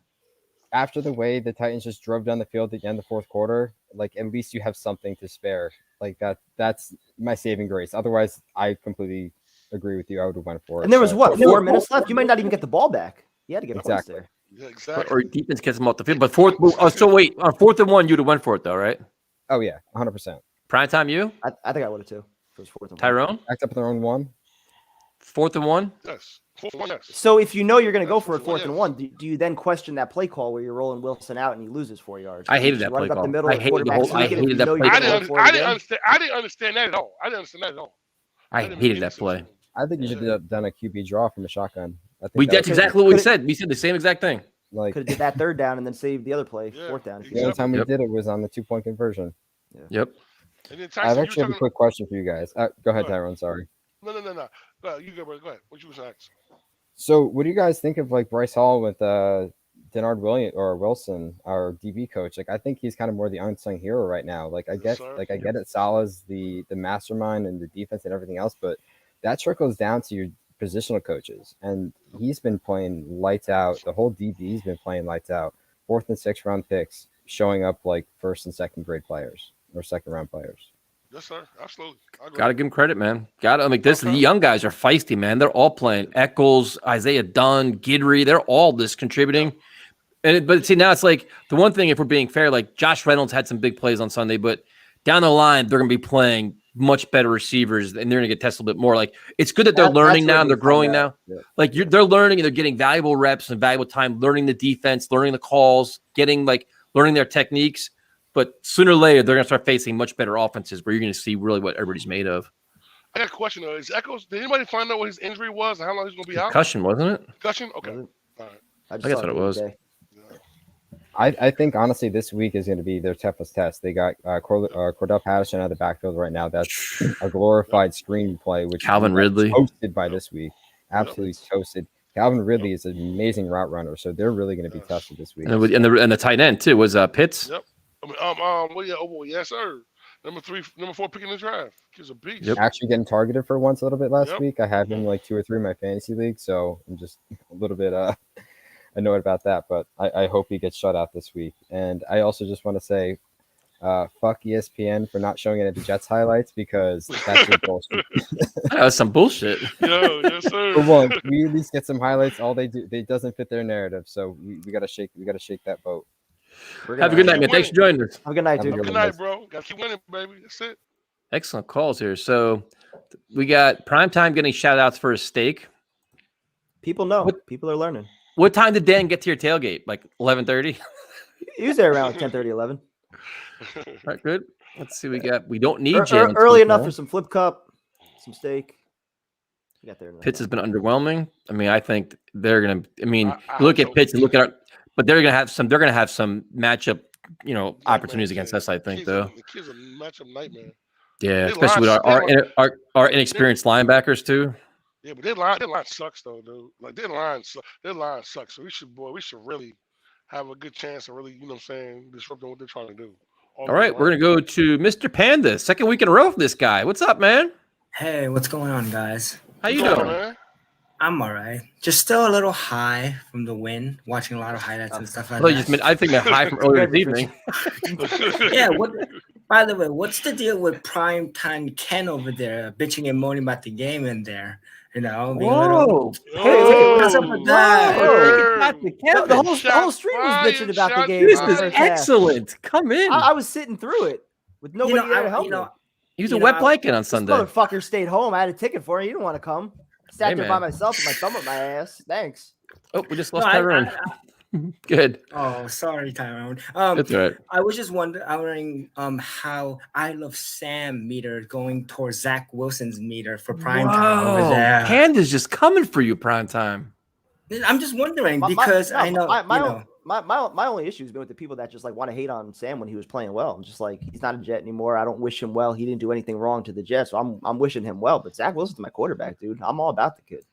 After the way the Titans just drove down the field at the end of the 4th quarter, like at least you have something to spare. Like that's my saving grace. Otherwise, I completely agree with you. I would have went for it. And there was 4 minutes left. You might not even get the ball back. You had to get points there. Yeah, exactly. Or defense gets them off the field. But so wait, on 4th and 1, you'd have went for it though, right? Oh yeah, 100%. Prime time, you? I think I would have too. If it was 4th and 1. Tyrone? Backed up in their own 1. 4th and 1? Yes. 4th and 1, yes. So if you know you're going to go for it 4th and 1, do you then question that play call where you're rolling Wilson out and he loses 4 yards? I hated that play call. I hated that play. I didn't understand that at all. I hated that play. I think you should have done a QB draw from a shotgun. That's exactly what we said. We said the same exact thing. Like could have did that 3rd down and then saved the other play, 4th down. The only time we did it was on the 2-point conversion. Yeah. Yep. And then I actually have a quick question for you guys. Go ahead, Tyrone. Sorry. No. Go, you go, bro. Go ahead. What you was asking? So, what do you guys think of like Bryce Hall with Denard Wilson, our DB coach? Like, I think he's kind of more the unsung hero right now. Like, I get it. Salah's the mastermind and the defense and everything else, but that trickles down to your positional coaches, and he's been playing lights out. The whole DB's been playing lights out. 4th and 6th round picks showing up like 1st and 2nd grade players or 2nd round players. Yes, sir. Absolutely. Got to give him credit, man. The young guys are feisty, man. They're all playing. Eccles, Isaiah Dunn, Guidry, they're all this contributing. But see, now it's like the one thing, if we're being fair, like Josh Reynolds had some big plays on Sunday, but down the line, they're going to be playing much better receivers and they're going to get tested a little bit more. Like it's good that they're learning now and they're growing now. Yeah. Like they're learning and they're getting valuable reps and valuable time, learning the defense, learning the calls, learning their techniques. But sooner or later, they're going to start facing much better offenses where you're going to see really what everybody's made of. I got a question though. Is Eccles? Did anybody find out what his injury was and how long he's going to be out? Concussion, wasn't it? Concussion. Okay. All right. I guess what it was. I think honestly this week is going to be their toughest test. They got Cordell Patterson out of the backfield right now. That's a glorified screen play, which Calvin Ridley toasted by this week. Absolutely toasted. Calvin Ridley is an amazing route runner, so they're really going to be tested this week. And the tight end too was Pitts. Yep. Yes, sir. Number 4 pick in the draft. He's a beast. Yep. Actually getting targeted for once a little bit last week. I had him like 2 or 3 in my fantasy league, so I'm just a little bit annoyed about that, but I hope he gets shut out this week. And I also just want to say, fuck ESPN for not showing any of the Jets highlights because that's just bullshit. That was some bullshit. Yo, yes, sir. For once, we at least get some highlights. All they do, it doesn't fit their narrative, so we gotta shake that boat. Have a good night, man. Thanks for joining us. Have a good night, dude. Good night, bro. Gotta keep winning, baby. That's it. Excellent calls here. So we got Primetime getting shout outs for his steak. People know. People are learning. What time did Dan get to your tailgate? Like 11:30? He was there around 10:30, 11. All right, good. Let's see. We don't need Jalen early enough for some flip cup, some steak. We got there. Pitts has been underwhelming. I mean, I think they're gonna. I mean, look at Pitts and look at but they're gonna have some. They're gonna have some matchup, opportunities against us. I think though. The kid's a matchup nightmare. Yeah, especially with our inexperienced linebackers too. Yeah, but their line sucks though, dude. Like their line sucks. So we should really have a good chance of really, disrupting what they're trying to do. All right, we're gonna go to Mr. Panda. Second week in a row for this guy. What's up, man? Hey, what's going on, guys? How you doing, man? I'm all right. Just still a little high from the win, watching a lot of highlights and stuff like that. I think they're high from earlier this evening. Yeah. By the way, what's the deal with Primetime Ken over there bitching and moaning about the game in there? Whoa! What's up with that? The whole stream was bitching about the game. This is excellent. Come in. I was sitting through it with nobody there to help me. He was a wet blanket on Sunday. This motherfucker stayed home. I had a ticket for him. He didn't want to come. Sat there by myself with my thumb up my ass. Thanks. Oh, we just lost Tyrone. Good. Oh, sorry, Tyrone. That's all right. I was just wondering how I Love Sam meter going towards Zach Wilson's meter for prime time over there. Panda's just coming for you, prime time. I'm just wondering because I know my only issue has been with the people that just like want to hate on Sam when he was playing well. I'm just like, he's not a Jet anymore. I don't wish him well. He didn't do anything wrong to the Jets, so I'm wishing him well. But Zach Wilson's my quarterback, dude. I'm all about the kid.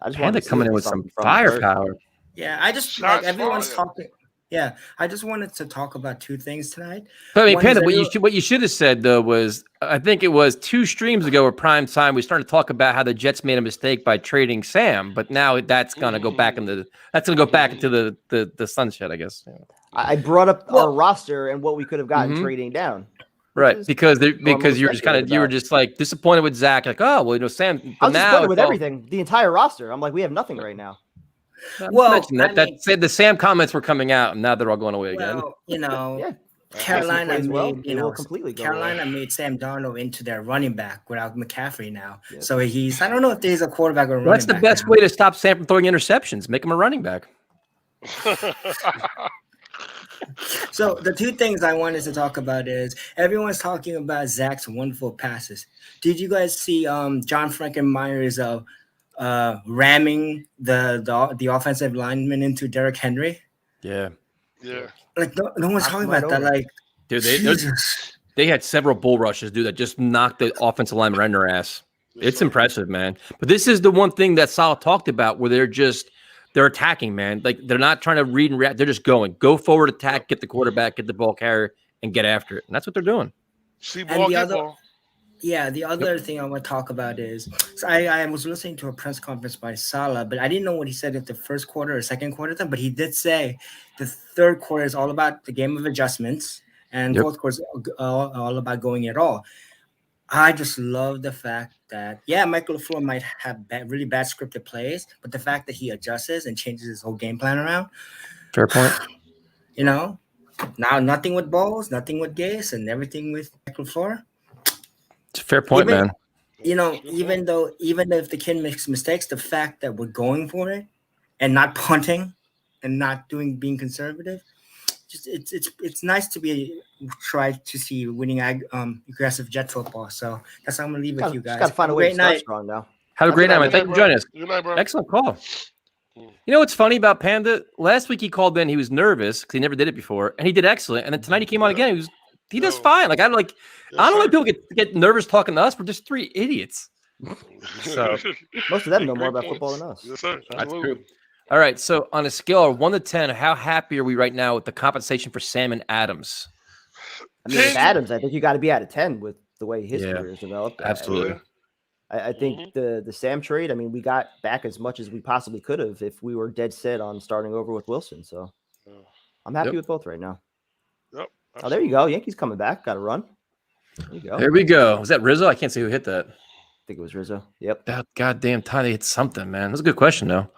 I just Panda wanted to coming in with some firepower. Yeah, I just like everyone's talking. Yeah, I just wanted to talk about two things tonight. But I mean, One Panda, is what you should have said though was, I think it was 2 streams ago or prime time, we started to talk about how the Jets made a mistake by trading Sam, but now that's gonna go back into the sunset, I guess. I brought up our roster and what we could have gotten trading down. Right, because you're just you were just like disappointed with Zach, like, oh well, Sam. I was disappointed with everything, the entire roster. I'm like, we have nothing right now. Well, that said, the Sam comments were coming out, and now they're all going away again. Well, Carolina made Carolina made Sam Darnold into their running back without McCaffrey now. Yep. So I don't know if he's a quarterback or a running back. That's the best way to stop Sam from throwing interceptions. Make him a running back. So the 2 things I wanted to talk about is everyone's talking about Zach's wonderful passes. Did you guys see John Frankenmeyer's ramming the offensive lineman into Derrick Henry? Yeah. Like no one's talking about that. Like, dude, they had several bull rushes, dude, that just knocked the offensive lineman right in their ass. It's impressive, man. But this is the one thing that Sal talked about where they're attacking, man. Like they're not trying to read and react. They're just go forward, attack, get the quarterback, get the ball carrier, and get after it. And that's what they're doing. The other thing I want to talk about is, so I was listening to a press conference by Saleh, but I didn't know what he said at the first quarter or second quarter. But he did say the third quarter is all about the game of adjustments, and fourth quarter is all about going it all. I just love the fact that, Michael LaFleur might have really bad scripted plays, but the fact that he adjusts and changes his whole game plan around. Fair point. Now nothing with Bowles, nothing with Gase, and everything with Michael LaFleur. It's a fair point, man. Even if the kid makes mistakes, the fact that we're going for it and not punting and not being conservative, just it's nice to try to see winning aggressive Jet football. So that's how I'm gonna leave with you guys. Got to find a way to start strong now. Have a great night, man. Thank you for joining us. Good night, bro. Excellent call. You know what's funny about Panda? Last week he called in. He was nervous because he never did it before, and he did excellent. And then tonight he came on again. He does fine. Like I don't like people get nervous talking to us. We're just 3 idiots. So most of them know more about football than us. Yes, sir. That's true. All right. So on a scale of 1 to 10, how happy are we right now with the compensation for Sam and Adams? I mean, with Adams, I think you got to be at a 10 with the way his career has developed. Absolutely. I think the Sam trade, I mean, we got back as much as we possibly could have if we were dead set on starting over with Wilson. So I'm happy with both right now. Yep. Oh, there you go. Yankees coming back. Got to run. There you go. There we go. Was that Rizzo? I can't see who hit that. I think it was Rizzo. Yep. That goddamn time they hit something, man. That's a good question, though.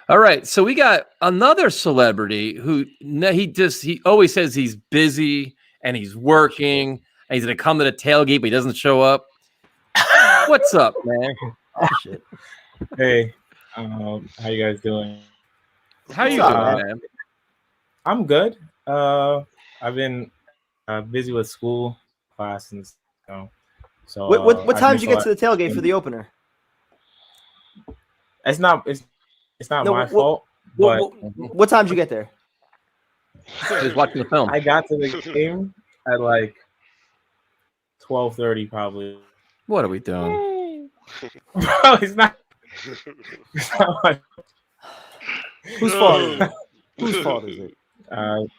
All right. So we got another celebrity who he always says he's busy and he's working and he's going to come to the tailgate, but he doesn't show up. What's up, man? Oh, shit. Hey, how you guys doing? How you doing, man? I'm good. I've been busy with school classes, so. What time did you get to the tailgate for the opener? It's not my fault. But what time did you get there? He was watching the film. I got to the game at like 12:30, probably. What are we doing? Bro, it's not my... Whose fault is it? Whose fault is it? It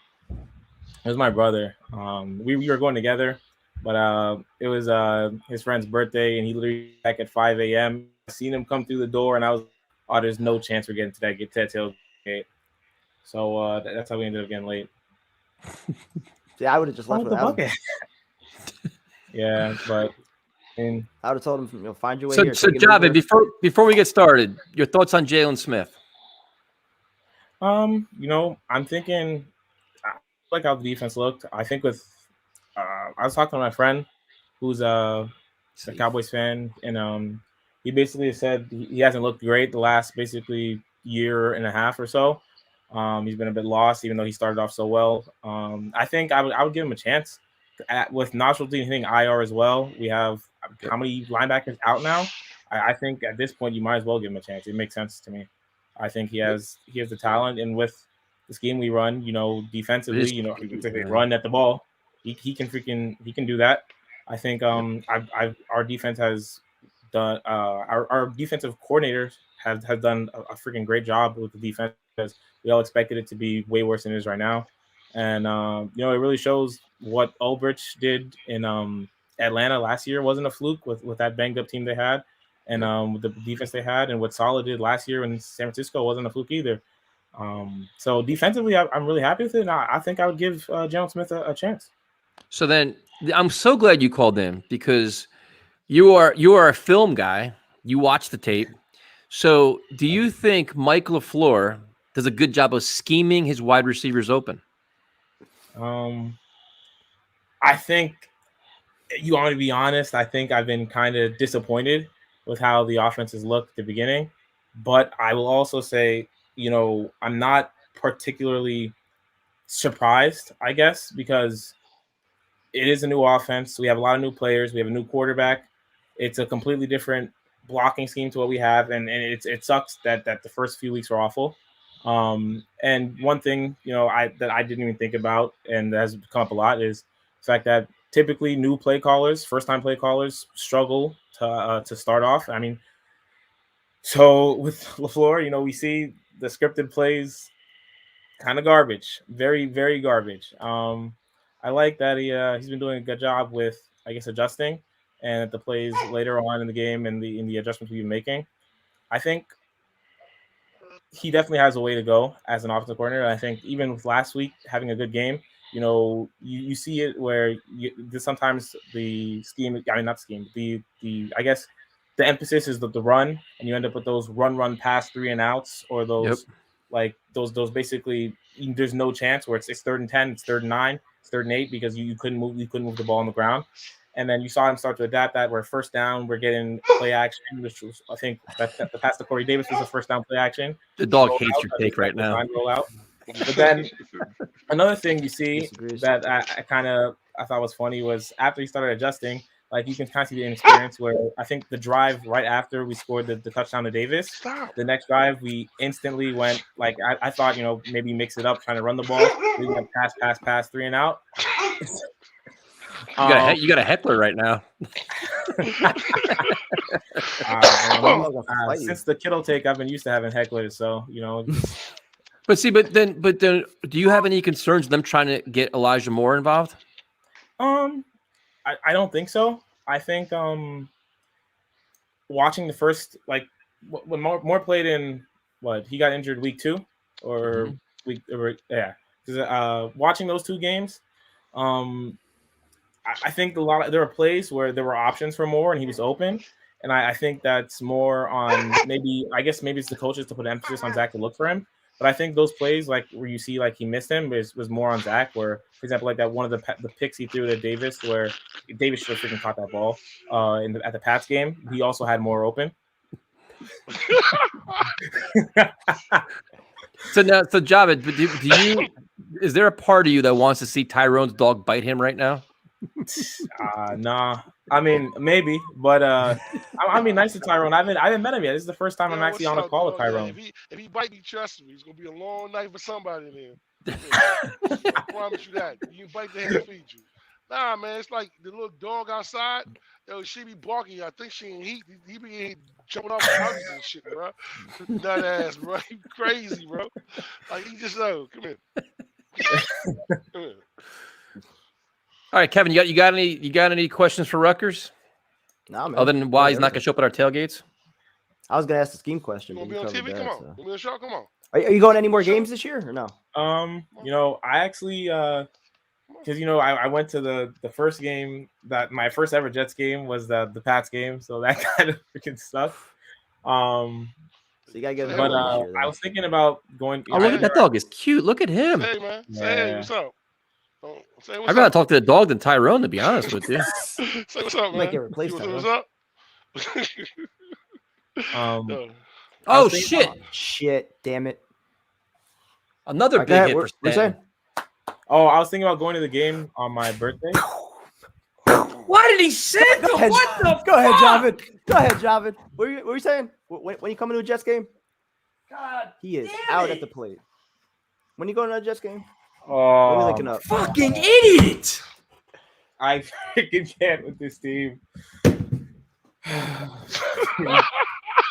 was my brother. We were going together, but it was his friend's birthday, and he literally back at 5 a.m. I seen him come through the door, and I was, there's no chance we're getting to that tailgate. So that's how we ended up getting late. Yeah, I would have just left without him. Yeah, but I would have told him, find your way so, here. So, Javid, before we get started, your thoughts on Jalen Smith? I'm thinking, I like how the defense looked. I think I was talking to my friend who's a Cowboys fan, and he basically said he hasn't looked great the last basically year and a half or so. He's been a bit lost, even though he started off so well. I think I would give him a chance. With Nostril hitting IR as well, we have how many linebackers out now? I think at this point you might as well give him a chance. It makes sense to me. I think he has the talent, and with scheme we run, defensively, if they run at the ball, he can do that. I think our defense has done our defensive coordinators have done a freaking great job with the defense, because we all expected it to be way worse than it is right now. And it really shows what Ulbrich did in Atlanta last year wasn't a fluke with that banged up team they had, and with the defense they had, and what Saleh did last year in San Francisco wasn't a fluke either. So defensively, I'm really happy with it. And I think I would give Jalen Smith a chance. So then, I'm so glad you called in, because you are a film guy. You watch the tape. So do you think Mike LaFleur does a good job of scheming his wide receivers open? I think, you want me to be honest, I think I've been kind of disappointed with how the offenses looked at the beginning. But I will also say, I'm not particularly surprised, I guess, because it is a new offense. We have a lot of new players. We have a new quarterback. It's a completely different blocking scheme to what we have, and it sucks that the first few weeks were awful. And one thing that I didn't even think about, and that has come up a lot, is the fact that typically new play callers, first-time play callers, struggle to start off. I mean, so with LaFleur, we see the scripted plays kind of garbage, very, very garbage. I like that he's been doing a good job with, I guess, adjusting, and the plays later on in the game and in the adjustments we've been making. I think he definitely has a way to go as an offensive coordinator. I think even with last week having a good game, you see it where sometimes the scheme, I mean, not scheme, I guess the emphasis is the run, and you end up with those run pass 3 and outs, or those those basically there's no chance, where it's 3rd and 10, it's 3rd and 9, it's 3rd and 8, because you couldn't move the ball on the ground. And then you saw him start to adapt that, where first down, we're getting play action, which was, I think, that the pass to Corey Davis was a first down play action. The dog hates your take right now. Roll out. But then another thing you see that I thought was funny was after he started adjusting, like you can kind of see the inexperience, where I think the drive right after we scored the touchdown to Davis, the next drive we instantly went, like I thought, maybe mix it up, trying to run the ball. We went pass, 3 and out. You got a heckler right now. Since the Kittle take, I've been used to having hecklers, so But then, do you have any concerns with them trying to get Elijah Moore involved? I don't think so. I think watching the first, when Moore played in he got injured week 2 or week, because watching those 2 games, I think there were plays where there were options for Moore and he was open, and I think that's more on maybe it's the coaches to put emphasis on Zach to look for him. But I think those plays, where you see he missed him, was more on Zach. Where, for example, that one of the picks he threw to Davis, where Davis should have freaking caught that ball at the Pats game. He also had Moore open. So Javed, is there a part of you that wants to see Tyrone's dog bite him right now? Nah. I mean, maybe, but I mean, nice to Tyrone. I haven't met him yet. This is the first time I'm actually on a call with Tyrone. If he bite me, trust me, it's gonna be a long night for somebody there. I promise you that. You bite the head feed you. Nah, man, it's like the little dog outside. She be barking. I think she in heat. He be jumping off the houses and shit, bro. Nut ass, bro. He crazy, bro. Like he just come here. Come here. All right, Kevin, you got any questions for Rutgers? No, man. Other than why he's not going to show up at our tailgates? I was going to ask the scheme question. You want to be on TV? Come on. We'll be on the show. Come on. Are you going to any more games this year or no? I actually, because I went to the first game, that my first ever Jets game was the Pats game, so that kind of freaking sucked. So you gotta get. But I was thinking about going. Oh, look at that dog! Is cute. Look at him. Hey man, say hey, what's up? I'd rather talk to the dog than Tyrone, to be honest with you. Say what's up, man. Might get replaced. What's up? Oh shit! Shit! Damn it! Another big hit for Stan. Oh, I was thinking about going to the game on my birthday. Why did he say that? What the? Go ahead, Javid. Go ahead, Javid. What were you saying? When you coming to a Jets game? God, he is out at the plate. When you going to that Jets game? Oh, What are we linking up? Fucking idiot! I freaking can't with this team.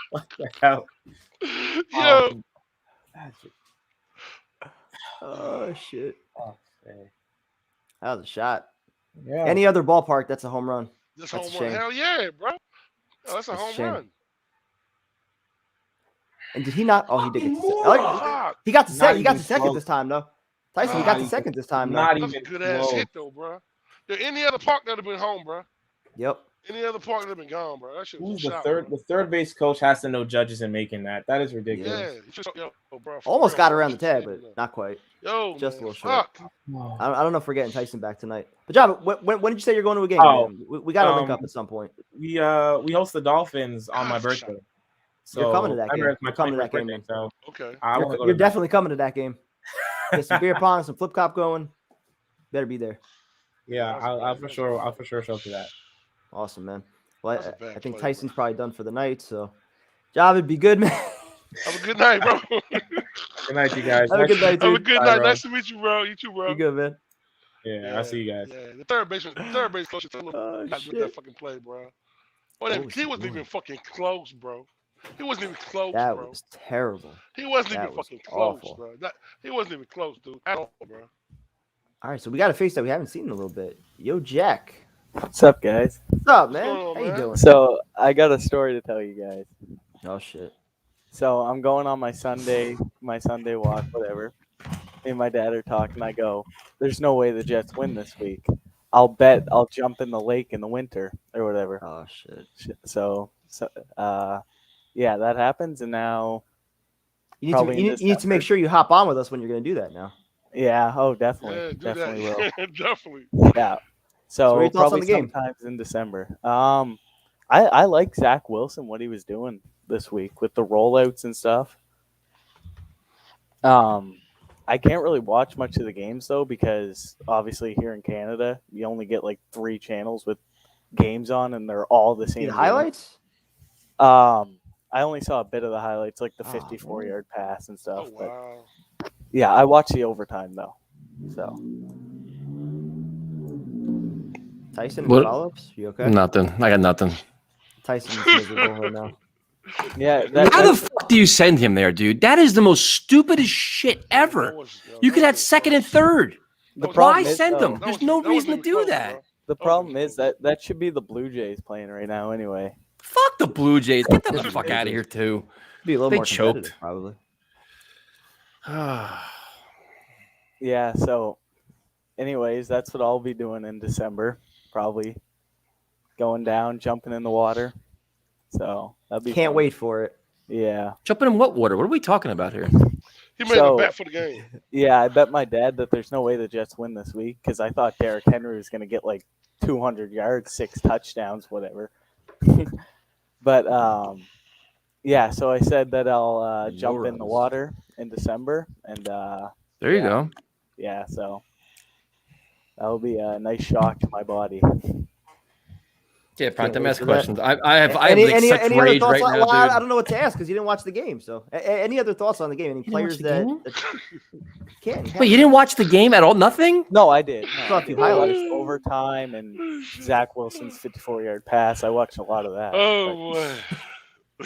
What the hell? Yo. Oh shit. Oh, man. That was a shot. Yeah. Any other ballpark, that's a home run. This That's home a run. shame. Hell yeah, bro. Oh, that's a That's a home shame. run. And did he not? Oh, he did get to second. Fuck. He got to Not second. He got even to second close. this time, though. Tyson, he Not got to even- second this time, though. Not That's a even good ass close. hit though, bro. Any other park that'd have been home, bro. Yep. Any other park that'd have been gone, bro. That shit was Who's a the shot, third? bro. The third base coach has to know judges in making that. That is ridiculous. Yeah, you should, yo, bro. for Almost real, got bro. around the You tag, should but do that. not quite. Yo, Just man, a little short. fuck. I don't know if we're getting Tyson back tonight. But John, when did you say you're going to a game? Oh, man? We got to link up at some point. We host the Dolphins on my birthday. So You're coming to that remember game. it's my You're coming to that 21st game, birthday, man. so Okay. I want to go You're to definitely coming to that game. Get some beer pong, some flip cop going. Better be there. Yeah, I'll for sure show up to that. Awesome, man. Well, That's a bad I think play, Tyson's probably done for the night. So, Job, it'd be good, man. Have a good night, bro. Good night, you guys. Have a good night, Have a dude. good Bye, night. bro. Nice to meet you, bro. You too, bro. You good, man? Yeah, I'll see you guys. Yeah, the third base coach is not with that shit. fucking play, bro. Well, was he wasn't doing? even fucking close, bro. He wasn't even close, That bro. was terrible. He wasn't that even was fucking close, awful. bro. He wasn't even close, dude. At all, bro. All right, so we got a face that we haven't seen in a little bit. Yo, Jack. What's up, guys? What's up, man? going on, How you man? doing? So I got a story to tell you guys. Oh shit. So I'm going on my Sunday walk, whatever. Me and my dad are talking. I go, "There's no way the Jets win this week. I'll bet I'll jump in the lake in the winter or whatever." Oh shit. So yeah, that happens, and now You probably in need to make December. sure you hop on with us when you're going to do that now. Yeah. Oh, definitely, Yeah, do definitely will. that. Definitely. Yeah. So what are So your thoughts on probably the game? sometimes in December. I like Zach Wilson, what he was doing this week with the rollouts and stuff. I can't really watch much of the games though, because obviously here in Canada you only get like 3 channels with games on, and they're all the same. See the game. highlights? I only saw a bit of the highlights, like the 54-yard pass and stuff. Oh, But wow. yeah, I watched the overtime though. So Tyson, What? follow-ups? You okay? Nothing. I got nothing. Tyson's miserable right now. yeah, How the fuck do you send him there, dude? That is the most stupidest shit ever. You could have second and third. The Why problem is, send though, him? There's no reason to do that. The problem is that should be the Blue Jays playing right now anyway. Fuck the Blue Jays. Get them the fuck out of here, too. Be a little They more choked. competitive, probably. Yeah, so anyways, that's what I'll be doing in December. Probably going down, jumping in the water. So that'll be Can't fun. wait for it. Yeah. Jumping in what water? What are we talking about here? He made a bet for the game. Yeah, I bet my dad that there's no way the Jets win this week because I thought Derrick Henry was going to get like 200 yards, 6 touchdowns, whatever. But yeah, so I said that I'll jump in the water in December, and There you go. Yeah, so that'll be a nice shock to my body. Yeah, Can't Prime, wait ask for that. questions. I have Any like such other rage thoughts right on, now, well, I dude. don't know what to ask because you didn't watch the game. So, any other thoughts on the game? Any didn't players watch the that, game? that can't? Wait, you didn't watch the game at all? Nothing? No, I did. No, Saw a I few did. I watched highlights. overtime and Zach Wilson's 54-yard pass. I watched a lot of that. Oh, but- boy.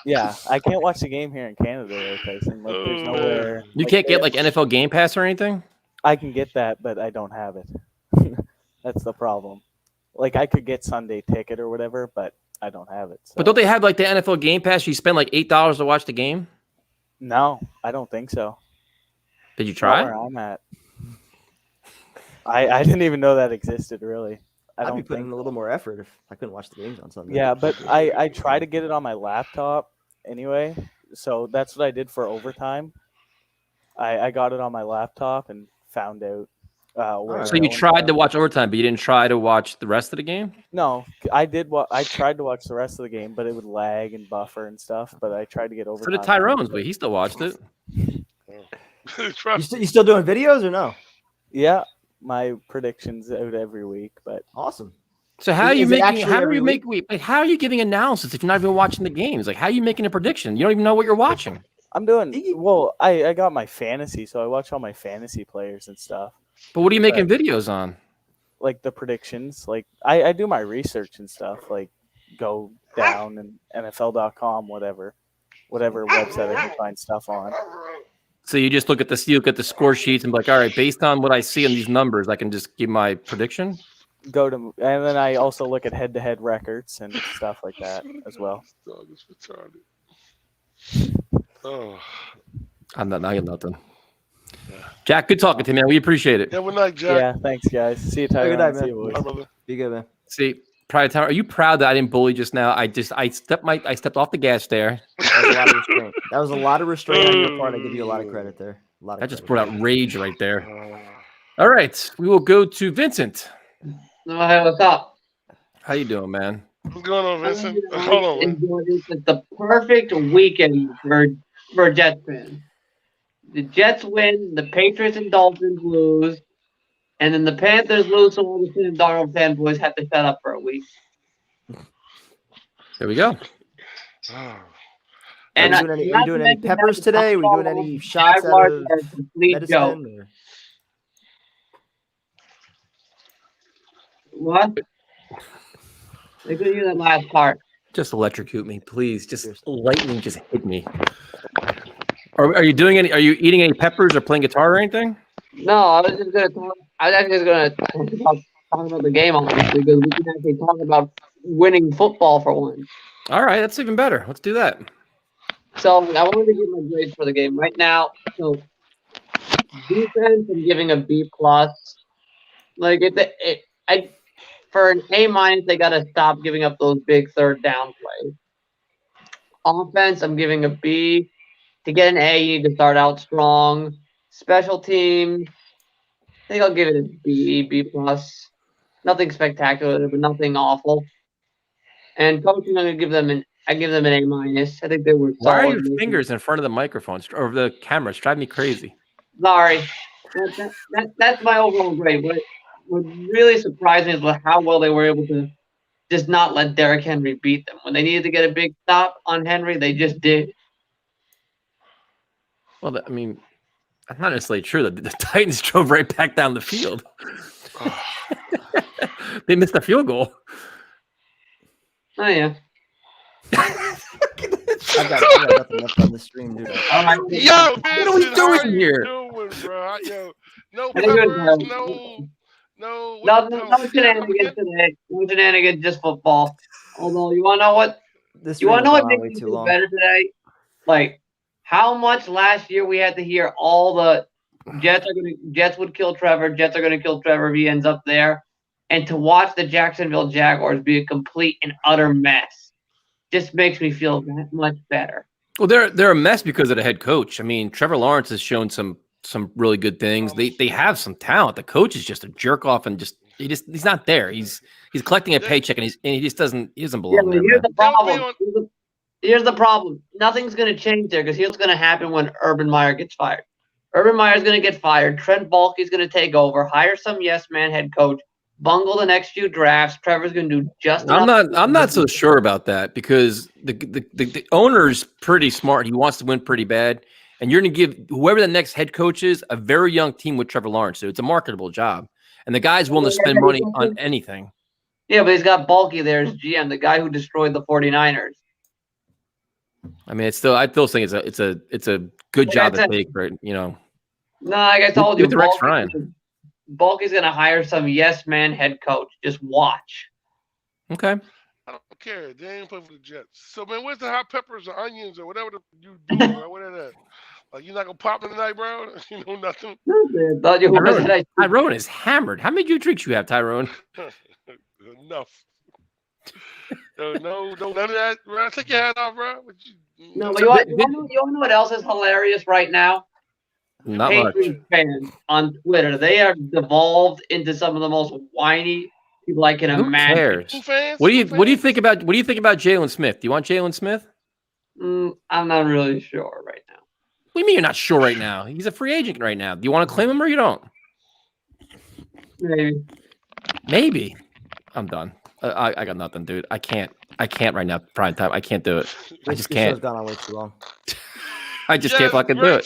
Yeah, I can't watch the game here in Canada, though, Tyson. Like, there's nowhere. You can't get like NFL Game Pass or anything? I can get that, but I don't have it. That's the problem. Like, I could get Sunday ticket or whatever, but I don't have it. So. But don't they have like the NFL Game Pass? You spend like $8 to watch the game? No, I don't think so. Did you Not try? where I'm at. I didn't even know that existed, really. I'd be don't putting think in a little more effort if I couldn't watch the games on Sunday. Yeah, but I try to get it on my laptop anyway. So that's what I did for overtime. I got it on my laptop and found out where. So you tried to watch overtime, but you didn't try to watch the rest of the game? No, I did. I tried to watch the rest of the game, but it would lag and buffer and stuff. But I tried to get So overtime. did Tyrone's, but he still watched it. You still doing videos or no? Yeah, my predictions out every week, but awesome. So how are you Is it making? actually How are every you make? Wait, how are you giving analysis if you're not even watching the games? Like, how are you making a prediction? You don't even know what you're watching. I'm doing well. I got my fantasy, so I watch all my fantasy players and stuff. But what are you making videos on? Like the predictions. Like I do my research and stuff. Like go down and NFL.com, whatever website I can find stuff on. So you just look at the score sheets and be like, all right, based on what I see in these numbers, I can just give my prediction. And then I also look at head-to-head records and stuff like that as well. Oh. I got nothing. Jack, good talking to you, man. We appreciate it. Yeah, good night, Jack. Yeah, thanks, guys. See you, Tyler. Good night, See man. you, boys. Bye, brother. Be good, man. See, Private Tower, are you proud that I didn't bully just now? I stepped off the gas there. That was a lot of restraint. That was a lot of restraint on your part. I give you a lot of credit there. I just brought out rage right there. All right, we will go to Vincent. Hey, what's up? How you doing, man? What's going on, Vincent? Hold on, man. It's the perfect weekend for Jets fans. The Jets win, the Patriots and Dolphins lose, and then the Panthers lose, so all the Sam Darnold fanboys have to shut up for a week. There we go. And are we doing any peppers today? Are we doing any shots out of medicine? What? I couldn't hear that last part. Just electrocute me, please. Just lightning just hit me. Are you doing any? Are you eating any peppers or playing guitar or anything? No, I was just gonna talk. I was actually just gonna talk about the game honestly, because we can actually talk about winning football for once. All right, that's even better. Let's do that. So I wanted to give my grades for the game right now. So defense, I'm giving a B plus. Like for an A minus, they gotta stop giving up those big third down plays. Offense, I'm giving a B. To get an A, you need to start out strong. Special teams, I think I'll give it a B, B plus. Nothing spectacular, but nothing awful. And coaching, I give them an A minus. I think they were. Why are solid. your fingers in front of the microphones or the cameras? Drive me crazy. Sorry, that's my overall grade. What really surprised me is how well they were able to just not let Derrick Henry beat them. When they needed to get a big stop on Henry, they just did. Well, I mean, that's not necessarily true. The Titans drove right back down the field. They missed a field goal. Oh, yeah. I got nothing left on the stream, dude. Yo, what are we doing here? Bro? Yo, no I think it was, peppers, no shenanigans today. No shenanigans, just football. Although, you want to know what? This You want to know what way makes me too feel long. better today? Like, how much last year we had to hear all the Jets would kill Trevor. Jets are going to kill Trevor if he ends up there. And to watch the Jacksonville Jaguars be a complete and utter mess just makes me feel that much better. Well, they're a mess because of the head coach. I mean, Trevor Lawrence has shown some really good things. They have some talent. The coach is just a jerk off and he's not there. He's collecting a paycheck and he just doesn't belong there. Here's the problem. Here's the problem. Nothing's going to change there because here's what's going to happen when Urban Meyer gets fired. Urban Meyer's going to get fired. Trent Baalke's going to take over, hire some yes man head coach, bungle the next few drafts. Trevor's going to do just. I'm not so sure about that because the owner's pretty smart. He wants to win pretty bad, and you're going to give whoever the next head coach is a very young team with Trevor Lawrence. So it's a marketable job, and the guy's willing to spend money on anything. Yeah, but he's got Baalke there as GM, the guy who destroyed the 49ers. I mean, I still think it's a good job to take, right? You know. No, like I told you, With Rex Ryan. Baalke's going to hire some yes man head coach. Just watch. Okay. I don't care. They ain't play for the Jets. So, man, where's the hot peppers or onions or whatever you do, bro? What is that? Like, you're not going to pop them tonight, bro? You know nothing? Tyrone is hammered. How many drinks you have, Tyrone? Enough. No, none of that, bro. Take your hat off, bro. No, but you want to know what else is hilarious right now? Not much. Patriots fans on Twitter, they have devolved into some of the most whiny people I can Who imagine. cares? What do you think about Jalen Smith? Do you want Jalen Smith? I'm not really sure right now. What do you mean you're not sure right now? He's a free agent right now. Do you want to claim him or you don't? Maybe. I'm done. I got nothing, dude. I can't right now. Prime time. I can't do it. I just This can't. show's gone on way too long. I just can't fucking do it.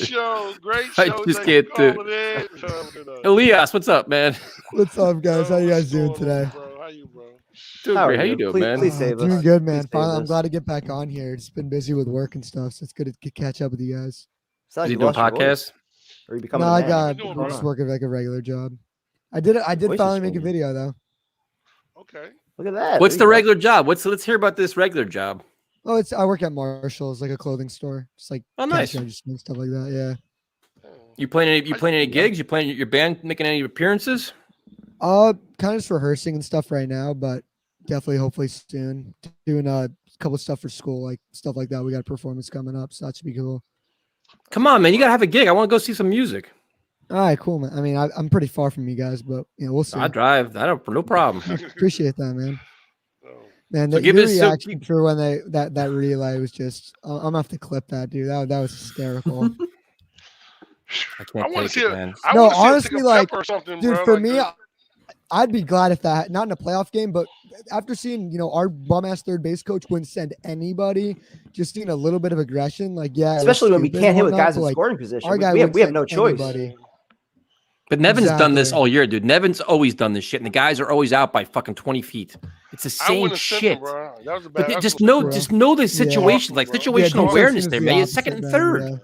Great show. I just can't do it. Elias, what's up, man? What's up, guys? How you guys doing today? How you, bro? Doing great. How you doing, man? Please save us. Doing good, man. Please Finally, save I'm us. glad to get back on here. It's been busy with work and stuff, so it's good to catch up with you guys. Sounds like You you doing lost your voice. podcasts? Or you becoming No, a I man? got doing, I'm just bro? working like a regular job. I did Voice is finally make a changing. video though. Okay. Look at that. What's There the you go. regular job? Let's hear about this regular job. Oh, I work at Marshall's, like a clothing store. Just like Oh, cash nice. register and stuff like that. Yeah. You playing any gigs? You playing your band making any appearances? Kind of just rehearsing and stuff right now, but definitely hopefully soon. Doing a couple stuff for school, like stuff like that. We got a performance coming up, so that should be cool. Come on, man. You gotta have a gig. I want to go see some music. All right, cool, man. I mean, I'm pretty far from you guys, but we'll see. I drive. No problem. Appreciate that, man. Man, So the, give your us reaction for when that relay was just. I'm gonna have to clip that, dude. That was hysterical. I I can't want to take see it, it. man. I No, want to see honestly, it take a like, pepper or something, dude, bro. for like me, the- I'd be glad if that not in a playoff game, but after seeing our bum ass third base coach wouldn't send anybody, just seeing a little bit of aggression, like yeah, it was Especially when we stupid can't and hit with whatnot, guys but, in like, scoring position. our guy We have wouldn't no send choice. anybody. But Nevin's done this Exactly. all year, dude. Nevin's always done this shit, and the guys are always out by fucking 20 feet. It's the I same wouldn't have sent shit. him, bro. That was a bad. But that was just some- know the Yeah. situation, like bro. situational defense awareness is there, the man. You're opposite, second and man, third. yeah.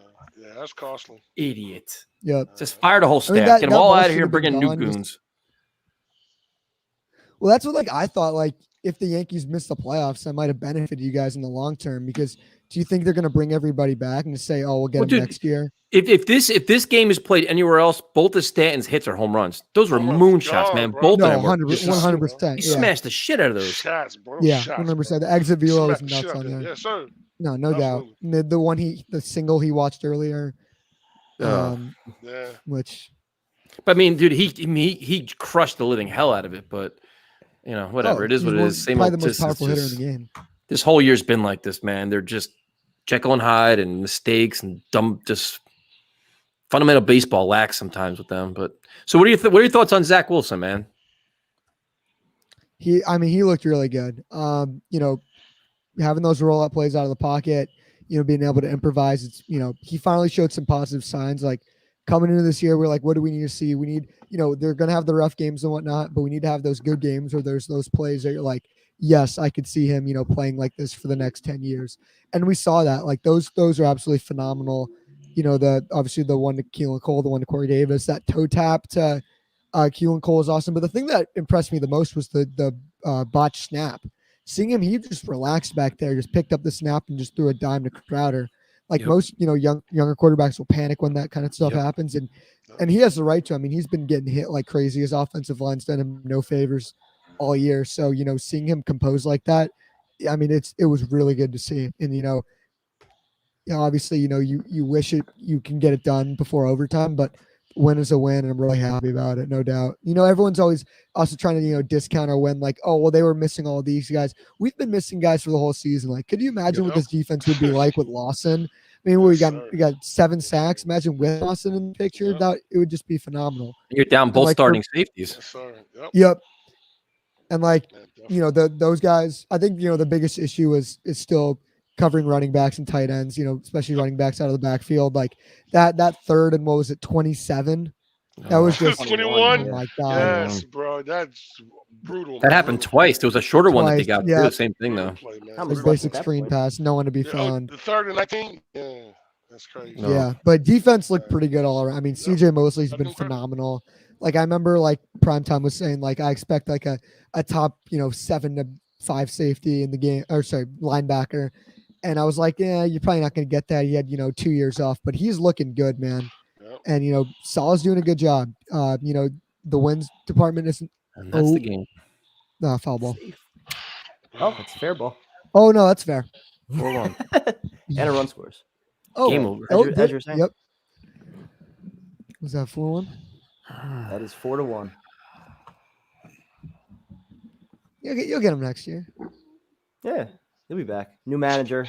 Yeah, that's costly. Idiot. Yep. Just fire the whole staff. I mean, that- Get them that all ball out of should here and have bring been in new gone just- goons. Well, that's what I thought. Like, if the Yankees missed the playoffs, that might have benefited you guys in the long term. Because do you think they're going to bring everybody back and just say, "Oh, we'll get Well, them dude, next year"? If this game is played anywhere else, both of Stanton's hits are home runs. Those were moonshots, man. bro. Both No, of them were 100%. He Yeah, smashed the shit out of those. Shots, bro. yeah, Shots, 100%. The exit velo was Smack the shit nuts out on there. there. Yes, sir. No doubt. Absolutely. The one the single he watched earlier, Yeah. which. But I mean, dude, he crushed the living hell out of it. But whatever. It is what it is. Same Probably old. the most powerful hitter in the game. This whole year's been like this, man. They're just Jekyll and Hyde and mistakes and dumb, just fundamental baseball lacks sometimes with them. But so, what are your thoughts on Zach Wilson, man? He looked really good. Having those rollout plays out of the pocket, being able to improvise. It's he finally showed some positive signs. Like coming into this year, we're like, what do we need to see? We need, they're gonna have the rough games and whatnot, but we need to have those good games where there's those plays that you're like, yes, I could see him, playing like this for the next 10 years. And we saw that. Like those are absolutely phenomenal. Obviously the one to Keelan Cole, the one to Corey Davis, that toe tap to Keelan Cole is awesome. But the thing that impressed me the most was the botch snap. Seeing him, he just relaxed back there, just picked up the snap and just threw a dime to Crowder. Like most, younger quarterbacks will panic when that kind of stuff happens. And he has the right to. I mean, he's been getting hit like crazy. His offensive line's done him no favors all year. So, seeing him compose like that, I mean, it was really good to see. And, obviously, you wish you can get it done before overtime, but win is a win, and I'm really happy about it, no doubt. Everyone's always also trying to, discount our win, like, oh, well, they were missing all these guys. We've been missing guys for the whole season. Like, could you imagine what this defense would be like with Lawson? I mean, we got 7 sacks. Imagine with Lawson in the picture, that it would just be phenomenal. You're down both starting safeties. Yes, sir. Yep. And like, those guys, I think, the biggest issue is still covering running backs and tight ends, especially running backs out of the backfield. Like that third and what was it, 27? That was just 21. Oh my God. Yes, bro. That's brutal. That happened twice. There was a shorter one that they Twice, got yeah. too. Same thing though. Like basic screen pass, no one to be found. The third and 19. Yeah, that's crazy. Yeah, but defense looked pretty good all around. I mean, CJ Mosley's been phenomenal. Like I remember, like Primetime was saying, like I expect like a top 7 to 5 safety in the game, or sorry, linebacker. And I was like, yeah, you're probably not going to get that. He had 2 years off, but he's looking good, man. And Sal's doing a good job. The wins department isn't. And that's the game. No, foul ball. Oh, it's a fair ball. Oh no, that's fair. 4-1. And a run scores. Oh, Game over. As you're saying. Yep. Was that 4-1? That is 4-1. You'll get him next year. Yeah, he'll be back. New manager.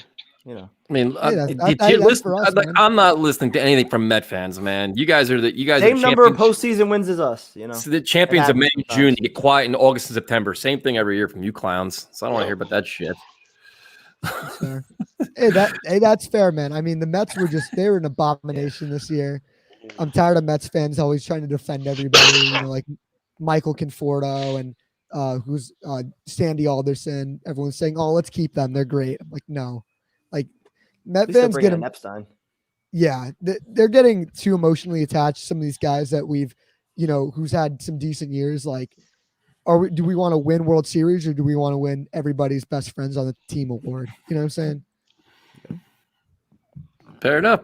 I mean, that's for us, man. I'm not listening to anything from Met fans, man. You guys are Same are number of champions. postseason wins as us. So the champions of May and sometimes. June. You get quiet in August and September. Same thing every year from you clowns. So I don't want to hear about that shit. That's fair. That's fair, man. I mean, the Mets they were an abomination this year. I'm tired of Mets fans always trying to defend everybody, like Michael Conforto and who's Sandy Alderson. Everyone's saying, "Oh, let's keep them. They're great." I'm like, no, like Met fans get an Epstein. Yeah, they're getting too emotionally attached to some of these guys that we've, who's had some decent years. Like, do we want to win World Series or do we want to win everybody's best friends on the team award? You know what I'm saying? Fair enough.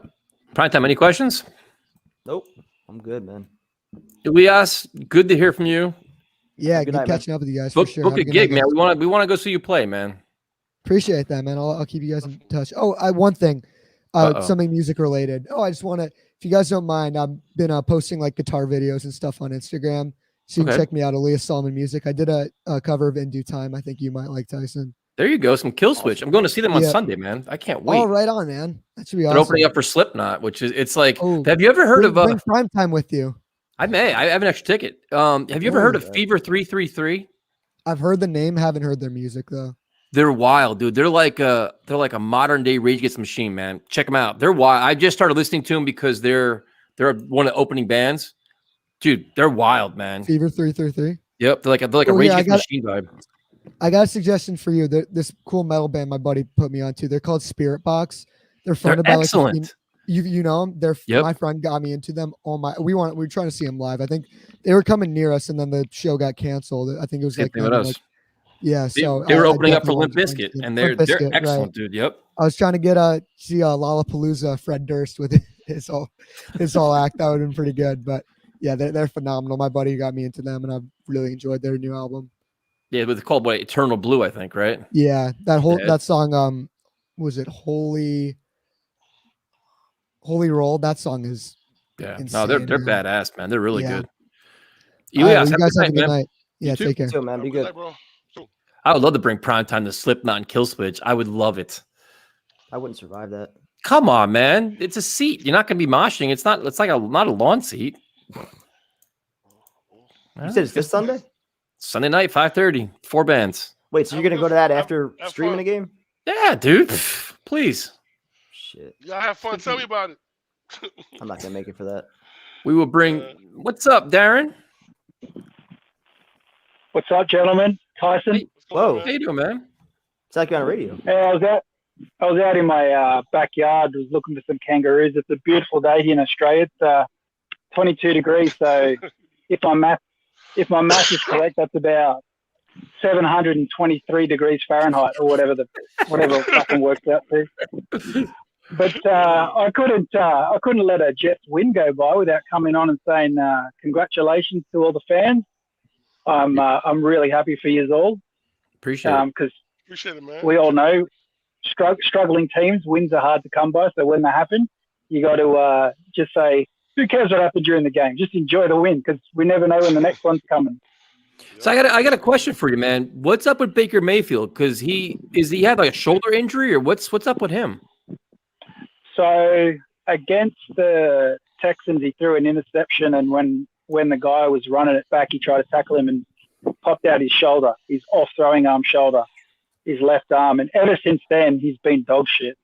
Prime time. Any questions? Nope. I'm good, man. Elias, good to hear from you. Yeah, good catching up with you guys Book, for sure. Book Have a good gig, night, man. guys. We want to go see you play, man. Appreciate that, man. I'll keep you guys in touch. Oh, one thing, something music related. I just want to, if you guys don't mind, I've been posting like guitar videos and stuff on Instagram, so you can check me out. Elias Solomon Music. I did a cover of In Due Time. I think you might like, Tyson. There you go. Some Kill Switch. I'm going to see them on Sunday, man. I can't wait. Oh, right on, man. That should be awesome. They're opening up for Slipknot, which is, it's like, have you ever heard of bring Prime Time with you? I have an extra ticket. Have you ever heard of Fever 333? I've heard the name, haven't heard their music though. They're wild, dude. They're like a modern day Rage Against the Machine, man. Check them out. They're wild. I just started listening to them because they're one of the opening bands. Dude, they're wild, man. Fever 333. Yep, they're like a Rage Against the Machine vibe. I got a suggestion for you. This cool metal band my buddy put me onto. They're called Spirit Box. They're fronted by excellent. You know them. My friend got me into them. We were trying to see them live. I think they were coming near us, and then the show got canceled. I think it was Same thing with us. Yeah, so they were opening up for Limp Bizkit, and they're excellent, right. Dude. Yep. I was trying to see Lollapalooza, Fred Durst with his whole act. That would have been pretty good. But yeah, they're phenomenal. My buddy got me into them, and I've really enjoyed their new album. Yeah, it was called Eternal Blue, I think, right? Yeah, that song. Was it Holy Roll? That song is insane, no, they're badass, man. They're really good. Elias, you guys have a good night. Yeah, take care. Too, man. Be good. I would love to bring Primetime to Slipknot and Kill Switch. I would love it. I wouldn't survive that. Come on, man. It's a seat. You're not going to be moshing. It's not a lawn seat. You said it's this Sunday? Sunday night, 5:30. 4 bands. Wait, so you're gonna go to that after streaming a game? Yeah, dude. Please. Shit. Y'all have fun. Tell me about it. I'm not gonna make it for that. We will bring. What's up, Darren? What's up, gentlemen? Tyson. Hey, whoa. How you doing, man? It's like you're on the radio. Hey, I was out in my backyard, was looking for some kangaroos. It's a beautiful day here in Australia. It's 22 degrees, so if my math is correct, that's about 723 degrees Fahrenheit or whatever it fucking works out to. But I couldn't let a Jets win go by without coming on and saying congratulations to all the fans. I'm really happy for you all. Appreciate it. Because Appreciate it, man. we all know struggling teams, wins are hard to come by. So when they happen, you got to just say, who cares what happened during the game? Just enjoy the win because we never know when the next one's coming. So I got a question for you, man. What's up with Baker Mayfield? Because he had like a shoulder injury, or what's up with him? So against the Texans, he threw an interception, and when the guy was running it back, he tried to tackle him and popped out his shoulder, his off throwing arm shoulder, his left arm, and ever since then he's been dog shit.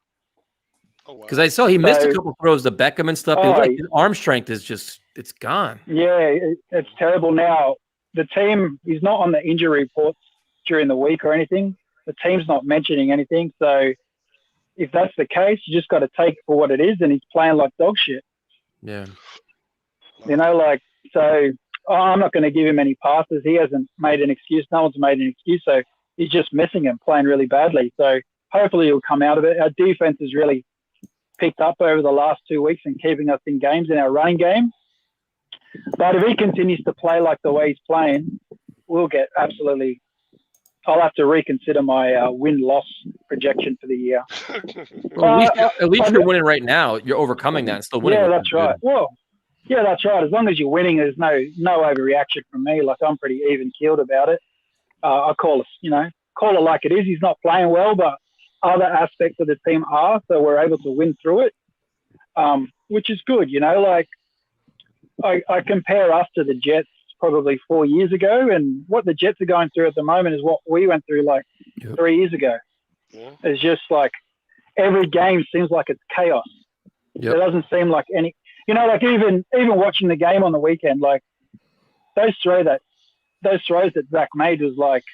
Because I saw he missed a couple throws to Beckham and stuff. His arm strength is it's gone. Yeah, it's terrible now. The team is not on the injury reports during the week or anything. The team's not mentioning anything. So if that's the case, you just got to take it for what it is, and he's playing like dog shit. Yeah. So I'm not going to give him any passes. He hasn't made an excuse. No one's made an excuse. So he's just missing him, playing really badly. So hopefully he'll come out of it. Our defense has really picked up over the last 2 weeks and keeping us in games in our running game. But if he continues to play like the way he's playing, we'll get absolutely. I'll have to reconsider my win-loss projection for the year. Well, at least you're winning right now. You're overcoming that and still winning. Yeah, that's right. Well, yeah, that's right. As long as you're winning, there's no overreaction from me. Like, I'm pretty even-keeled about it. I call it like it is. He's not playing well, but other aspects of the team are, so we're able to win through it, which is good. Like I compare us to the Jets probably 4 years ago, and what the Jets are going through at the moment is what we went through like 3 years ago. It's just like every game seems like it's chaos. Yep. It doesn't seem like any, like even watching the game on the weekend, like those throws that Zach made was like,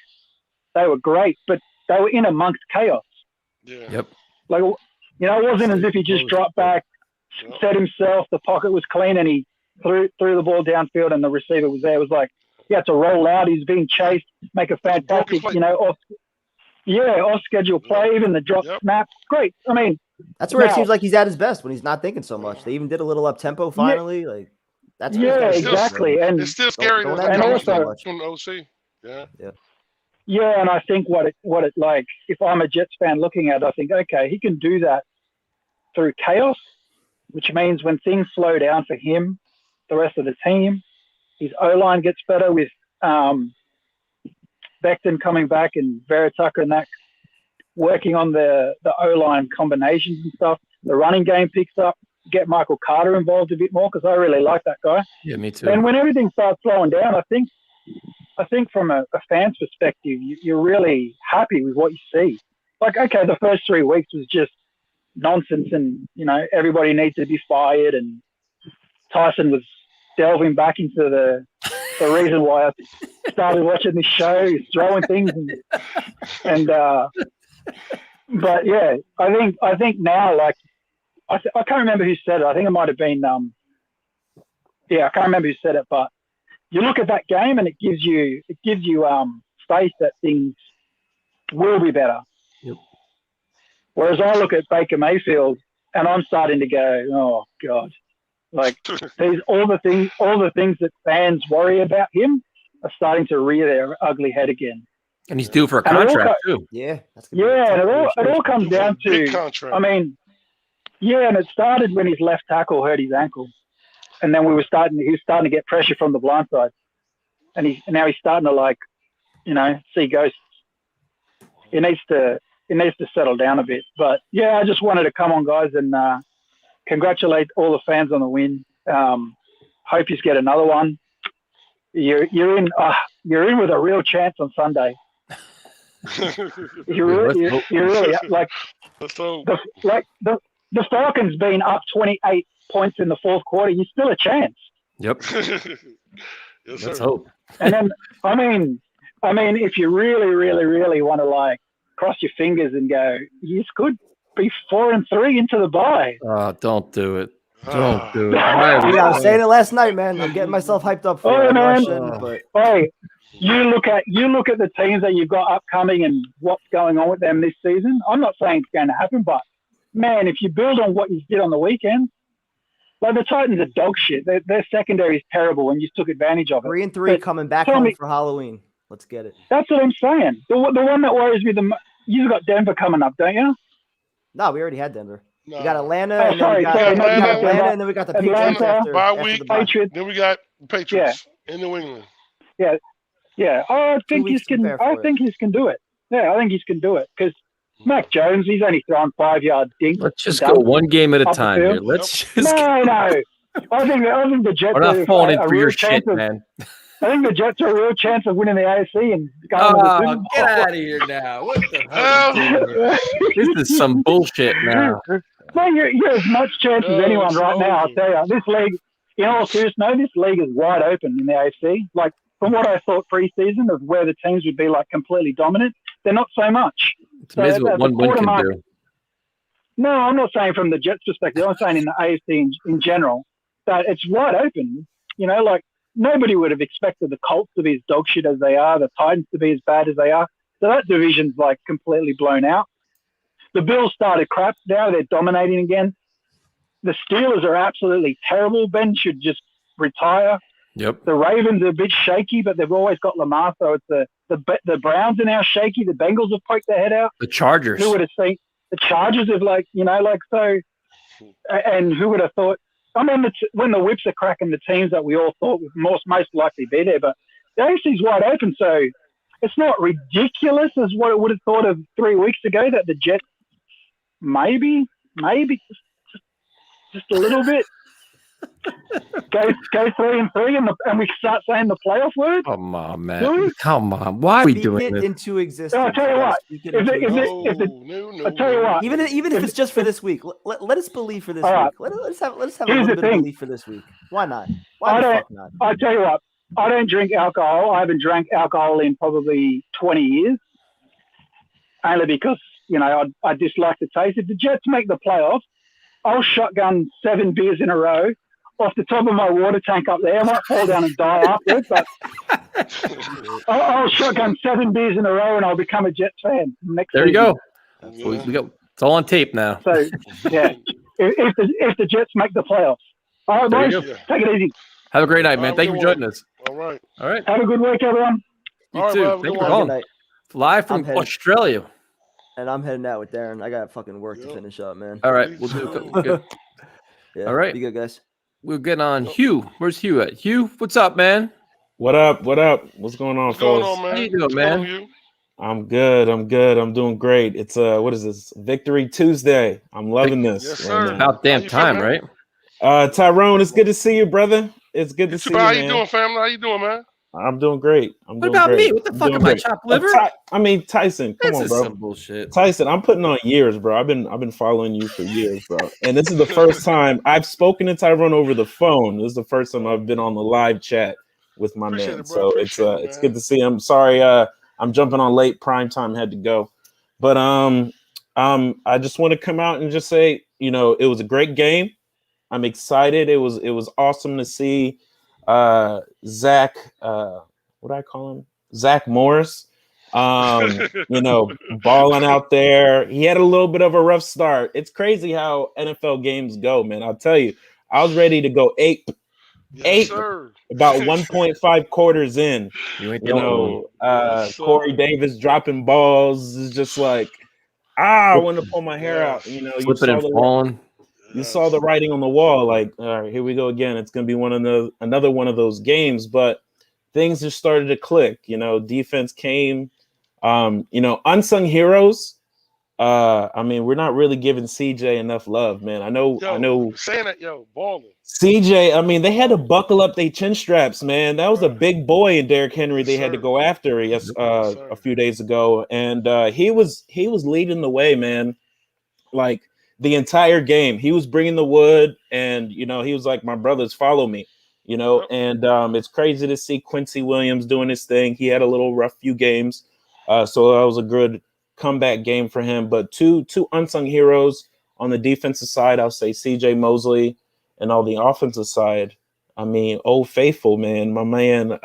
they were great, but they were in amongst chaos. Yeah. Yep. Like, it wasn't as if he just dropped back, set himself, the pocket was clean, and he threw the ball downfield and the receiver was there. It was like he had to roll out. He's being chased, make a fantastic, off schedule play, even the drop snap. Great. I mean, that's where it seems like he's at his best when he's not thinking so much. They even did a little up tempo finally. Like that's exactly. And it's still scary. And also from the OC. Yeah. Yeah, and I think what it like, if I'm a Jets fan looking at it, I think, okay, he can do that through chaos, which means when things slow down for him, the rest of the team, his O-line gets better with Becton coming back and Veritucker and that working on the O-line combinations and stuff. The running game picks up, get Michael Carter involved a bit more because I really like that guy. Yeah, me too. And when everything starts slowing down, I think from a fan's perspective, you're really happy with what you see. Like, okay, the first 3 weeks was just nonsense and, everybody needs to be fired and Tyson was delving back into the reason why I started watching this show, throwing things but yeah, I think now, like, I can't remember who said it. I think it might have been, I can't remember who said it, but you look at that game and it gives you faith that things will be better. Yep. Whereas I look at Baker Mayfield and I'm starting to go, oh God, like all the things that fans worry about him are starting to rear their ugly head again. And he's due for a contract too. Yeah. And it all comes down to, I mean, and it started when his left tackle hurt his ankle. And then he was starting to get pressure from the blind side. And now he's starting to see ghosts. He needs to settle down a bit. But yeah, I just wanted to come on, guys, and congratulate all the fans on the win. Hope you get another one. You're in with a real chance on Sunday. You really like the Falcons being up 28 points in the fourth quarter. You're still a chance. Yep. Yes, let's sir. hope. And then, I mean, if you really, really, really want to cross your fingers and go, you could be 4-3 into the bye. Oh, don't do it. Don't do it. I was saying it last night, man. I'm getting myself hyped up for it. Man. But hey, you look at the teams that you've got upcoming and what's going on with them this season. I'm not saying it's going to happen, but man, if you build on what you did on the weekend, like the Titans are dog shit. Their secondary is terrible, and you took advantage of it. 3-3 coming back home for Halloween. Let's get it. That's what I'm saying. The one that worries me you've got Denver coming up, don't you? No, we already had Denver. No. We got Atlanta, Oh, and sorry, then we got sorry, Atlanta, and then we got the Patriots after bye the week. bye. Patriots. Then we got Patriots in New England. Yeah. Oh, I think he can do it. Yeah, I think he can do it because Mac Jones, he's only thrown 5-yard dinks. Let's just go one game at a time here. Let's just No. I think the Jets We're not falling in a for your real shit, chance of, man. I think the Jets are a real chance of winning the AFC and going to the Super Bowl. Get out of here now. What the hell are you doing here? This is some bullshit now. No, you're as much chance as anyone right now. I'll tell you, this league, in all seriousness, this league is wide open in the AFC. Like, from what I thought preseason of where the teams would be completely dominant, they're not so much. It's amazing what one win can do. No, I'm not saying from the Jets' perspective. I'm saying in the AFC in general that it's wide open. Nobody would have expected the Colts to be as dog shit as they are, the Titans to be as bad as they are. So that division's completely blown out. The Bills started crap. Now they're dominating again. The Steelers are absolutely terrible. Ben should just retire. Yep. The Ravens are a bit shaky, but they've always got Lamar. So it's the Browns are now shaky. The Bengals have poked their head out. The Chargers. Who would have seen the Chargers have so? And who would have thought? I mean, when the whips are cracking, the teams that we all thought would most likely be there, but the AFC's wide open, so it's not ridiculous as what it would have thought of 3 weeks ago that the Jets maybe just a little bit. Go 3-3, and we start saying the playoff word. Come on, man. Do we? Come on. Why are we Speak doing it this? into existence. I'll tell you what. Speak it into existence. I'll tell you what. Even if it's just for this week, let us believe for this All week. right. Let's have a Here's little the bit of thing. belief for this week. Why not? Why the fuck not? I'll tell you what. I don't drink alcohol. I haven't drank alcohol in probably 20 years. Only because, I dislike the taste. If the Jets make the playoffs, I'll shotgun 7 beers in a row off the top of my water tank up there. I might fall down and die afterwards, but I'll shotgun 7 beers in a row and I'll become a Jets fan next There you season. go. We go. It's all on tape now. So, yeah, if the Jets make the playoffs. All right, There you boys, go. take it easy. Have a great night, man. Thank you for joining us. All right. All right. Have a good week, everyone. You All right, too. man, have a Thank good you for one. calling. Live from Australia. And I'm heading out with Darren. I got fucking work to finish up, man. All right. We'll do it. Good. Yeah, All right. Be good, guys. We're getting on Hugh. Where's Hugh at? Hugh, what's up, man? What up? What up? What's going on, What's going fellas? on, man? How you doing, man? You? I'm good. I'm doing great. It's what is this? Victory Tuesday. I'm loving this. Yes, right sir. now. About damn time, right? Tyrone, it's good to see you, brother. It's good to see you, How man. you doing, family? How you doing, man? I'm doing great. What about me? What the fuck am I, chopped liver? Tyson, come on, This is bro. some bullshit. Tyson, I'm putting on years, bro. I've been following you for years, bro. And this is the first time I've spoken to Tyrone over the phone. This is the first time I've been on the live chat with my Appreciate man. it, bro. So it's Appreciate it, it's man. good to see him. Sorry, I'm jumping on late. Prime time had to go, but I just want to come out and just say, it was a great game. I'm excited. It was awesome to see Zach. What do I call him? Zach Morris. Balling out there. He had a little bit of a rough start. It's crazy how NFL games go, man. I'll tell you, I was ready to go eight sir. about 1.5 quarters in. Yes, Corey Davis dropping balls is just like, I want to pull my hair out. You Flipping and falling. You saw the writing on the wall. Like, all right, here we go again. It's going to be another one of those games, but things just started to click. Defense came. Unsung heroes. We're not really giving CJ enough love, man. I know. Saying that, balling. CJ, they had to buckle up their chin straps, man. That was a big boy in Derrick Henry. They had to go after a few days ago, and he was leading the way, man. Like the entire game, he was bringing the wood, and he was like, "My brothers, follow me." And it's crazy to see Quincy Williams doing his thing. He had a little rough few games, so that was a good comeback game for him. But two unsung heroes on the defensive side, I'll say CJ Mosley, and on the offensive side, Old Faithful, man, my man,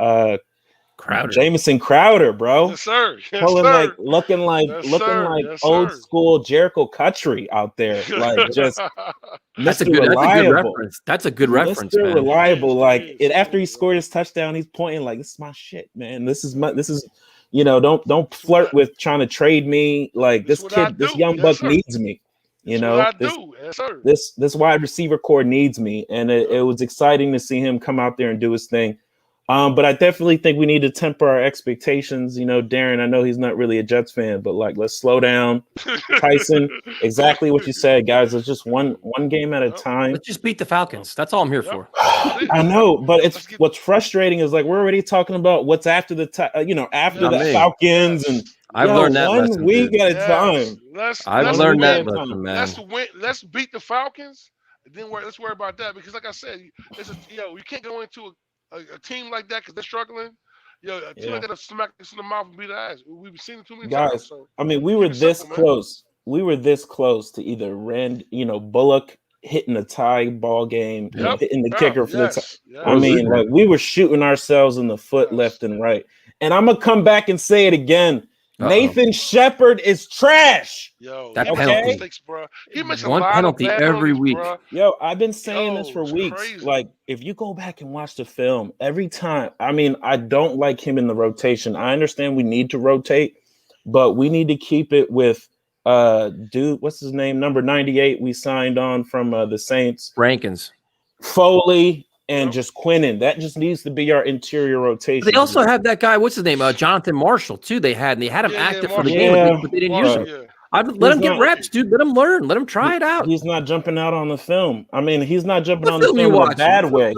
Crowder. Jamison Crowder, bro. Yes, sir. Yes, Pulling sir. looking like Yes, old sir. school Jericho Cutchery out there, like just That's a Mr. good Reliable. reference. That's a good reference, Mr. man. Reliable. Like after he scored his touchdown, he's pointing like, "This is my shit, man. This is don't flirt with trying to trade me. Like this young buck needs me. This wide receiver core needs me." And it was exciting to see him come out there and do his thing. But I definitely think we need to temper our expectations. Darren, I know he's not really a Jets fan, but let's slow down. Tyson, exactly what you said, guys. It's just one game at a time. Let's just beat the Falcons. That's all I'm here for. I know, but what's frustrating is we're already talking about what's after the Falcons, and I've learned that 1 lesson, week dude. at a time. I've learned that lesson, man. Let's beat the Falcons. And then let's worry about that because, like I said, you can't go into a team like that because they're struggling. A team like that will smack us in the mouth and beat our ass. We've seen it too many times. Guys, So we were this close. We were this close to either Bullock hitting a tie ball game, hitting the kicker for the tie. We were shooting ourselves in the foot left and right. And I'm gonna come back and say it again. Nathan Shepard is trash. That penalty. Mistakes, bro. He makes One a lot penalty of bad every penalties, week. bro. I've been saying this for weeks. Crazy. Like, if you go back and watch the film, every time, I don't like him in the rotation. I understand we need to rotate, but we need to keep it with what's his name? Number 98 we signed on from the Saints. Rankins. Foley and just Quinnen. That just needs to be our interior rotation. They also have that guy, what's his name? Jonathan Marshall, too. They had him active for the game, but they didn't use him. Let him get reps, dude. Let him learn. Let him try it out. He's not jumping out on the film. I mean, he's not jumping What on the film you film in a watching? bad way.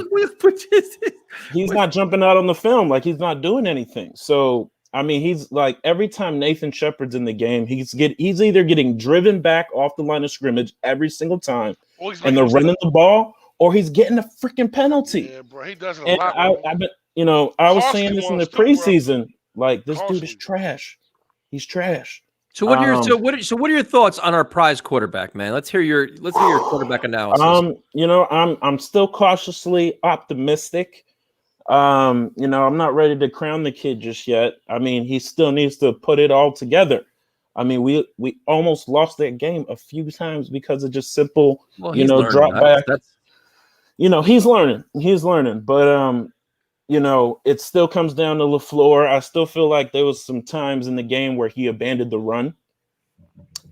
He's not jumping out on the film. Like, he's not doing anything. So, I mean, he's like, every time Nathan Shepard's in the game, he's either getting driven back off the line of scrimmage every single time, and they're running the ball, or he's getting a freaking penalty. Yeah, bro, he does it a And lot. I've been, I was saying Costly this in the ones too, bro. preseason. Like, this dude is trash. He's trash. So what are your thoughts on our prize quarterback, man? Let's hear your quarterback analysis. I'm still cautiously optimistic. I'm not ready to crown the kid just yet. I mean, he still needs to put it all together. I mean, we almost lost that game a few times because of just simple, drop back. He's learning, but it still comes down to LaFleur. I still feel like there was some times in the game where he abandoned the run.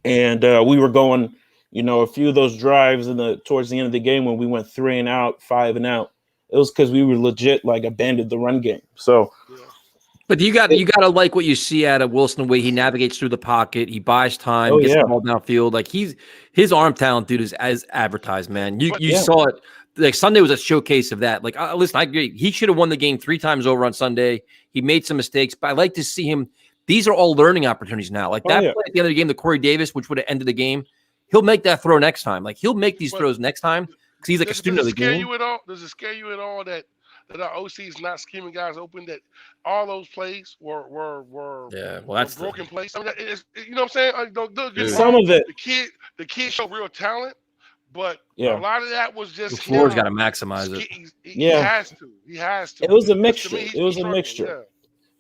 And we were going, a few of those drives towards the end of the game when we went 3 and out, 5 and out. It was because we were legit like abandoned the run game. So, but you got to like what you see out of Wilson, the way he navigates through the pocket, he buys time, gets the ball downfield. Like his arm talent, dude, is as advertised, man. You saw it. Like Sunday was a showcase of that. Like, listen, I agree. He should have won the game 3 times over on Sunday. He made some mistakes, but I like to see him. These are all learning opportunities now. Like that play at the end of the game, the Corey Davis, which would have ended the game. He'll make that throw next time. Like he'll make these throws next time because he's like a student of the game. Does it scare you at all that our OC is not scheming guys open? That all those plays were broken plays. I mean, you know what I'm saying? Don't get me some wrong. of it. The kid showed real talent, but Yeah. a lot of that was just LaFleur's got to maximize it. He has to. It was a mixture. Yeah.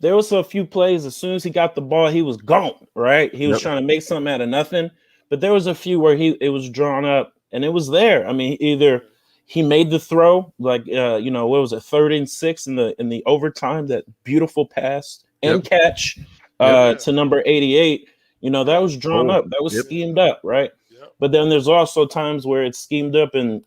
There was a few plays. As soon as he got the ball, he was gone. Right? He was trying to make something out of nothing. But there was a few where it was drawn up and it was there. I mean, either he made the throw, like what was it, 3rd and 6 in the overtime, that beautiful pass and catch to number 88. That was drawn up. That was schemed up, right? But then there's also times where it's schemed up and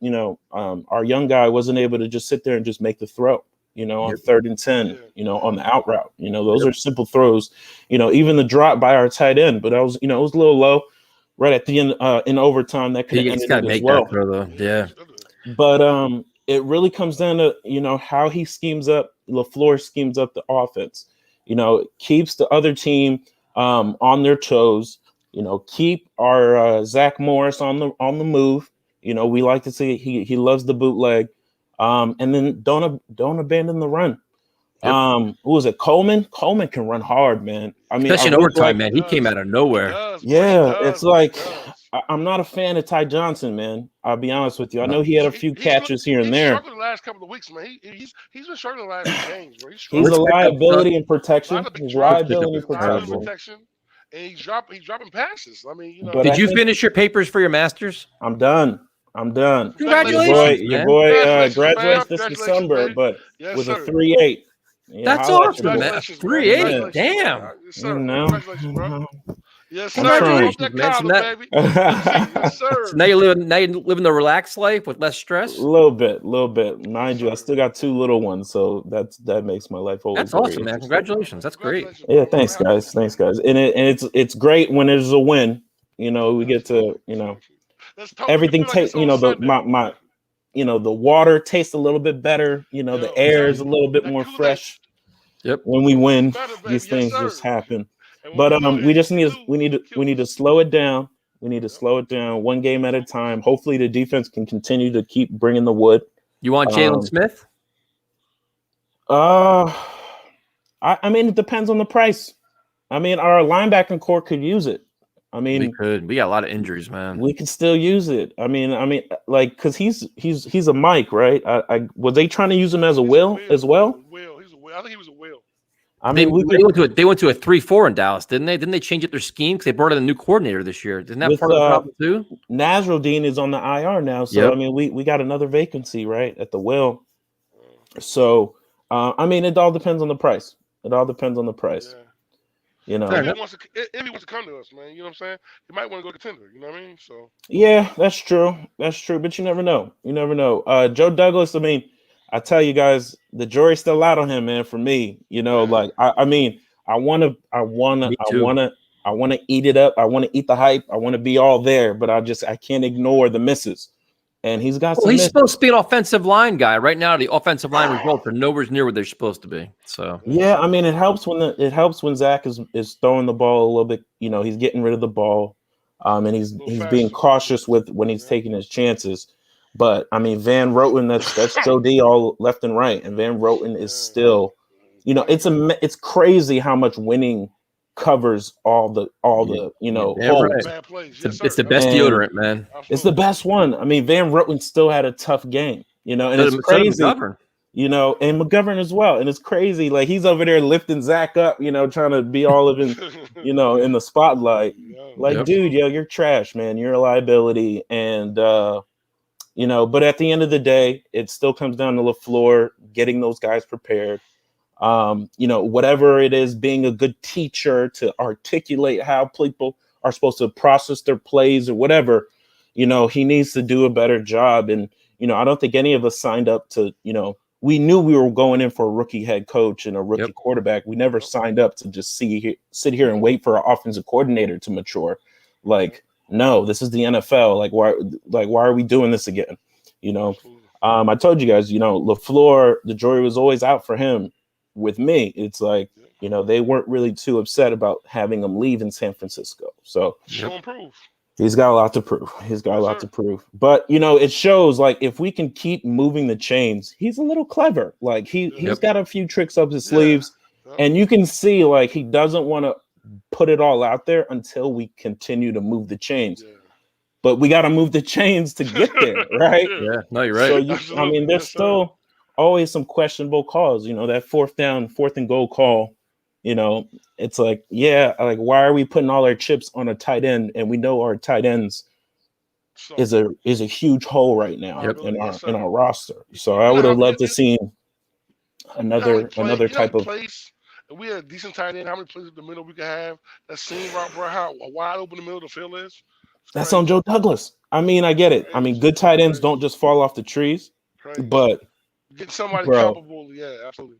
our young guy wasn't able to just sit there and just make the throw. On 3rd and 10, on the out route. Those are simple throws. Even the drop by our tight end, but it was a little low right at the end in overtime. That could have ended it as well. Yeah. But it really comes down to, how he schemes up, LaFleur schemes up the offense. Keeps the other team on their toes. Keep our Zach Morris on the move. We like to see he loves the bootleg. And then don't abandon the run. Who was it? Coleman? Coleman can run hard, man. I mean, especially in overtime, man. He came out of nowhere. It's like I'm not a fan of Ty Johnson, man. I'll be honest with you. I know he had a few catches here and there. He's struggled the last couple of weeks, man. He's been struggling the last few games, bro. He's a liability in protection. He's liability in protection. And he's dropping passes. I mean, Did you finish your papers for your masters? I'm done. Congratulations, your boy graduates this December, but with a 3.8. That's awesome, man. 3.8. Damn. Yes, sir. Congratulations, bro. Yes, sir. Congratulations, man. Yes, sir. So now you're living the relaxed life with less stress. A little bit. Mind you, I still got 2 little ones, so that makes my life always. That's awesome, man. Congratulations. That's great. Yeah, thanks, guys. And it's great when there's a win. We get to everything tastes. The water tastes a little bit better. The air is a little bit more fresh. Yep. When we win, these things just happen. But we need to slow it down. We need to slow it down one game at a time. Hopefully, the defense can continue to keep bringing the wood. You want Jalen Smith? I mean, it depends on the price. I mean, our linebacking core could use it. I mean, we could. We got a lot of injuries, man. We could still use it. I mean, like, because he's a Mike, right? Was they trying to use him as a will as well? I think he was a will. I mean, they went to a 3-4 in Dallas, didn't they? Didn't they change up their scheme because they brought in a new coordinator this year? Isn't that part of the problem too? Nasruddin is on the IR now, so I mean, we got another vacancy right at the will. So I mean, it all depends on the price. If he wants to come to us, man, you know what I'm saying? He might want to go contender. You know what I mean? So yeah, that's true. But you never know. Joe Douglas. I mean, I tell you guys, the jury's still out on him, man. For me, like I mean, I want I want to eat it up. I want to eat the hype. I want to be all there, but I can't ignore the misses. And he's got some he's misses. supposed to be an offensive line guy. Right now, the offensive line results are nowhere near where they're supposed to be. So yeah, I mean, it helps when Zach is throwing the ball a little bit. You know, he's getting rid of the ball, and he's being cautious with when he's taking his chances. But I mean, Van Roten, that's Joe D all left and right, and Van Roten is still, you know, it's crazy how much winning covers all the holes. Right. It's the best deodorant, man. It's the best one. I mean, Van Roten still had a tough game, you know, and So it's did crazy. McGovern. You know, and McGovern as well. And it's crazy. Like he's over there lifting Zach up, you know, trying to be all of in, you know, in the spotlight. Like, dude, you're trash, man. You're a liability. And you know, but at the end of the day, it still comes down to LaFleur getting those guys prepared. You know, whatever it is, being a good teacher to articulate how people are supposed to process their plays or whatever, you know, he needs to do a better job. And, you know, I don't think any of us signed up to, you know, we knew we were going in for a rookie head coach and a rookie quarterback. We never signed up to just sit here and wait for our offensive coordinator to mature. Like, no, this is the NFL. Why are we doing this again? You know, I told you guys, you know, LaFleur, the jury was always out for him. With me, it's like, you know, they weren't really too upset about having him leave in San Francisco. So he's got a lot to prove. He's got a lot to prove. But, you know, it shows, like, if we can keep moving the chains, he's a little clever. Like, he's got a few tricks up his sleeves. And you can see, like, he doesn't want to put it all out there until we continue to move the chains. But we got to move the chains to get there, right? Yeah, no, you're right. So, I mean, there's still always some questionable calls. You know, that fourth and goal call, you know, it's like, yeah, like, why are we putting all our chips on a tight end? And we know our tight ends is a huge hole right now in our roster. So I would have loved to see another type of. If we had a decent tight end, how many plays in the middle we could have? That seam route, bro, how wide open the middle of the field is. That's on Joe Douglas. I mean, I get it. I mean, good tight ends don't just fall off the trees, but get somebody bro, comparable. Yeah, absolutely.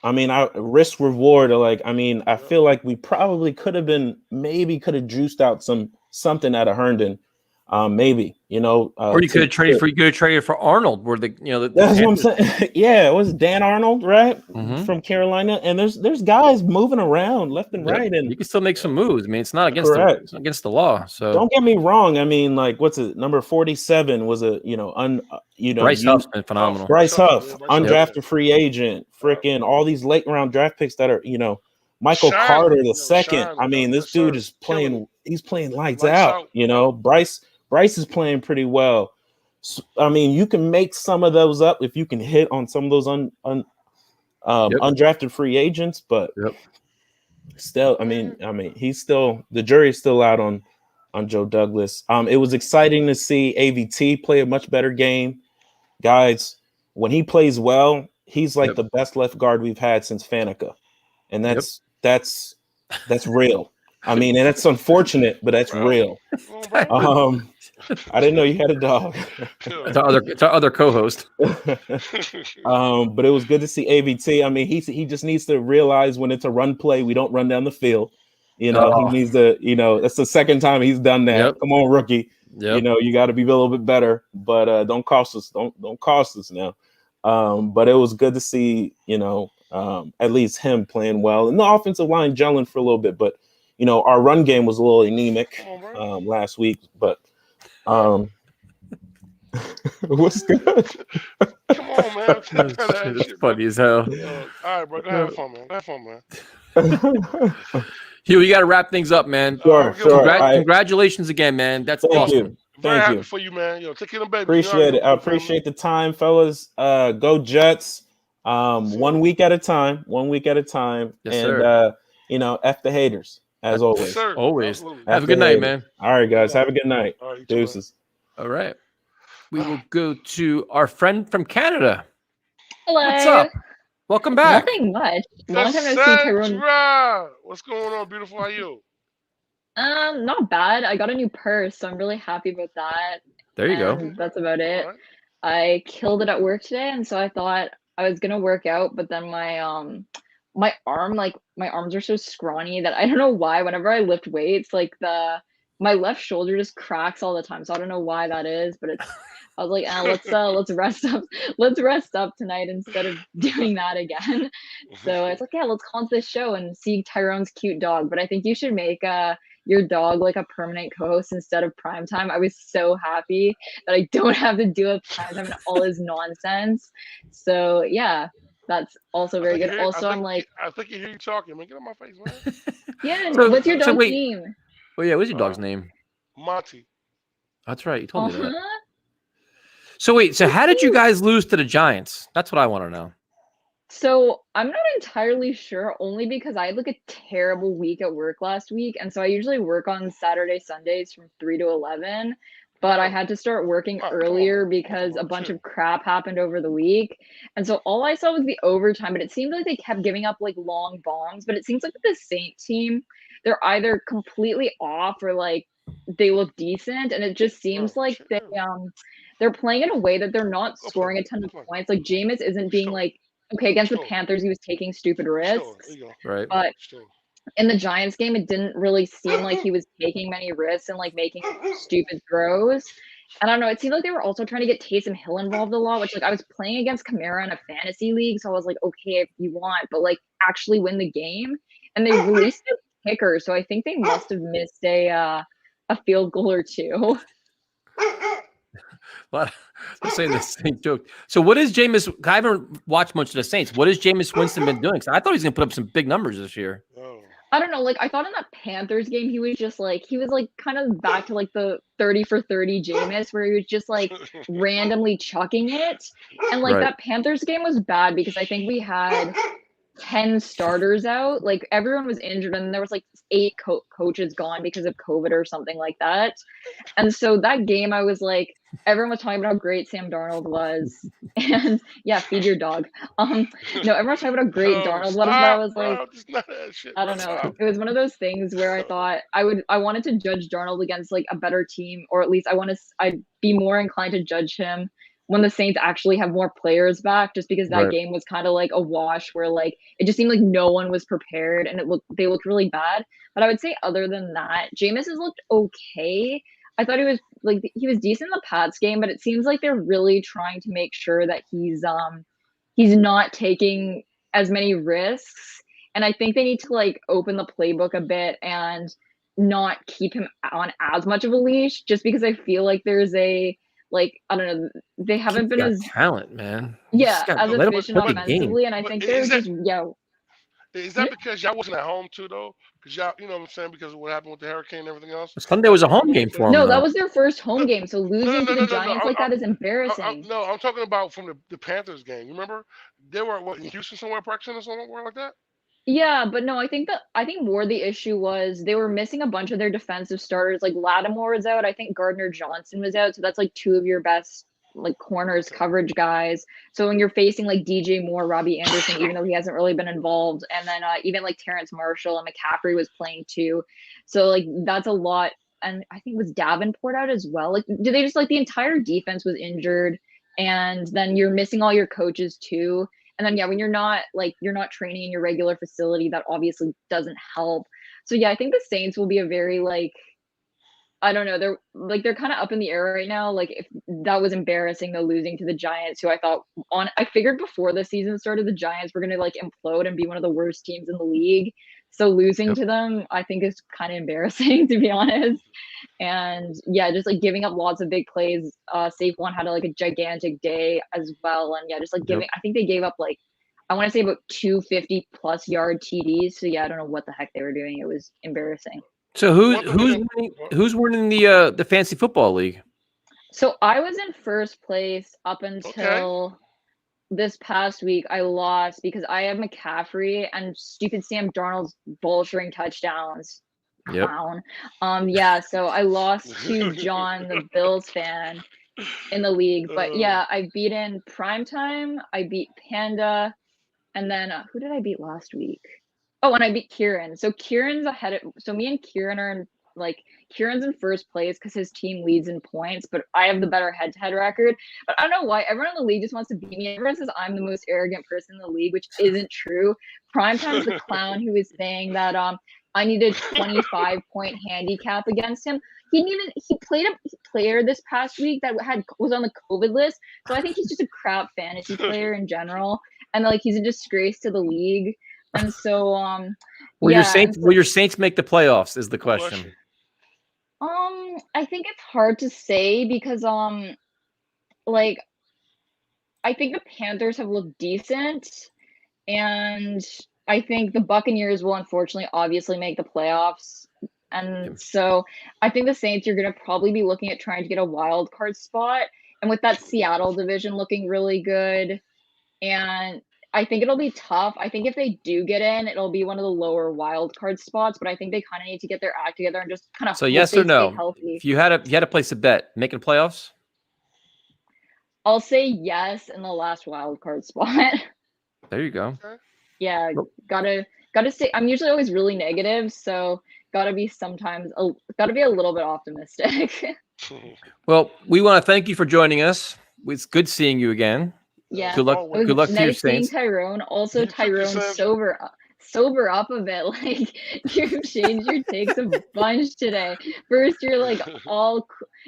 I mean, I risk reward. Like, I mean, I feel like we probably could have juiced out something out of Herndon. Maybe, you know, or you could have traded for Arnold, where that's what I'm saying. Yeah, it was Dan Arnold, right, from Carolina, and there's guys moving around left and right, and you can still make some moves. I mean, it's not against the law. So don't get me wrong. I mean, like, what's it? Number 47 was a Bryce Huff's been phenomenal. Bryce Huff, undrafted free agent, freaking all these late round draft picks that are, you know, Michael Carter the second. I mean, this dude is playing. He's playing lights out. You know, Bryce is playing pretty well. So, I mean, you can make some of those up if you can hit on some of those undrafted free agents, but still, I mean, he's still, the jury's still out on Joe Douglas. It was exciting to see AVT play a much better game, guys. When he plays well, he's like the best left guard we've had since Faneca, and that's real. I mean, and that's unfortunate, but that's real. I didn't know you had a dog. It's our other co-host. But it was good to see AVT. I mean, he just needs to realize when it's a run play, we don't run down the field. You know, he needs to, you know, that's the second time he's done that. Come on, rookie. You know, you got to be a little bit better, but don't cost us. Don't cost us now. But it was good to see, you know, at least him playing well, and the offensive line gelling for a little bit. But you know, our run game was a little anemic last week. But what's good? Come on, man. It's funny as hell. All right, bro. Go have fun, man. Have fun, man. Hugh, you got to wrap things up, man. Sure. Congratulations again, man. That's awesome. Very happy for you, man. Yo, take care of the baby. Appreciate it. I appreciate the time, fellas. Go Jets. 1 week at a time. 1 week at a time. Yes, and sir. You know, F the haters, as always. Yes, sir. Always. Absolutely. Have a good night, man. All right, guys. Have a good night. All right, Deuces. All right. We will go to our friend from Canada. Hello. What's up? Welcome back. Nothing much. Long time no see, Tyrone. Cassandra! What's going on, beautiful? How are you? Not bad. I got a new purse, so I'm really happy about that. There you go. That's about it. I killed it at work today, and so I thought I was gonna work out, but then my my arms are so scrawny that I don't know why whenever I lift weights, like my left shoulder just cracks all the time. So I don't know why that is, but I was like, let's rest up. Let's rest up tonight instead of doing that again. So it's like, yeah, let's call this show and see Tyrone's cute dog. But I think you should make your dog like a permanent co-host instead of primetime. I was so happy that I don't have to deal with primetime and all his nonsense. So yeah, that's also very good. Also, I'm like, I think you hear you talking, man. Get on my face, man. yeah. So- What's your so dog's wait. name? Oh yeah, what's your dog's name? Monty. That's right. You told me that. Uh-huh. So wait. So how did you guys lose to the Giants? That's what I want to know. So I'm not entirely sure, only because I had like a terrible week at work last week, and so I usually work on Saturday, Sundays from 3 to 11, but I had to start working earlier because a bunch of crap happened over the week. And so all I saw was the overtime, but it seemed like they kept giving up like long bombs, but it seems like the Saint team, they're either completely off or like they look decent, and it just seems like they're playing in a way that they're not scoring a ton of points. Like Jameis isn't being like, okay, against the Panthers, he was taking stupid risks. Right. But in the Giants game, it didn't really seem like he was taking many risks and like making stupid throws. And I don't know, it seemed like they were also trying to get Taysom Hill involved a lot, which like I was playing against Kamara in a fantasy league, so I was like, okay, if you want, but like actually win the game. And they released a kicker, so I think they must have missed a field goal or two. Well, I'm saying the same joke. So what is Jameis? I haven't watched much of the Saints. What has Jameis Winston been doing? I thought he was going to put up some big numbers this year. I don't know, like I thought in that Panthers game he was like kind of back to like the 30 for 30 Jameis where he was just like randomly chucking it. And like Right. that Panthers game was bad because I think we had 10 starters out. Like everyone was injured and there was like 8 coaches gone because of COVID or something like that. And so that game I was like, everyone was talking about how great Sam Darnold was. And yeah, feed your dog. No, everyone was talking about how great Darnold was, but I was like, I don't know. It was one of those things where I thought I wanted to judge Darnold against like a better team, or at least I'd be more inclined to judge him when the Saints actually have more players back, just because that Right. game was kind of like a wash where like it just seemed like no one was prepared and they looked really bad. But I would say other than that, Jameis has looked okay. I thought he was decent in the Pats game, but it seems like they're really trying to make sure that he's not taking as many risks. And I think they need to like open the playbook a bit and not keep him on as much of a leash, just because I feel like there's I don't know, they haven't He's been got as talent, man. as let him efficient play the game. offensively, and I think they're is that- just Is that because y'all wasn't at home too, though? Because y'all, you know what I'm saying, because of what happened with the hurricane and everything else? Sunday was a home game for him. No, that though. was their first home game, so losing to the no, Giants like that is embarrassing. No, I'm talking about from the Panthers game. You remember? They were in Houston somewhere practicing or somewhere like that? Yeah, but no, I think more the issue was they were missing a bunch of their defensive starters. Like Lattimore is out. I think Gardner Johnson was out. So that's like 2 of your best like corners coverage guys. So when you're facing like DJ Moore, Robbie Anderson, even though he hasn't really been involved, and then even like Terrence Marshall and McCaffrey was playing too. So like that's a lot. And I think it was Davenport out as well. Like, do they just like the entire defense was injured, and then you're missing all your coaches too. And then yeah, when you're not training in your regular facility, that obviously doesn't help. So yeah, I think the Saints will be a very like, I don't know, they're kind of up in the air right now. Like if that was embarrassing though, losing to the Giants, who I figured before the season started, the Giants were gonna like implode and be one of the worst teams in the league. So losing to them, I think is kind of embarrassing to be honest. And yeah, just like giving up lots of big plays. Saquon had like a gigantic day as well. And yeah, just like I think they gave up like, I want to say about 250 plus yard TDs. So yeah, I don't know what the heck they were doing. It was embarrassing. So who's winning the fantasy football league? So I was in first place up until this past week. I lost because I have McCaffrey and stupid Sam Darnold's bullshitting touchdowns. Yep. Clown. Yeah, so I lost to John, the Bills fan, in the league. But yeah, I beat in Primetime, I beat Panda, and then who did I beat last week? Oh, and I beat Kieran. So Kieran's ahead of, so me and Kieran are in, like, Kieran's in first place because his team leads in points, but I have the better head-to-head record. But I don't know why everyone in the league just wants to beat me. Everyone says I'm the most arrogant person in the league, which isn't true. Primetime's the clown who was saying that I needed 25-point handicap against him. He played a player this past week that was on the COVID list. So I think he's just a crap fantasy player in general, and like he's a disgrace to the league. And so will your Saints make the playoffs? Is the question. I think it's hard to say because like I think the Panthers have looked decent, and I think the Buccaneers will unfortunately obviously make the playoffs. And so I think the Saints are going to probably be looking at trying to get a wild card spot. And with that Seattle division looking really good, and I think it'll be tough. I think if they do get in, it'll be one of the lower wild card spots, but I think they kind of need to get their act together and just kind of So yes or no? If you had to place a bet, making playoffs? I'll say yes in the last wild card spot. There you go. Yeah, gotta stay. I'm usually always really negative, so gotta be a little bit optimistic. Well, we want to thank you for joining us. It's good seeing you again. Yeah. Good luck. Good luck to your nice seeing Saints. Tyrone. Also, Tyrone, sober up a bit. Like you've changed your takes a bunch today. First, you're like all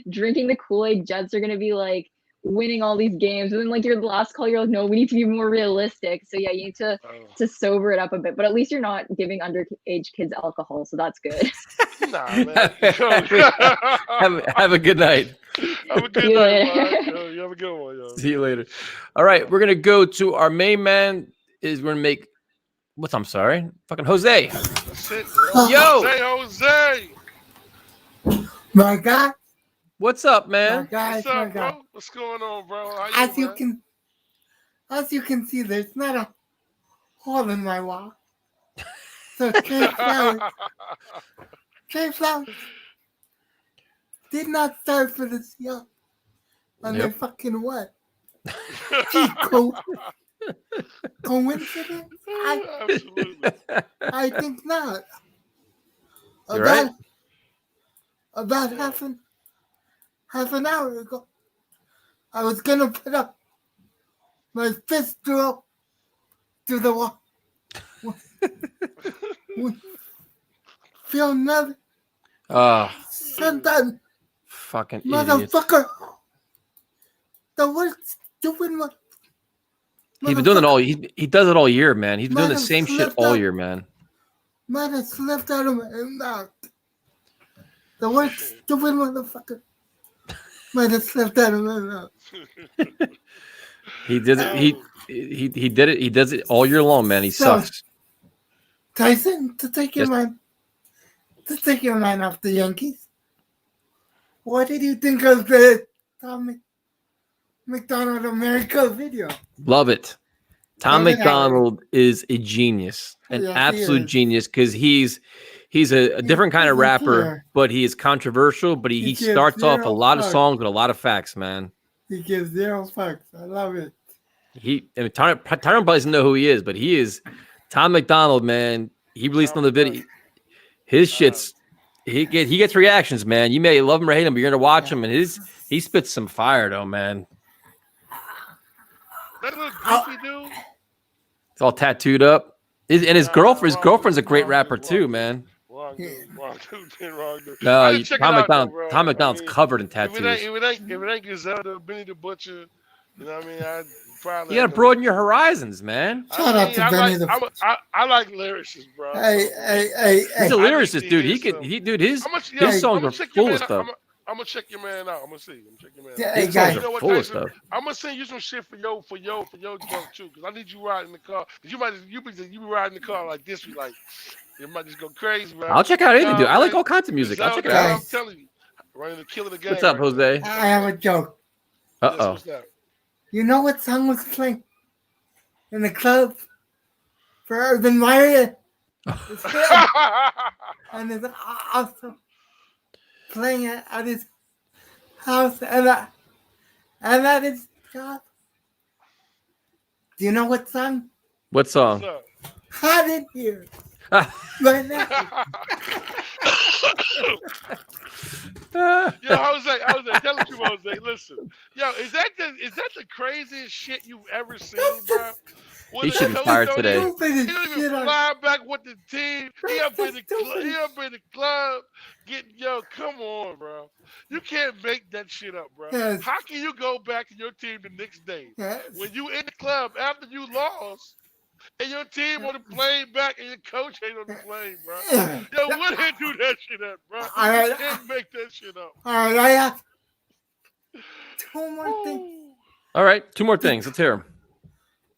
drinking the Kool-Aid. Jets are gonna be like winning all these games, and then like your last call, you're like, no, we need to be more realistic. So yeah, you need to sober it up a bit. But at least you're not giving underage kids alcohol, so that's good. Nah, man. have a good night. Have a good night, man. You have a good one, yo. See you later. All right, we're gonna go to our main man. We're gonna make I'm sorry, fucking Jose. That's it, Yo, Jose. My God. What's up, man? Guys, What's up, bro? What's going on, bro? As you can see, there's not a hole in my wall. So Trey Flowers did not start for the Seahawks, and they fucking what? Coincidence? Absolutely. I think not. You're right. About half an hour ago, I was gonna put up my fist through the wall. Feel nothing. Sometimes, fucking motherfucker. The worst stupid one. He's been doing it all. He does it all year, man. He's been doing the same shit all year, man. Might have slipped out of my mouth. The worst stupid motherfucker. Might have slipped out of my mouth. He did it. He did it. He does it all year long, man. He sucks. Tyson, to take your mind off the Yankees. What did you think of the Tom McDonald America video? Love it. Tom McDonald is a genius, an absolute genius, because he's a different kind of rapper, but he is controversial. But he starts off a lot of songs with a lot of facts, man. He gives zero fucks. I love it. Tyrone probably doesn't know who he is, but he is Tom McDonald, man. He released on the video. His shit's he gets reactions, man. You may love him or hate him, but you're gonna watch him, and he spits some fire, though, man. That little goofy dude. It's all tattooed up. And his girlfriend's a great rapper too, man. Wrong dude. No, Tom McDonald's covered in tattoos. If it ain't Griselda, Benny the Butcher, you know what I mean? I'd probably. You gotta broaden your horizons, man. Shout out to Benny the Butcher. I like lyricists, bro. Hey. He's a lyricist, dude. His songs are full of stuff. I'm gonna check your man out. I'm gonna see. I'm check your man out. Hey, guys, you know what, full of stuff. I'm gonna send you some shit for your junk too, because I need you riding the car. Cause you be riding the car like this, like you might just go crazy, bro. I'll check out anything, dude. I like all kinds of music. I'll check it out. I'm telling you, running the kill of the game. What's up, Jose? I have a joke. Uh-oh. You know what song was playing in the club for Urban Meyer? And it's awesome. Playing it at his house and at his job. Do you know what song? What song? Hot in here. Right now. Yo, Jose, tell the truth, Jose. Listen, yo, is that the craziest shit you've ever seen, bro? He should be fired today. He don't even fly back with the team. He up in the club. Come on, bro. You can't make that shit up, bro. Yes. How can you go back to your team the next day Yes. when you in the club after you lost and your team on the plane back and your coach ain't on the plane, bro? Yo, what did do that shit at, bro? You can't make that shit up. All right, I have two more things. All right, 2 more things. Let's hear them.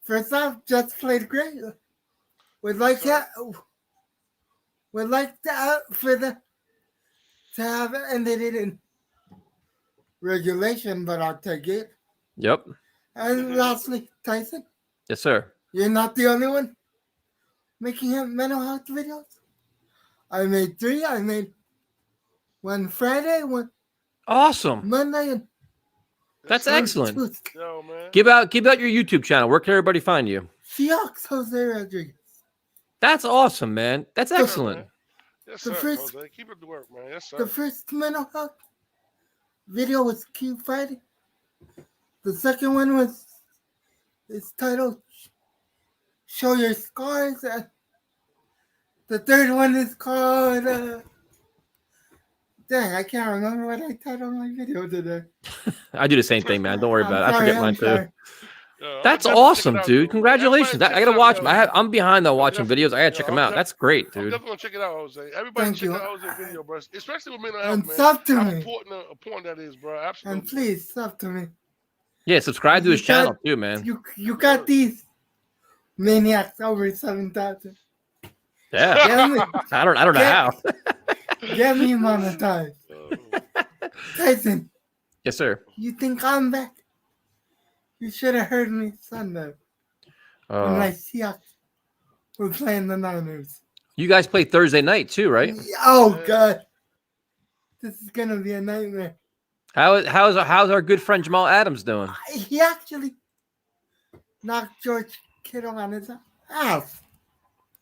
First off, Jets played great. Would like to have ended it in regulation, but I'll take it. Yep. And lastly, Tyson, Yes, sir. you're not the only one making mental health videos. I made 3. I made one Friday, one Awesome. Monday, and That's one excellent. Tuesday. Yo, man. Give out your YouTube channel. Where can everybody find you? Seahawks, Jose Rodriguez. That's awesome, man. That's excellent. Yes, The sir, first- Jose. Keep it to work, man. Yes, sir. The first mental health video was Q Friday. The second one was it's titled "Show Your Scars." The third one is called dang, I can't remember what I titled my video today. I do the same thing, man. Don't worry about it. I forget mine too. sorry. That's awesome, dude. Congratulations. I gotta watch them. I'm behind on watching videos. I gotta check them out. That's great, I'm dude. definitely gonna check it out, Jose. Everybody Thank check you. out Jose's video, bro. Especially with mental And health, man. sub to How me. important that is, bro. Absolutely. And please sub to me. Yeah, subscribe to his You channel got- too, man. You got these maniacs over 7,000. Yeah. Get me, I don't know Get- how. get me monetized. Tyson, Yes, sir. you think I'm back? You should have heard me Sunday when my Seahawks were playing the Niners. You guys play Thursday night too, right? Oh God, this is gonna be a nightmare. How's our good friend Jamal Adams doing? He actually knocked George Kittle on his ass.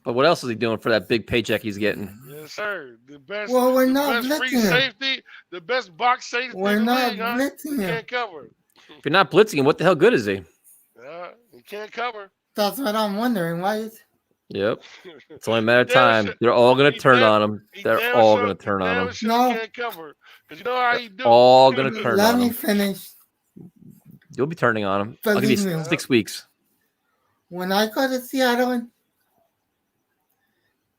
But what else is he doing for that big paycheck he's getting? Yes, sir. The best. Well, we're the not best free blitzing him. safety. The best box safety. We're in the not league, huh? blitzing You him. can't cover. If you're not blitzing him, what the hell good is he? You can't cover. That's what I'm wondering. Why is Yep. It's only a matter of time. They're all gonna turn on him. They're all gonna turn on him. no? Can't cover. Cause you know how he do. All gonna turn Let on me him. finish. You'll be turning on him. I'll give you Believe me. 6 weeks. When I go to Seattle in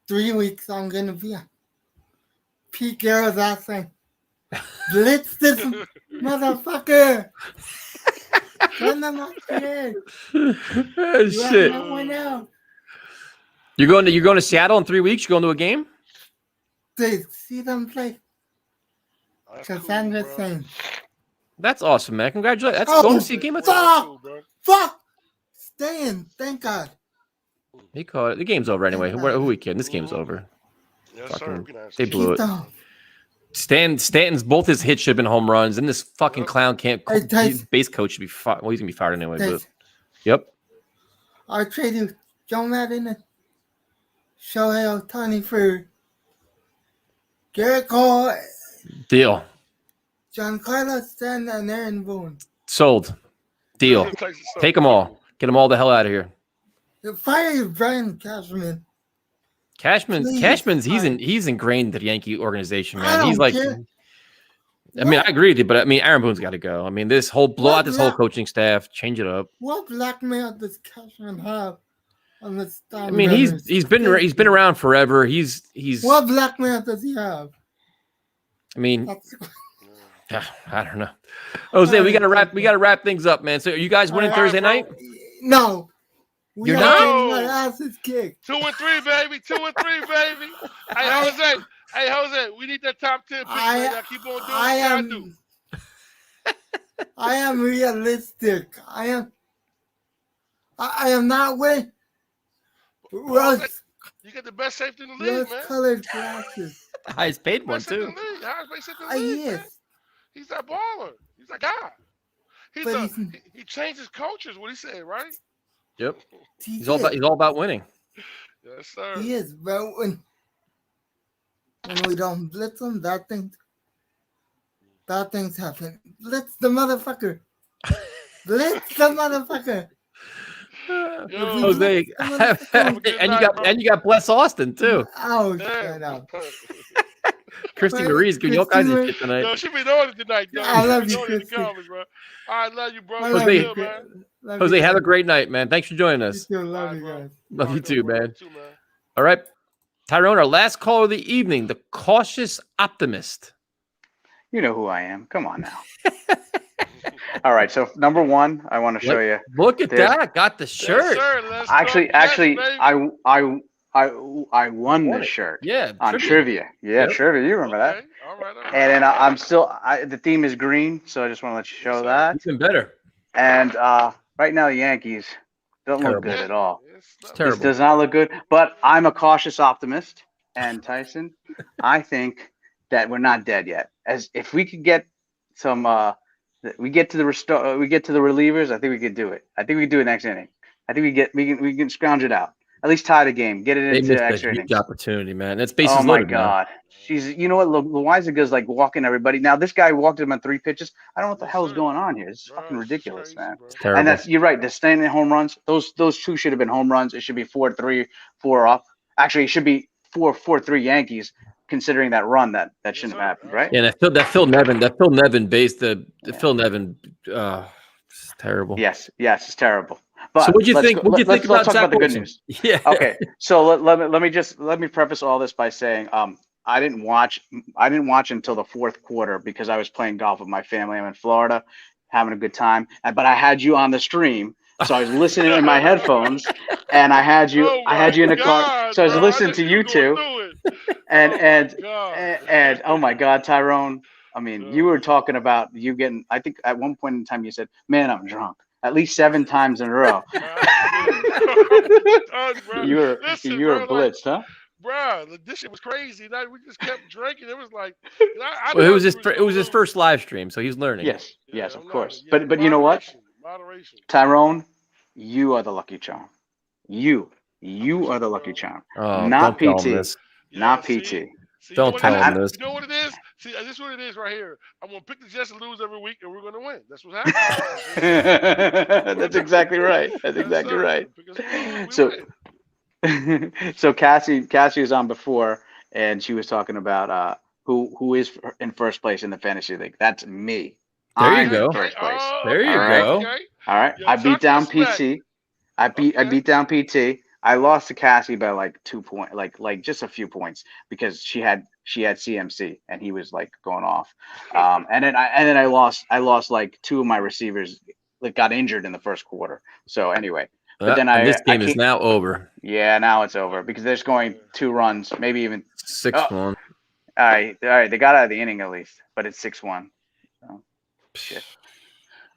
3 weeks, I'm gonna be on Pete Carroll's ass saying, "Blitz this motherfucker!" Run them off here. Oh, You shit. have no one out. You're going to Seattle in 3 weeks? You're going to a game? To see them play. Cassandra saying, That's awesome, man. Congratulations. That's "Oh, going to see a game. That's fuck! Stay in, thank God." He called it. The game's over anyway. Who are we kidding? This game's over. Yes, Fucking, sir. they blew it. Keep down. Stanton's both his hits should have been home runs, and this fucking clown can't. Hey, Tyson. His base coach should be fired. Well, he's gonna be fired anyway. But Tyson. yep. I'll trade you Joe Madden and Shohei Ohtani for Garrett Cole, Deal. Giancarlo Stanton, and Aaron Boone. Sold. Deal. Take them all. Get them all the hell out of here. Fire Brian Cashman. Please, Cashman's he's ingrained into the Yankee organization, I man. don't He's like, care. I mean, I agree with you, but I mean, Aaron Boone's got to go. I mean, this whole blow out this whole coaching staff, change it up. What blackmail does Cashman have on the Storm? I mean, he's been around forever. He's What blackmail does he have? I mean, That's- I don't know. Jose, we gotta wrap things up, man. So are you guys winning Thursday night? No. We You're are not? getting my asses kicked. 2 and 3, baby. 2 and 3, baby. Hey, Jose, we need that top 10 pick, man. Now keep on doing what you gotta do. I am realistic. I am not with rose You get the best safety in the league, man. colored glasses. Highest paid one Best safety too. in the league. Highest safety in the He league, man. is. He's that baller. He's that guy. But He changed his coaches. What he said, right? Yep. He's all about winning. Yes, sir. He is, bro. When we don't blitz them, bad things happen. Blitz the motherfucker. Blitz the motherfucker. Jose, and you got Bless Austin too. Oh, shut up. Christy Marie's giving you all kinds of shit tonight. Yo, she been on it tonight, though. I love you, She been on it in the Christy. comments, bro. I love you, bro. Jose, have a great night, man. Thanks for joining us. You too. Love you guys. Love you too, man. All right, Tyrone, our last caller of the evening, the cautious optimist. You know who I am. Come on now. All right. So number one, I want to show you. Look at that. Got the shirt. Actually, I won this shirt. Yeah. On trivia. Yeah, trivia. You remember that? And then I'm still. The theme is green, so I just want to let you show that. Even better. And right now, the Yankees don't look good at all. It's terrible. This does not look good. But I'm a cautious optimist. And Tyson, I think that we're not dead yet. As if we could get some, we get to the relievers. I think we could do it. I think we could do it next inning. I think we can scrounge it out. At least tie the game. Get it into extra innings. Huge opportunity, man. That's bases Oh my loaded, God. You know what? Loiza's like walking everybody. Now this guy walked him on 3 pitches. I don't know what the hell is going on here. It's fucking ridiculous, man. terrible. And you're right. The standing home runs. Those two should have been home runs. It should be 4-3, 4 up. Actually, it should be 4-3 Yankees. Considering that run, that shouldn't have happened, right? Yeah, that Phil Nevin base, Phil Nevin, it's terrible. Yes, it's terrible. But so, what'd you think? What'd you think about talk Zach about the good Wilson? news? Yeah. Okay. So let me preface all this by saying, I didn't watch until the fourth quarter because I was playing golf with my family. I'm in Florida, having a good time. But I had you on the stream. So I was listening in my headphones, and I had you in the car. So I was listening to you two, and oh my God, Tyrone! I mean, you were talking about you getting. I think at one point in time you said, "Man, I'm drunk." At least 7 times in a row. You were blitzed, huh? Bro, this shit was crazy. We just kept drinking. It was like, well, it was his first live stream, so he's learning. Yes, of course. But you know what? Moderation. Tyrone, you are the lucky charm. You are the lucky charm. Oh, not don't tell PT. him this. Not PT. Don't tell him this. You know what it is? See, this is what it is right here. I'm gonna pick the Jets and lose every week, and we're gonna win. That's what happens. That's exactly right. That's exactly right. So Cassie was on before, and she was talking about who is in first place in the fantasy league. That's me. There you go. In first place. There you go. All right. I beat down PT. I beat down PT. I lost to Cassie by like 2 points, like just a few points because she had CMC and he was like going off. And then I lost like 2 of my receivers that got injured in the first quarter. So anyway, but then this game is now over. Yeah, now it's over because they're scoring 2 runs, maybe even 6-1. All right. They got out of the inning at least, but it's 6-1. So, shit.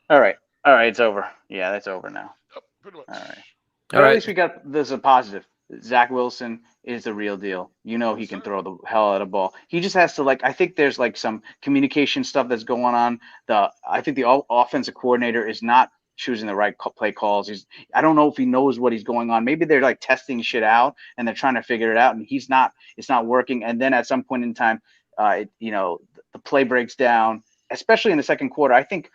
All right. It's over. Yeah, that's over now. Pretty much. All right. At least we got this a positive. Zach Wilson is the real deal. You know he can throw the hell out of the ball. He just has to I think there's like some communication stuff that's going on. I think the offensive coordinator is not choosing the right play calls. I don't know if he knows what he's going on. Maybe they're like testing shit out and they're trying to figure it out and it's not working. And then at some point in time, the play breaks down. Especially in the second quarter, I think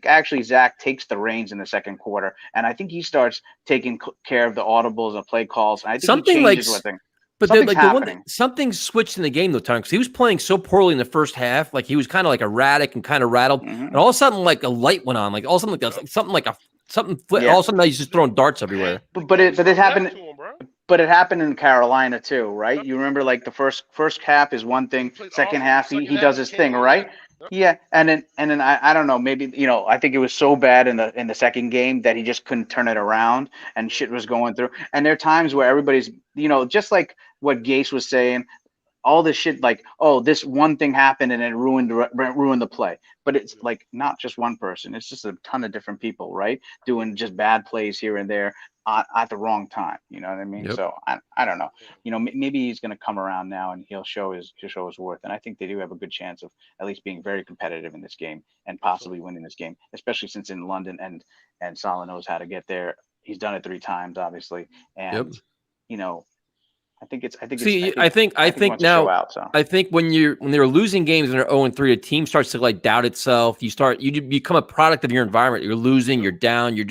actually Zach takes the reins in the second quarter, and I think he starts taking care of the audibles and play calls. And I think he changes with things. But something switched in the game though, Tom, because he was playing so poorly in the first half. Like he was kind of like erratic and kind of rattled, and all of a sudden like a light went on. Like all of a sudden all of a sudden he's just throwing darts everywhere. But it happened. But it happened in Carolina too, right? You remember like the first half is one thing, second half he does his thing, right? Yeah, and then I don't know, maybe I think it was so bad in the second game that he just couldn't turn it around and shit was going through. And there are times where everybody's just like what Gase was saying, all this shit like, oh, this one thing happened and it ruined the play. But it's like not just one person, it's just a ton of different people, right? Doing just bad plays here and there. At the wrong time, you know what I mean? Yep. So I don't know. Maybe he's going to come around now and he'll show his worth. And I think they do have a good chance of at least being very competitive in this game and possibly winning this game, especially since in London and Salah knows how to get there. He's done it 3 times, obviously, and I I think now. Out, so. I think when they're losing games and they're 0-3, the team starts to like doubt itself. You become a product of your environment. You're losing. You're down. You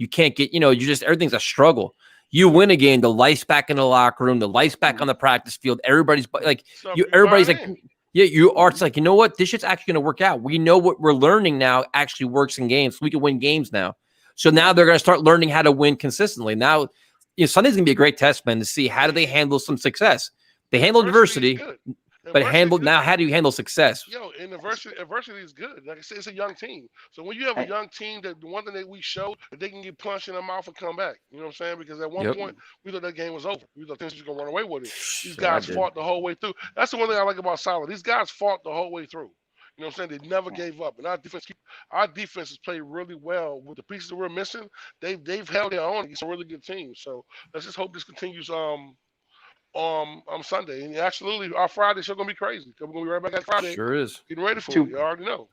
can't get. Everything's a struggle. You win a game, the life's back in the locker room, the life's back on the practice field. Everybody's like, everybody's like, yeah, you are. It's like, you know what? This shit's actually going to work out. We know what we're learning now actually works in games. We can win games now. So now they're going to start learning how to win consistently. Now, Sunday's going to be a great test, man, to see how do they handle some success. They handle adversity, but how do you handle success? Yo, and adversity is good. Like I said, it's a young team. So when you have a young team, that the one thing that we show that they can get punched in the mouth and come back. You know what I'm saying? Because at one point we thought that game was over. We thought things was gonna run away with it. These guys fought the whole way through. That's the one thing I like about Salah. These guys fought the whole way through. You know what I'm saying? They never gave up. And our defense has played really well with the pieces that we're missing. They've held their own against a really good team. So let's just hope this continues on Sunday. And absolutely, our Friday show gonna be crazy. We're gonna be right back at Friday. Sure is. Getting ready for it. You already know.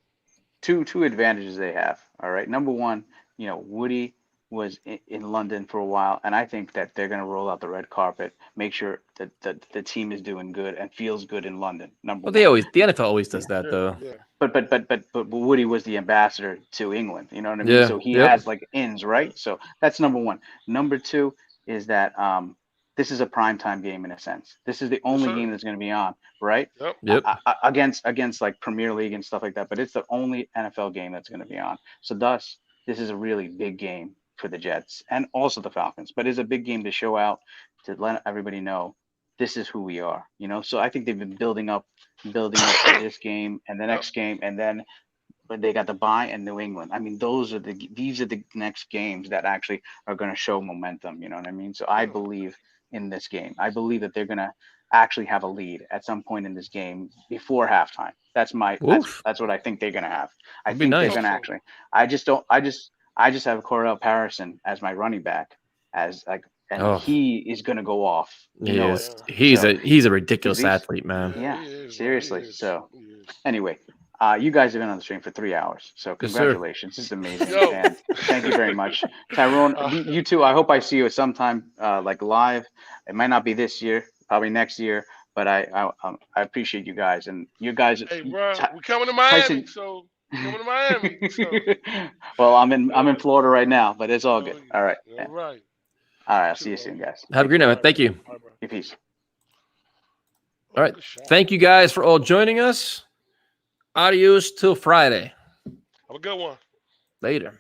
Two advantages they have. All right. Number one, Woody was in London for a while, and I think that they're gonna roll out the red carpet, make sure that the team is doing good and feels good in London. The NFL always does that though. Yeah. But Woody was the ambassador to England. You know what I mean? Yeah. So he has like ins, right? So that's number one. Number two is that this is a primetime game in a sense. This is the only game that's going to be on, right? Yep. Against like Premier League and stuff like that. But it's the only NFL game that's going to be on. So thus, this is a really big game for the Jets and also the Falcons. But it's a big game to show out, to let everybody know this is who we are. So I think they've been building up to this game and the next game, and then they got the bye in New England. I mean, these are the next games that actually are going to show momentum. You know what I mean? So I believe in this game. I believe that they're going to actually have a lead at some point in this game before halftime. That's what I think they're going to have. I think they're going to actually. I just have Cordell Patterson as my running back, he is going to go off. He's a ridiculous athlete, man. Yeah, seriously. So anyway, you guys have been on the stream for 3 hours, so congratulations. This is amazing. And thank you very much. Tyrone, you too. I hope I see you sometime like live. It might not be this year, probably next year, but I appreciate you guys. And you guys, hey, bro, we're coming to Miami, so coming to Miami. So. Well, I'm in Florida right now, but it's all good. All right. All right. All right. I'll see you soon, guys. Have a great night. Thank you. Peace. All right. Thank you guys for all joining us. Adios till Friday. Have a good one. Later.